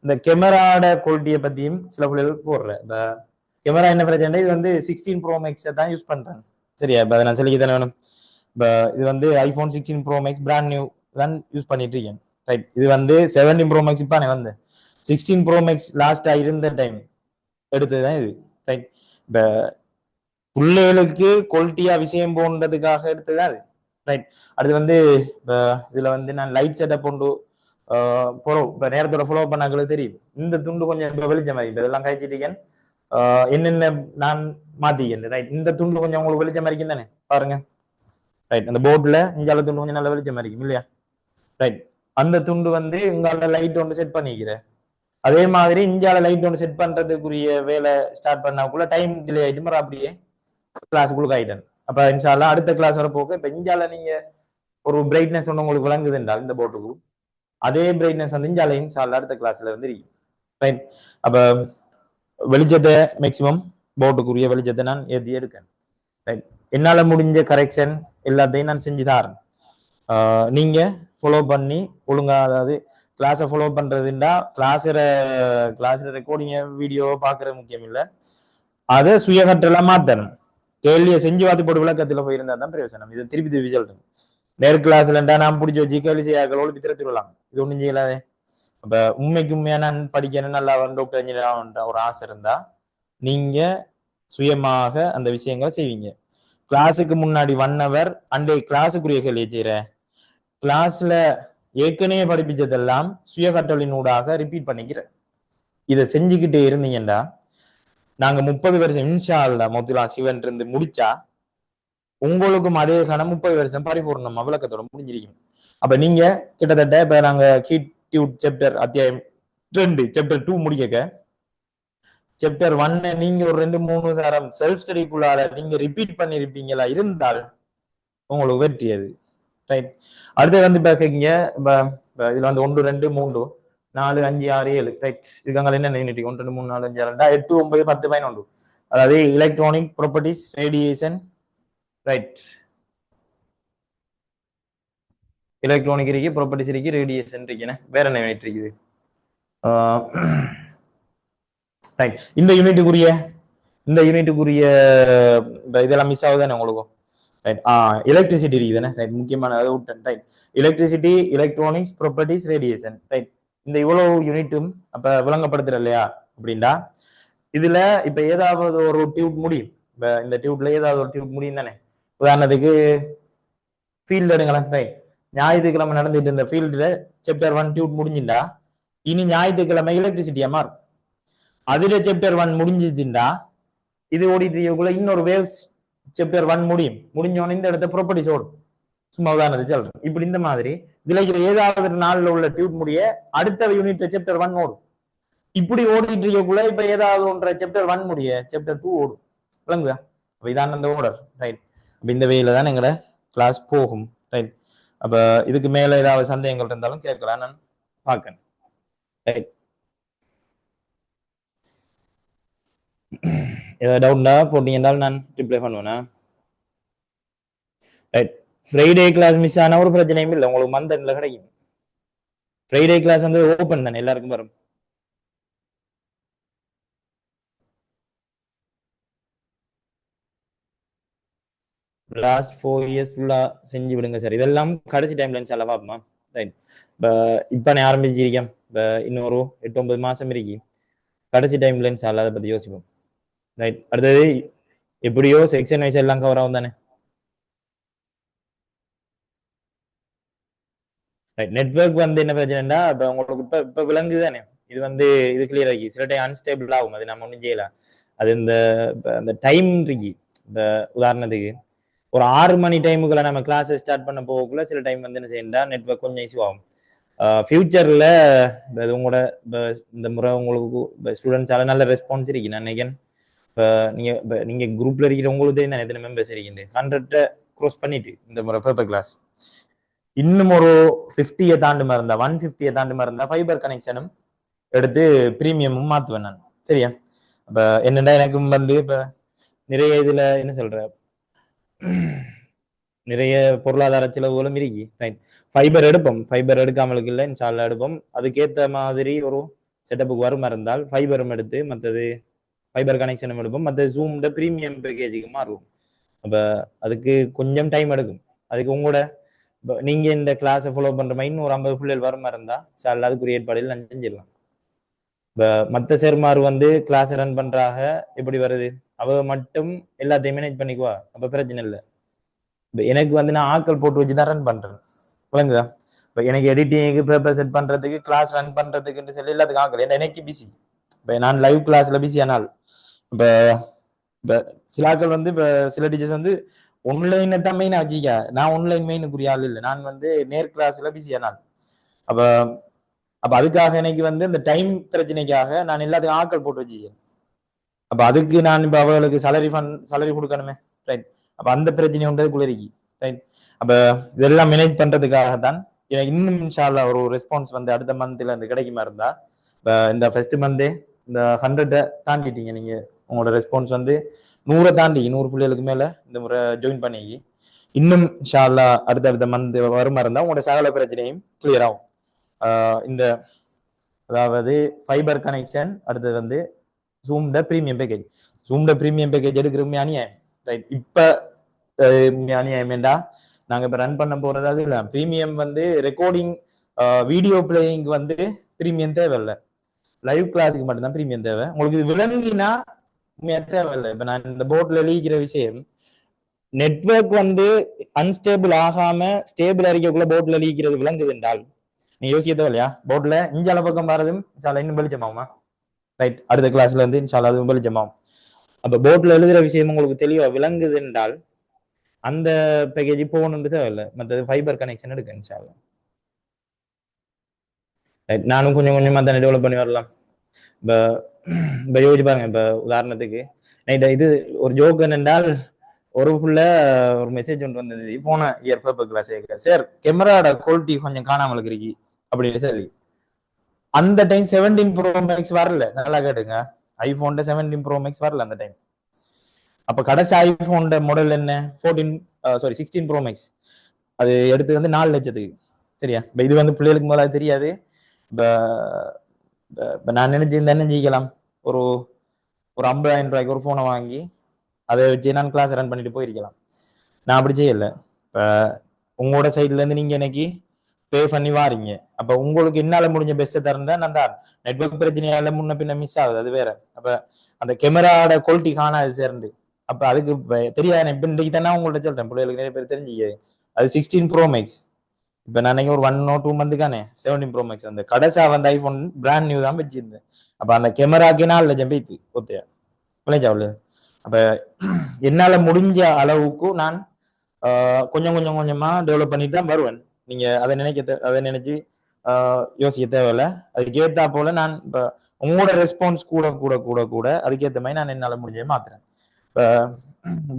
இந்த கேமராட குவாலிட்டியை பத்தியும் சில பிள்ளைகள் போடுறேன். இந்த கேமரா என்ன பிரச்சனை, இது வந்து 16 Pro Max தான் யூஸ் பண்றேன். சரியா? இப்ப நான் சொல்லி தானே வேணும். இப்ப இது வந்து iPhone 16 Pro Max brand new தான் யூஸ் பண்ணிட்டு இருக்கேன். ரைட். இது வந்து 17 Pro Max இப்ப வந்து 16 Pro Max லாஸ்டா இருந்த டைம் எடுத்ததுதான் இது. ரைட். இப்ப பிள்ளைகளுக்கு குவாலிட்டியா விஷயம் போன்றதுக்காக எடுத்ததுதான் அது. ரைட். அடுத்து வந்து இதுல வந்து நான் லைட் செட்டப் கொண்டு இப்ப நேரத்தோட ஃபாலோ பண்ணாங்களுக்கு தெரியும். இந்த துண்டு கொஞ்சம் இப்ப வெளிச்சம் மாதிரி இதெல்லாம் கழிச்சிட்டீங்க, என்னென்ன நான் மாத்திக்கிறேன். ரைட். இந்த துண்டு கொஞ்சம் உங்களுக்கு வெளிச்சம் மறிக்கும் தானே பாருங்க. ரைட். அந்த போர்டுல இங்கால துண்டு கொஞ்சம் நல்லா வெளிச்சம் மறிக்கும் இல்லையா? ரைட். அந்த துண்டு வந்து இங்கால லைட் ஒன்று செட் பண்ணிக்கிறேன். அதே மாதிரி இஞ்சால லைட் ஒன்று செட் பண்றதுக்குரிய வேலை ஸ்டார்ட் பண்ணாக்குள்ள டைம் டிலே ஆயிட்டு மறு அப்படியே கிளாஸுக்குள்ள ஆயிட்டேன். அப்ப இன்ஷால்லா அடுத்த கிளாஸ் வர போக இப்ப இஞ்சால நீங்க ஒரு பிரைட்னஸ் ஒன்று உங்களுக்கு விளங்குது என்றால் இந்த போர்டுக்கு அதே பிரைட்னஸ் வந்து இஞ்சால இன்ஷால்லா அடுத்த கிளாஸ்ல வந்து இருக்கு. ரைட். அப்ப வெளிச்சத்தை மேக்சிமம் போர்டுக்குரிய வெளிச்சத்தை நான் ஏற்றி எடுக்கேன். ரைட். என்னால முடிஞ்ச கரெக்ஷன் எல்லாத்தையும் நான் செஞ்சு தரேன். நீங்க ஃபாலோ பண்ணி ஒழுங்கா, அதாவது கிளாஸை ஃபாலோ பண்றதுன்னா கிளாஸ்ல ரெக்கார்டிங்க வீடியோ பாக்குறது முக்கியம் இல்லை, அதை சுயகற்றெல்லாம் மாத்தணும். கேள்வியை செஞ்சு பார்த்து போட்டு விளக்கத்துல போயிருந்தா தான் பிரயோசனம். இது திருப்பி சொல்றேன். நேர் கிளாஸ்லண்டா நான் பிடிச்சி வச்சு கேள்வி செய்யாக்களோடு பித்திரத்திடலாம், இது ஒண்ணும் செய்யலாதே. அப்ப உண்மையா நான் படிக்கணும், நல்லா டாக்டர் இன்ஜினியர் ஒரு ஆசை இருந்தா நீங்க சுயமாக அந்த விஷயங்களை செய்வீங்க. கிளாஸுக்கு முன்னாடி 1 hour அண்டே கிளாஸுக்குரிய கேள்வியை செய்யற, கிளாஸ்ல ஏற்கனவே படிப்பிச்சதெல்லாம் சுய கற்றலின் ஊடாக ரிப்பீட் பண்ணிக்கிற, இதை செஞ்சுக்கிட்டே இருந்தீங்கன்னா நாங்க 30 வருஷம் இன்ஷா அல்லா மொத்தலா சிவன் இருந்து முடிச்சா உங்களுக்கும் அதே கணம் 30 வருஷம் பரிபூர்ணமா விளக்கத்தோட முடிஞ்சிருக்கும். அப்ப நீங்க கிட்டத்தட்ட இப்ப நாங்க கிட்யூட் சாப்டர் அத்தியாயம் 2 சாப்டர் 2 முடிக்க சாப்டர் 1 நீங்க ஒரு 2-3 சாரம் செல்ஃப் ஸ்டடிக்குள்ளார நீங்க ரிப்பீட் பண்ணிருப்பீங்களா இருந்தால் உங்களுக்கு வெற்றி அது. ரைட். அடுத்து வந்து பாக்கீங்க இதுல வந்து 1 2 3 4 5 6 7 ரைட். இதுக்காக என்ன யூனிட் 1 2 3 4 5 6 8 9 10 11, அதாவது electronic properties, radiation. Right. Electronic இருக்கு, ப்ராப்பர்ட்டிஸ் இருக்கு, ரேடியேஷன் இருக்கு, வேற என்ன யூனிட் இருக்குது? ரைட். இந்த யூனிட்டுக்குரிய இதெல்லாம் மிஸ் ஆகுதானே உங்களுக்கு? ரைட் எலக்ட்ரிசிட்டி இருக்குதுன்னு ரைட் முக்கியமான அதை விட்டேன் right electricity electronics properties radiation right இந்த இவ்வளவு யூனிட்டும் அப்ப விளங்கப்படுத்துற இல்லையா அப்படின்னா இதுல இப்ப ஏதாவது ஒரு டியூப் முடியும் இப்ப இந்த டியூப்ல ஏதாவது ஒரு டியூப் முடியும் தானே உதாரணத்துக்கு ஃபீல்டு எடுங்களேன் ரைட் ஞாயிற்றுக்கிழமை நடந்துட்டு இருந்த ஃபீல்டுல சாப்டர் 1 டியூப் முடிஞ்சுட்டா இனி ஞாயிற்றுக்கிழமை எலக்ட்ரிசிட்டியா மாறும் அதுல சாப்டர் 1 முடிஞ்சிச்சுண்டா இது ஓடிட்டு இன்னொரு வேவ்ஸ் சாப்டர் 1 முடிஞ்சோன்னு இந்த இடத்த ப்ராப்பர்ட்டிஸ் ஓடும் சும்மா உதாரணத்துக்கு சொல்றேன் இப்படி இந்த மாதிரி இதுல ஏதாவது ஒரு நாள்ல உள்ள டியூப் முடிய அடுத்த யூனிட் சாப்டர் 1 ஓடும் இப்படி ஓடிட்டு இருக்கக்குள்ள இப்ப ஏதாவது ஒன்றை சாப்டர் 1 முடிய சாப்டர் 2 ஓடும் விளங்குதா அப்ப இதான் அந்த ஓர்டர் ரைட் அப்ப இந்த வேல தான் எங்கட கிளாஸ் போகும் ரைட் அப்ப இதுக்கு மேல ஏதாவது சந்தேகங்கள் இருந்தாலும் கேட்கலாம் நான் பார்க்கேன் ரைட் ஏதாவது டவுட்னா போட்டீங்கன்னா நான் ரிப்ளை பண்ணுவேனா ரைட் ஃப்ரைடே கிளாஸ் மிஸ் ஆன ஒரு பிரச்சனையும் இல்லை உங்களுக்கு மந்த்ல கிடைக்கும் ஃப்ரைடே கிளாஸ் வந்து ஓப்பன் தானே எல்லாருக்கும் வரும் லாஸ்ட் 4 இயர்ஸ் ஃபுல்லா செஞ்சு விடுங்க சார் இதெல்லாம் கடைசி டைம்ல செலவா பார்ப்போமா ரைட் இப்ப நான் ஆரம்பிச்சிருக்கேன் இப்ப இன்னொரு 8-9 மாசம் இருக்கு கடைசி டைம்ல அதை பத்தி யோசிப்போம் ரைட் அடுத்தது எப்படியோ செக்ஷன் வைஸ் எல்லாம் கவர் ஆகும் தானே ரைட் நெட்வொர்க் வந்து என்ன பிரச்சனைனா இப்ப உங்களுக்கு இப்ப விளங்குது தானே இது வந்து இது கிளியர் ஆகி சில டைம் அன்ஸ்டேபிள் ஆகும் அது நம்ம ஒன்றும் செய்யலாம் அது இந்த டைம் இருக்கு இந்த உதாரணத்துக்கு ஒரு 6 மணி டைமுக்குள்ள நம்ம கிளாஸ் ஸ்டார்ட் பண்ண போகக்குள்ள சில டைம் வந்து என்ன செய்யண்டா நெட்வொர்க் கொஞ்சம் இஷ்யூ ஆகும் ஃபியூச்சர்ல உங்களோட இந்த முறை உங்களுக்கு ஸ்டூடெண்ட்ஸால நல்ல ரெஸ்பான்ஸ் இருக்கு நான் நினைக்கிறேன் நீங்க குரூப்ல இருக்கிற உங்களுக்கு தெரியும் எத்தனை மெம்பர்ஸ் இருக்கீங்க 100 க்ரோஸ் பண்ணிட்டு இந்த முறை பேப்பர் கிளாஸ் இன்னும் ஒரு 50 தாண்டு இருந்தா 150 தாண்டு இருந்தா ஃபைபர் கனெக்ஷனும் எடுத்து பிரீமியமும் மாத்துவேன் நான் சரியா அப்ப என்னடா எனக்கும் வந்து இப்ப நிறைய இதுல என்ன சொல்ற நிறைய பொருளாதார செலவுகளும் இருக்கு ரைட் ஃபைபர் எடுக்காமலுக்கு இல்லை இன்ஷால்லா எடுப்போம் அதுக்கேற்ற மாதிரி ஒரு செட்டப்புக்கு வரும் இருந்தால் ஃபைபரும் எடுத்து மற்றது ஃபைபர் கனெக்ஷனும் எடுப்போம் மற்ற ஜூம்ல பிரீமியம் பேக்கேஜுக்கு மாறுவோம் அப்ப அதுக்கு கொஞ்சம் டைம் எடுக்கும் அதுக்கு உங்களோட நீங்க இந்த கிளாஸை ஃபாலோ பண்ற மாதிரி இன்னும் ஒரு 50 பிள்ளைகள் வரும் இருந்தா சால் அதுக்குரிய ஏற்பாடுகள் நான் செஞ்சிடலாம் இப்ப மற்ற சேர்மார் வந்து கிளாஸ் ரன் பண்றாக எப்படி வருது அவ மட்டும் எல்லாத்தையும் மேனேஜ் பண்ணிக்குவா அப்ப பிரச்சனை இல்லை எனக்கு வந்து நான் ஆட்கள் போட்டு வச்சுதான் ரன் பண்றேன் விளங்குதா இப்ப எனக்கு எடிட்டிங்க்கு பேப்பர் செட் பண்றதுக்கு கிளாஸ் ரன் பண்றதுக்குன்னு சொல்லி எல்லாத்துக்கும் ஆட்கள் ஏன்னா எனக்கு பிஸி இப்ப நான் லைவ் கிளாஸ்ல பிஸி ஆனால் இப்ப இப்ப சில ஆட்கள் வந்து இப்ப சில டீச்சர்ஸ் வந்து ஒன்லைனை தான் மெயினா வச்சிக்க நான் ஒன்லைன் மெயினுக்குரிய ஆள் இல்லை நான் வந்து நேர் கிளாஸ்ல பிஸி ஆனால் அப்ப அப்ப அதுக்காக எனக்கு வந்து இந்த டைம் பிரச்சனைக்காக நான் எல்லாத்துக்கும் ஆட்கள் போட்டு வச்சுக்கேன் அப்ப அதுக்கு நான் இப்ப அவர்களுக்கு சேலரி கொடுக்கணுமே ரைட் அப்ப அந்த பிரச்சனை உண்டது குளிரிக்கி ரைட் அப்ப இதெல்லாம் மேனேஜ் பண்றதுக்காக தான் எனக்கு இன்னும் இன்ஷால்லா ஒரு ரெஸ்பான்ஸ் வந்து அடுத்த மந்த்ல இருந்து கிடைக்குமா இருந்தா இப்ப இந்த ஃபர்ஸ்ட் மந்தே இந்த 100 தாண்டிட்டீங்க நீங்க உங்களோட ரெஸ்பான்ஸ் வந்து 100 தாண்டி 100 பிள்ளைகளுக்கு மேல இந்த முறை ஜாயின் பண்ணி இன்னும் இன்ஷால்லா அடுத்த மந்த் வருமா இருந்தா உங்களோட சகல பிரச்சனையும் கிளியர் ஆகும் இந்த அதாவது ஃபைபர் கனெக்ஷன் அடுத்தது வந்து ஜூம்ட பிரீமியம் பேக்கேஜ் எடுக்கிற அநியாயம் ரைட் இப்ப அநியாயம் வேண்டா நாங்க இப்ப ரன் பண்ண போறது அது இல்ல பிரீமியம் வந்து ரெக்கார்டிங் வீடியோ பிளேயிங் வந்து பிரீமியம் தேவையில்லை லைவ் கிளாஸுக்கு மட்டும்தான் பிரீமியம் தேவை உங்களுக்கு இது விளங்கினா தேவையில்லை இப்ப நான் இந்த போர்ட்ல எழுதிக்கிற விஷயம் நெட்வொர்க் வந்து அன்ஸ்டேபிள் ஆகாம ஸ்டேபிள் அறிக்கக்குள்ள போர்ட்ல எழுதிக்கிறது விளங்குது என்றால் நீ யோசிக்க தேவையா போர்ட்ல இஞ்சால பக்கம் வரதும் இன்னும் வெளிச்சமாகுமா ரைட் அடுத்த கிளாஸ்ல இருந்து இன்ஷால்லா அதுவும் வெளிச்சமாகும் அப்ப போர்ட்ல எழுதுற விஷயம் உங்களுக்கு தெளிவா விளங்குது என்றால் அந்த பேக்கேஜ் போகணுன்றது தேவையில்லை மற்றது ஃபைபர் கனெக்ஷன் எடுக்க இன்ஷால்லா ரைட் நானும் கொஞ்சம் கொஞ்சமா தானே டெவலப் பண்ணி வரலாம் இப்ப யோசிச்சு பாருங்க இப்ப உதாரணத்துக்கு நைட் இது ஒரு ஜோக் என்னென்றால் ஒரு ஃபுல்ல ஒரு மெசேஜ் ஒன்று வந்தது போன இயர் பேப்பர் கிளாஸ் சார் கேமராட குவாலிட்டி கொஞ்சம் காணாமல் இருக்கு அப்படின்னு சொல்லி அந்த டைம் 17 Pro Max வரல நல்லா கேட்டுங்க ஐபோன்ல 17 Pro Max வரல அந்த டைம் அப்ப கடைசி ஐபோன் மாடல் என்ன 16 Pro Max அது எடுத்து வந்து 4 லட்சத்துக்கு சரியா இப்ப இது வந்து பிள்ளைகளுக்கு முதல்ல தெரியாது இப்ப நான் நினைச்சிருந்தேன் என்ன செய்யலாம் ஒரு 50,000 ரூபாய்க்கு ஒரு போனை வாங்கி அதை வச்சு நான் கிளாஸ் ரன் பண்ணிட்டு போயிருக்கலாம் நான் அப்படி செய்யல. இப்போ உங்களோட சைட்ல இருந்து நீங்க எனக்கு பே பண்ணி வாரீங்க. அப்ப உங்களுக்கு என்னால முடிஞ்ச பெஸ்ட்டை தரேன் நான் தான். நெட்வொர்க் பிரச்சனையால முன்ன பின்ன மிஸ் ஆகுது, அது வேற. அப்ப அந்த கேமராவோட குவாலிட்டி காணாது சேர்ந்து. அப்ப அதுக்கு தெரியாது. இப்ப இன்றைக்கு தானே உங்கள்ட்ட சொல்றேன், பிள்ளைகளுக்கு நிறைய பேர் தெரிஞ்சுக்க. அது 16 ப்ரோ மேக்ஸ். இப்ப நான் ஒரு 1 or 2 month 17 ப்ரோ மேக்ஸ் அந்த கடைசா வந்து ஐபோன் பிராண்ட் நியூ தான் வச்சிருந்தேன். அப்ப அந்த கேமராக்கு 4 லட்சம் பேத்து ஒத்தையா விளைஞ்சாவில். அப்ப என்னால முடிஞ்ச அளவுக்கு நான் கொஞ்சம் கொஞ்சம் கொஞ்சமா டெவலப் பண்ணிட்டு தான் வருவேன். நீங்க அதை நினைச்சு யோசிக்க தேவையில்ல. அதுக்கு ஏத்தா போல நான் இப்ப உங்களோட ரெஸ்பான்ஸ் கூட கூட கூட கூட அதுக்கேற்ற மாதிரி நான் என்னால முடிஞ்சே மாத்துறேன். இப்ப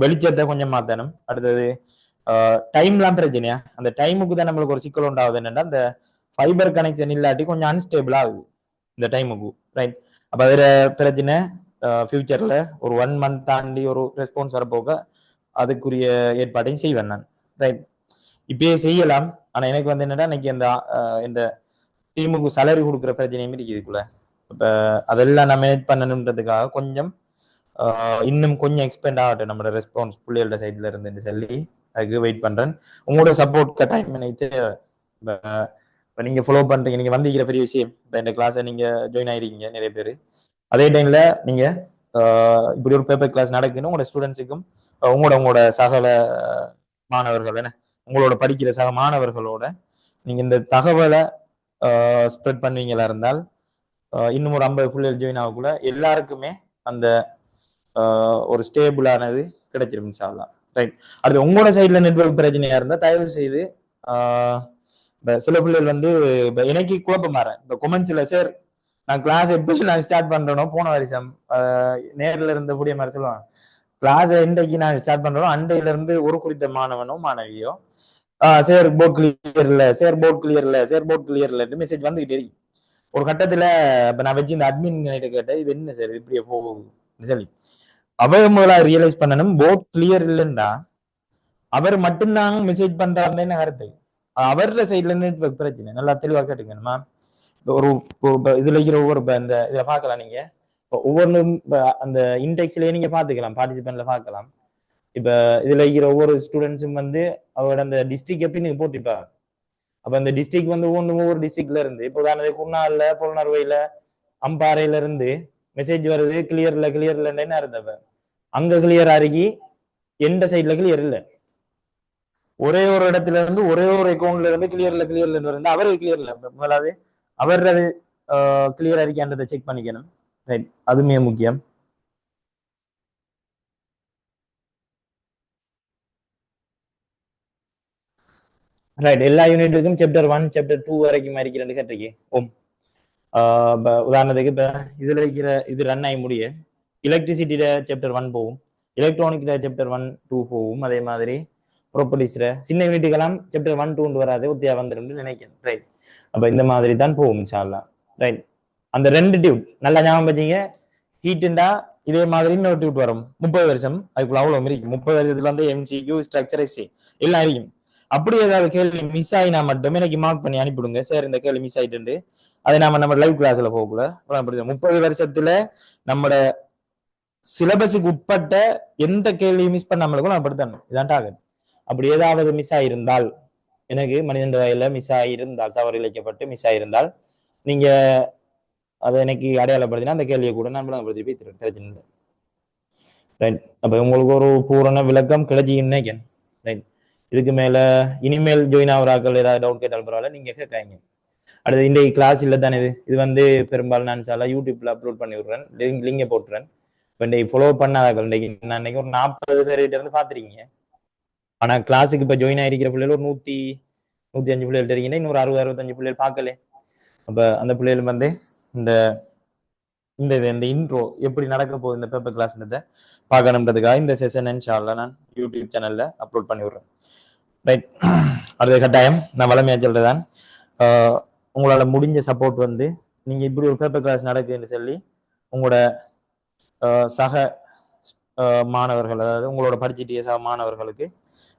வெளிச்சத்தை கொஞ்சம் மாத்தணும். அடுத்தது டைம்லாம் பிரச்சனையா, அந்த டைமுக்கு தான் நம்மளுக்கு ஒரு சிக்கல் உண்டாகுது. என்னன்னா அந்த ஃபைபர் கனெக்ஷன் இல்லாட்டி கொஞ்சம் அன்ஸ்டேபிள் ஆகுது இந்த டைமுக்கு, ரைட்? அப்ப அதுல பிரச்சனை ஃபியூச்சர்ல ஒரு 1 month தாண்டி ஒரு ரெஸ்பான்ஸ் வரப்போக அதுக்குரிய ஏற்பாட்டையும் செய்வேன் நான், ரைட்? இப்பயே செய்யலாம். ஆனா எனக்கு வந்து என்னன்னா இன்னைக்கு அந்த இந்த டீமுக்கு சேலரி கொடுக்குற பிரச்சனையும் இருக்குதுக்குள்ள. இப்ப அதெல்லாம் நான் மேனேஜ் பண்ணணுன்றதுக்காக கொஞ்சம் இன்னும் கொஞ்சம் எக்ஸ்பெண்ட் ஆகட்டும் நம்மளோட ரெஸ்பான்ஸ் பிள்ளைகளோட சைட்ல இருந்துன்னு சொல்லி அதுக்கு வெயிட் பண்றேன். உங்களோட சப்போர்ட் கட்டாயம் நினைத்து இப்போ நீங்க ஃபாலோ பண்றீங்க, நீங்க வந்திருக்கிற பெரிய விஷயம். இப்போ இந்த கிளாஸை நீங்க ஜாயின் ஆயிருக்கீங்க நிறைய பேர். அதே டைம்ல நீங்க இப்படி ஒரு பேப்பர் கிளாஸ் நடக்குன்னு உங்களோட ஸ்டூடெண்ட்ஸுக்கும் உங்களோட சகல மாணவர்கள் என்ன உங்களோட படிக்கிற சக மாணவர்களோட நீங்க இந்த தகவலை ஸ்ப்ரெட் பண்ணுவீங்களா இருந்தால் இன்னும் ஒரு 50 பிள்ளைகள் ஜாயின் ஆகக்குள்ள எல்லாருக்குமே அந்த ஒரு ஸ்டேபிளானது கிடைச்சிரும் இன்ஷா அல்லாஹ், ரைட்? அடுத்து உங்களோட சைட்ல நெட்வொர்க் பிரச்சனையா இருந்தா தயவு செய்து சில பிள்ளைகள் வந்து இப்ப எனக்கு குழப்பம் மாறேன். இப்ப கொமெண்ட்ஸ்ல சார் நான் கிளாஸ் எப்படி நான் ஸ்டார்ட் பண்றேனோ போன வருஷம் நேரில் இருந்த கூடிய மாதிரி சொல்லுவாங்க, கிளாஸ் இன்றைக்கு நான் ஸ்டார்ட் பண்றோம் அண்டையில இருந்து ஒரு குறித்த மாணவனோ மாணவியோ சார் போர்ட் கிளியர் இல்ல, சார் போர்ட் கிளியர் இல்ல, சார் போர்ட் கிளியர் இல்ல மெசேஜ் வந்துகிட்டே இருக்கு. ஒரு கட்டத்துல இப்ப நான் வச்சு இந்த அட்மின் கிட்ட கேட்டேன், இது என்ன சார் இது இப்படியே போகுது சொல்லி. அவங்க ரியலைஸ் பண்ணணும் போர்ட் கிளியர் இல்லைன்னா அவர் மட்டும்தான் மெசேஜ் பண்றாருன்னு கருத்து. அவரோட சைட்ல நெட்வொர்க் பிரச்சனை நல்லா தெளிவாக கேட்டுக்கணுமா. ஒரு இதுல இருக்கிற ஒவ்வொரு இந்த இதை பார்க்கலாம் நீங்க ஒவ்வொன்றும் அந்த இன்டெக்ஸ்லயே நீங்க பாத்துக்கலாம், பார்ட்டிசிபென்ட்ல பார்க்கலாம். இப்ப இதுல இருக்கிற ஒவ்வொரு ஸ்டூடெண்ட்ஸும் வந்து அவரோட அந்த டிஸ்ட்ரிக்ட் எப்படி நீங்க போட்டிருப்பாங்க. அப்ப அந்த டிஸ்ட்ரிக்ட் வந்து ஒவ்வொரு டிஸ்ட்ரிக்ட்ல இருந்து இப்போ உதாரணத்துக்கு குன்னால புலனறுவையில அம்பாறையில இருந்து மெசேஜ் வருது கிளியர்ல என்ன இருந்தப்ப அங்க கிளியர் அருகி எந்த சைட்ல கிளியர் இல்லை. ஒரே ஒரு இடத்துல இருந்து ஒரே ஒரு அக்கௌண்ட்ல இருந்து கிளியர்ல இருந்து அவரே கிளியர்ல முதலாவது அவர் அது கிளியர் இருக்கான்றதை செக் பண்ணிக்கணும், ரைட்? அதுமே முக்கியம். ரைட், எல்லா யூனிட்டுக்கும் சாப்டர் 1 சாப்டர் 2 வரைக்கும் இருக்கிற கேட்டிருக்கு. உதாரணத்துக்கு இப்ப இதுல இருக்கிற இது ரன் ஆகி முடிய எலக்ட்ரிசிட்டியில சாப்டர் 1 போகும், எலக்ட்ரானிக்ல சாப்டர் 1 2 போகும். அதே மாதிரி ப்ராப்பர்ட்டிஸ்ல சின்ன யூனிட்டுக்கெல்லாம் சாப்டர் 1 2 வராது, ஒத்தியா வந்துடும் நினைக்கிறேன், ரைட்? அப்ப இந்த மாதிரி தான் போகும் இன்ஷா அல்லாஹ், ரைட்? அந்த 2 டியூட் நல்லா ஞாபகம் வச்சீங்க. ஹீட்டுண்டா இதே மாதிரி இன்னொரு டியூட் வரும் 30 வருஷம், அதுக்குள்ள அவ்வளவு இருக்கும். 30 வருஷத்துல வந்து எம்சிக்யூ ஸ்ட்ரக்சர் எஸ்சி எல்லாம் இருக்கும். அப்படி ஏதாவது கேள்வி மிஸ் ஆகினா மட்டும் எனக்கு மார்க் பண்ணி அனுப்பிடுங்க, சார் இந்த கேள்வி மிஸ் ஆயிட்டு அதை நம்ம லைவ் கிளாஸ்ல போகக்குள்ள 30 வருஷத்துல நம்மட சிலபஸுக்கு உட்பட்ட எந்த கேள்வியும் மிஸ் பண்ணாமலுக்கும் நான் படுத்தணும், இதான் டார்கெட். அப்படி ஏதாவது மிஸ் ஆயிருந்தால் எனக்கு மனிதன் வகையில மிஸ் ஆகியிருந்தால் தவறு இழைக்கப்பட்டு மிஸ் ஆயிருந்தால் நீங்க அதை எனக்கு அடையாளப்படுத்தினா அந்த கேள்வியை கூட நான் விளங்கப்படுத்தி போய் பிரச்சனை இல்லை, ரைட்? அப்ப உங்களுக்கு ஒரு பூரண விளக்கம் கிடைச்சின்னு நினைக்கிறேன், ரைட்? இதுக்கு மேல இனிமேல் ஜாயின் ஆகிறாக்கள் ஏதாவது டவுட் கேட்டால் பரவாயில்ல நீங்க கேட்காங்க. அடுத்து இன்றைக்கு கிளாஸ் இல்லை தானே, இது வந்து பெரும்பாலும் நான் சாலா யூடியூப்ல அப்லோட் பண்ணி விடுறேன், லிங்கை போட்டுறேன். இப்போ இன்றைக்கு ஃபாலோ பண்ணாதாக்கள் நான் இன்னைக்கு ஒரு 40 பேர்கிட்ட இருந்து பார்த்துருக்கீங்க. ஆனா கிளாஸுக்கு இப்ப ஜாயின் ஆயிருக்கிற பிள்ளைகள் ஒரு 100-105 பிள்ளைகள் தெரியுங்கன்னா இன்னொரு 60-65 பிள்ளைகள் பார்க்கல. அப்ப அந்த பிள்ளைகள் வந்து இந்த இந்த இந்த இன்ட்ரோ எப்படி நடக்க போகுது இந்த பேப்பர் கிளாஸ்ன்றதை பார்க்கணுன்றதுக்காக இந்த செஷன் இன்ஷா அல்லாஹ் நான் யூடியூப் சேனல்ல அப்லோட் பண்ணி விடுறேன், ரைட்? அடுத்த கட்டாயம் நான் வளமையா சொல்றதான் உங்களால முடிஞ்ச சப்போர்ட் வந்து நீங்க இப்படி ஒரு பேப்பர் கிளாஸ் நடக்குதுன்னு சொல்லி உங்களோட சக மாணவர்கள், அதாவது உங்களோட படிச்சுட்டிய சக மாணவர்களுக்கு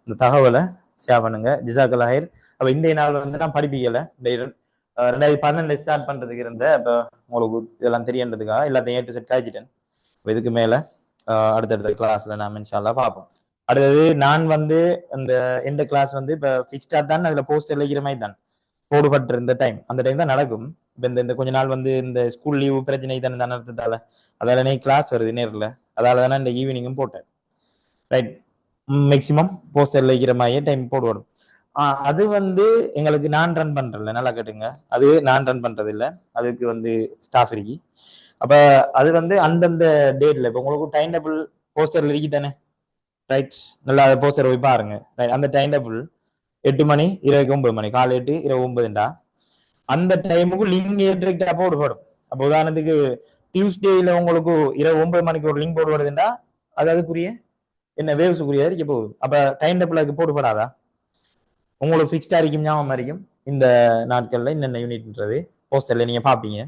இந்த தகவலை ஷேர் பண்ணுங்க. ஜிசாக்கல் ஹைர். அப்ப இன்றைய நாள் வந்து நான் படிப்பிக்கல, 2012 ஸ்டார்ட் பண்றதுக்கு இருந்த இப்போ உங்களுக்கு இதெல்லாம் தெரியன்றதுக்காக எல்லாத்தையும் ஏ டு செட் காய்ச்சிட்டேன். இதுக்கு மேல அடுத்தடுத்த கிளாஸ்ல நாம இன்ஷா அல்லாஹ் பார்ப்போம். அடுத்தது நான் வந்து அந்த எந்த கிளாஸ் வந்து இப்போ ஃபிக்ஸ்டா தான் அதுல போஸ்டர் எழுகிற மாதிரி தான் போடுபட்டு இருந்த டைம் அந்த டைம் தான் நடக்கும். இப்போ இந்த கொஞ்ச நாள் வந்து இந்த ஸ்கூல் லீவு பிரச்சனை தானே தான் நடத்ததால அதால நீ கிளாஸ் வருது நேரில் அதால தானே இந்த ஈவினிங்கும் போட்டேன். ரைட், மேக்சிமம் போஸ்டர் எழுகிற மாதிரியே டைம் போடுவோம். அது வந்து எங்களுக்கு நான் ரன் பண்றதில்ல, நல்லா கேட்டுங்க. அது நான் ரன் பண்றது இல்லை, அதுக்கு வந்து ஸ்டாஃப் இருக்கு. அப்ப அது வந்து அந்தந்த டேட்ல இப்போ உங்களுக்கு டைம் டேபிள் போஸ்டர் இருக்கு தானே. ரைட், நல்லா போஸ்டர் போய் பாருங்க. ரைட், அந்த டைம் டேபிள் 8 மணி இரவு 9 மணி, காலை 8 இரவு 9ண்டா அந்த டைமுக்கு லிங்க் ஏற்றிக்கிட்டா போடுபடும். அப்போ உதாரணத்துக்கு டியூஸ்டேல உங்களுக்கு இரவு 9 மணிக்கு ஒரு லிங்க் போடுபடுதுண்டா அது அதுக்குரிய என்ன வேவ்ஸுக்குரிய இருக்க போகுது. அப்ப டைம் டேபிள் அதுக்கு போடுபடாதா? உங்களுக்கு ஃபிக்ஸ்டா இருக்கும், ஞாபகம் இருக்கும். இந்த நாட்கள்ல என்னென்ன யூனிட்ன்றது போஸ்டர்ல நீங்க பாப்பீங்க.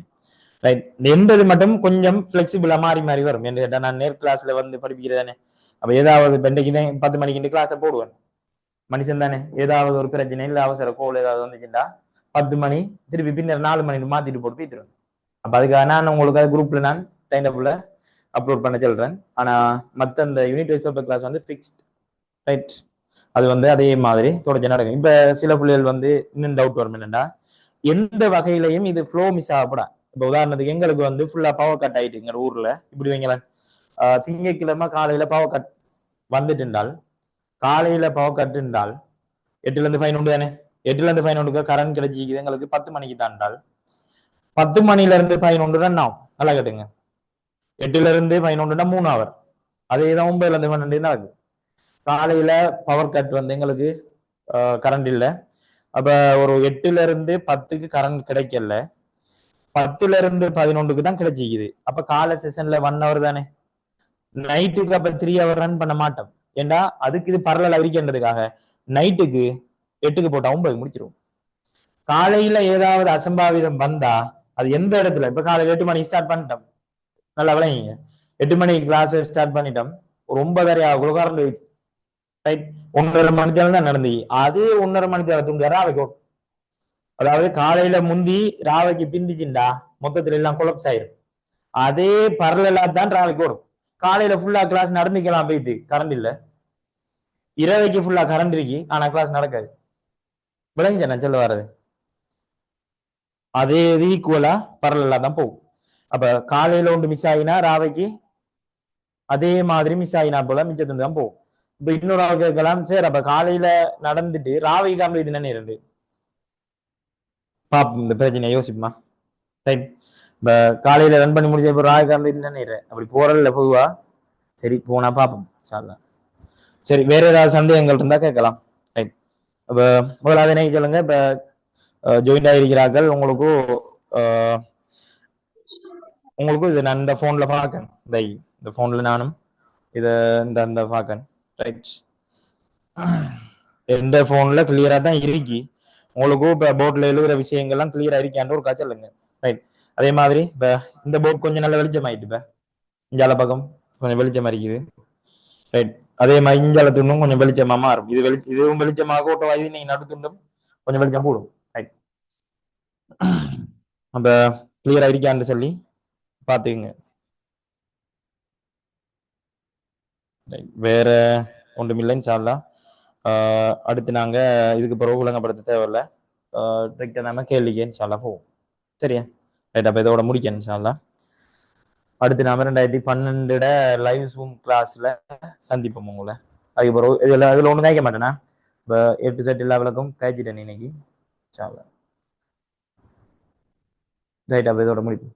ரைட், எண்பது மட்டும் கொஞ்சம் ஃபிளெக்சிபிளா மாறி மாறி வரும். என்று கேட்டா நான் நேர் கிளாஸ்ல வந்து படிப்பிக்கிறதானே. அப்ப ஏதாவது பெண்டைக்கு 10 மணிக்கு கிளாஸை போடுவேன், மனுஷன் தானே. ஏதாவது ஒரு பிரச்சனை இல்லை அவசர கோல் ஏதாவது வந்துச்சுட்டா 10 மணி திருப்பி பின்னர் 4 மணிக்கு மாத்திட்டு போட்டு போய்த்துருவேன். அப்ப அதுக்காக நான் உங்களுக்கு அது குரூப்ல நான் டைம் டேபிள்ல அப்லோட் பண்ண சொல்றேன். ஆனா மத்த அந்த யூனிட் வைஸ் பேப்பர் கிளாஸ் வந்து ஃபிக்ஸ்ட். ரைட், அது வந்து அதே மாதிரி தொடர்ச்சி நடக்கும். இப்ப சில பிள்ளைகள் வந்து இன்னும் டவுட் வரும் என்னன்னா, எந்த வகையிலையும் இது ஃப்ளோ மிஸ் ஆகப்படா. இப்ப உதாரணத்துக்கு எங்களுக்கு வந்து ஃபுல்லா பவர் கட் ஆயிட்டு எங்க ஊர்ல இப்படி வைங்களேன். திங்கட்கிழமை காலையில பவர் கட் வந்துட்டு காலையில பவர் கட் இருந்தால் 8ல இருந்து 11 தானே. 8ல இருந்து 11க்கு கரண்ட் கிடைச்சிக்குது எங்களுக்கு 10 மணிக்கு தாண்டால் 10 மணில இருந்து 11 ரன் ஆகும். நல்லா கேட்டுங்க, 8ல இருந்து 11 3 ஹவர். அதே தான் 9ல இருந்து 12 நடக்குது. காலையில பவர் கட் வந்து எங்களுக்கு கரண்ட் இல்லை. அப்ப ஒரு 8ல இருந்து 10க்கு கரண்ட் கிடைக்கல, 10ல இருந்து 11க்கு தான் கிடைச்சிக்குது. அப்ப காலை செஷன்ல 1 ஹவர் தானே. நைட்டுக்கு அப்ப 3 ஹவர் ரன் பண்ண மாட்டோம். ஏண்டா அதுக்கு இது பரலல் இருக்கின்றதுக்காக நைட்டுக்கு 8க்கு போட்டா 9 முடிச்சிரும். காலையில ஏதாவது அசம்பாவிதம் வந்தா அது எந்த இடத்துல, இப்ப காலையில 8 மணிக்கு ஸ்டார்ட் பண்ணிட்டோம், நல்லா விளங்கிங்க. 8 மணிக்கு கிளாஸ் ஸ்டார்ட் பண்ணிட்டோம், ஒரு 9:30 ஆகுள்ள கரண்ட் போயிடுச்சு. ரைட், 1.5 மணி நேரம் தான் நடந்து, அது 1.5 மணி நேரம் தூங்க ராவைக்கும். அதாவது காலையில முந்தி ராவைக்கு பிந்திச்சுண்டா மொத்தத்துல எல்லாம் கொலப்ஸ் ஆயிரும். அதே பரலலா தான் ராவைக்கு வரும். காலையில ஃபுல்லா கிளாஸ் நடந்துக்கலாம் போயிட்டு கரண்ட் இல்ல, இரவைக்கு ஃபுல்லா கரண்ட் இருக்கு ஆனா கிளாஸ் நடக்காது. விளங்கிச்சா நான் சொல்ல வர்றது? அதே இது ஈக்குவலா பரலலா தான் போகும். அப்ப காலையில ஒன்று மிஸ் ஆகினா ராவைக்கு அதே மாதிரி மிஸ் ஆகினா போல மிச்சத்துண்டு தான் போகும். இப்ப இன்னொரு ஆள் கேட்கலாம், சரி அப்ப காலையில நடந்துட்டு ராவைக்கு காமெடி இது என்ன இருந்து பாப்போம், இந்த பிரச்சனை யோசிப்புமா. ரைட், இப்ப காலையில ரன் பண்ணி முடிச்ச இப்போ ராவை காமெடி இது என்ன அப்படி போறதில்ல பொதுவா. சரி போனா பாப்போம் சார்லாம். சரி, வேற ஏதாவது சந்தேகங்கள் இருந்தா கேட்கலாம். ரைட், இப்ப முதலாவது என்ன சொல்லுங்க. இப்ப ஜாயிண்ட் ஆகிருக்கிறார்கள் உங்களுக்கும் உங்களுக்கும் இது நான் இந்த போன்ல பார்க்கேன். இந்த போன்ல நானும் இத இந்த பார்க்கேன். ரைட், எந்த போன்ல கிளியரா தான் இருக்கு. உங்களுக்கும் இப்ப போர்ட்ல எழுதுற விஷயங்கள்லாம் கிளியரா இருக்கான்ற ஒரு காய்ச்சலுங்க. ரைட், அதே மாதிரி இப்ப இந்த போர்ட் கொஞ்சம் நல்ல வெளிச்சம் ஆயிட்டு, இப்ப இஞ்சால பக்கம் கொஞ்சம் வெளிச்சமா இருக்குது. ரைட், அதே மாதிரி இஞ்சால துண்டும் கொஞ்சம் வெளிச்சமா மாறும். இதுவும் வெளிச்சமாக ஓட்டவா இது நீங்க நடுத்துண்டும் கொஞ்சம் வெளிச்சம் போடும். ரைட், நம்ம கிளியரா இருக்கான்னு சொல்லி பாத்துக்குங்க. வேற ஒன்றுமில்லைன்னு சொல்லலாம். அடுத்து நாங்க இதுக்கு பிறகு விளங்கப்படுத்த தேவையில்ல, டிரெக்டா நாம கேள்விக்கேன்னு சொல்லலாம் போவோம். சரியா? ரைட், அப்ப இதோட முடிக்கன்னு சொல்லலாம். அடுத்து நாம 2012 லைவ் ஜூம் கிளாஸ்ல சந்திப்போம் உங்களை. அதுக்கு பிறகு இதுல ஒன்றும் கேட்க மாட்டேன்னா இப்போ A to Z எல்லா விளக்கம் கழிச்சிட்டேன் இன்னைக்கு. ரைட், அப்ப இதோட முடிப்போம்.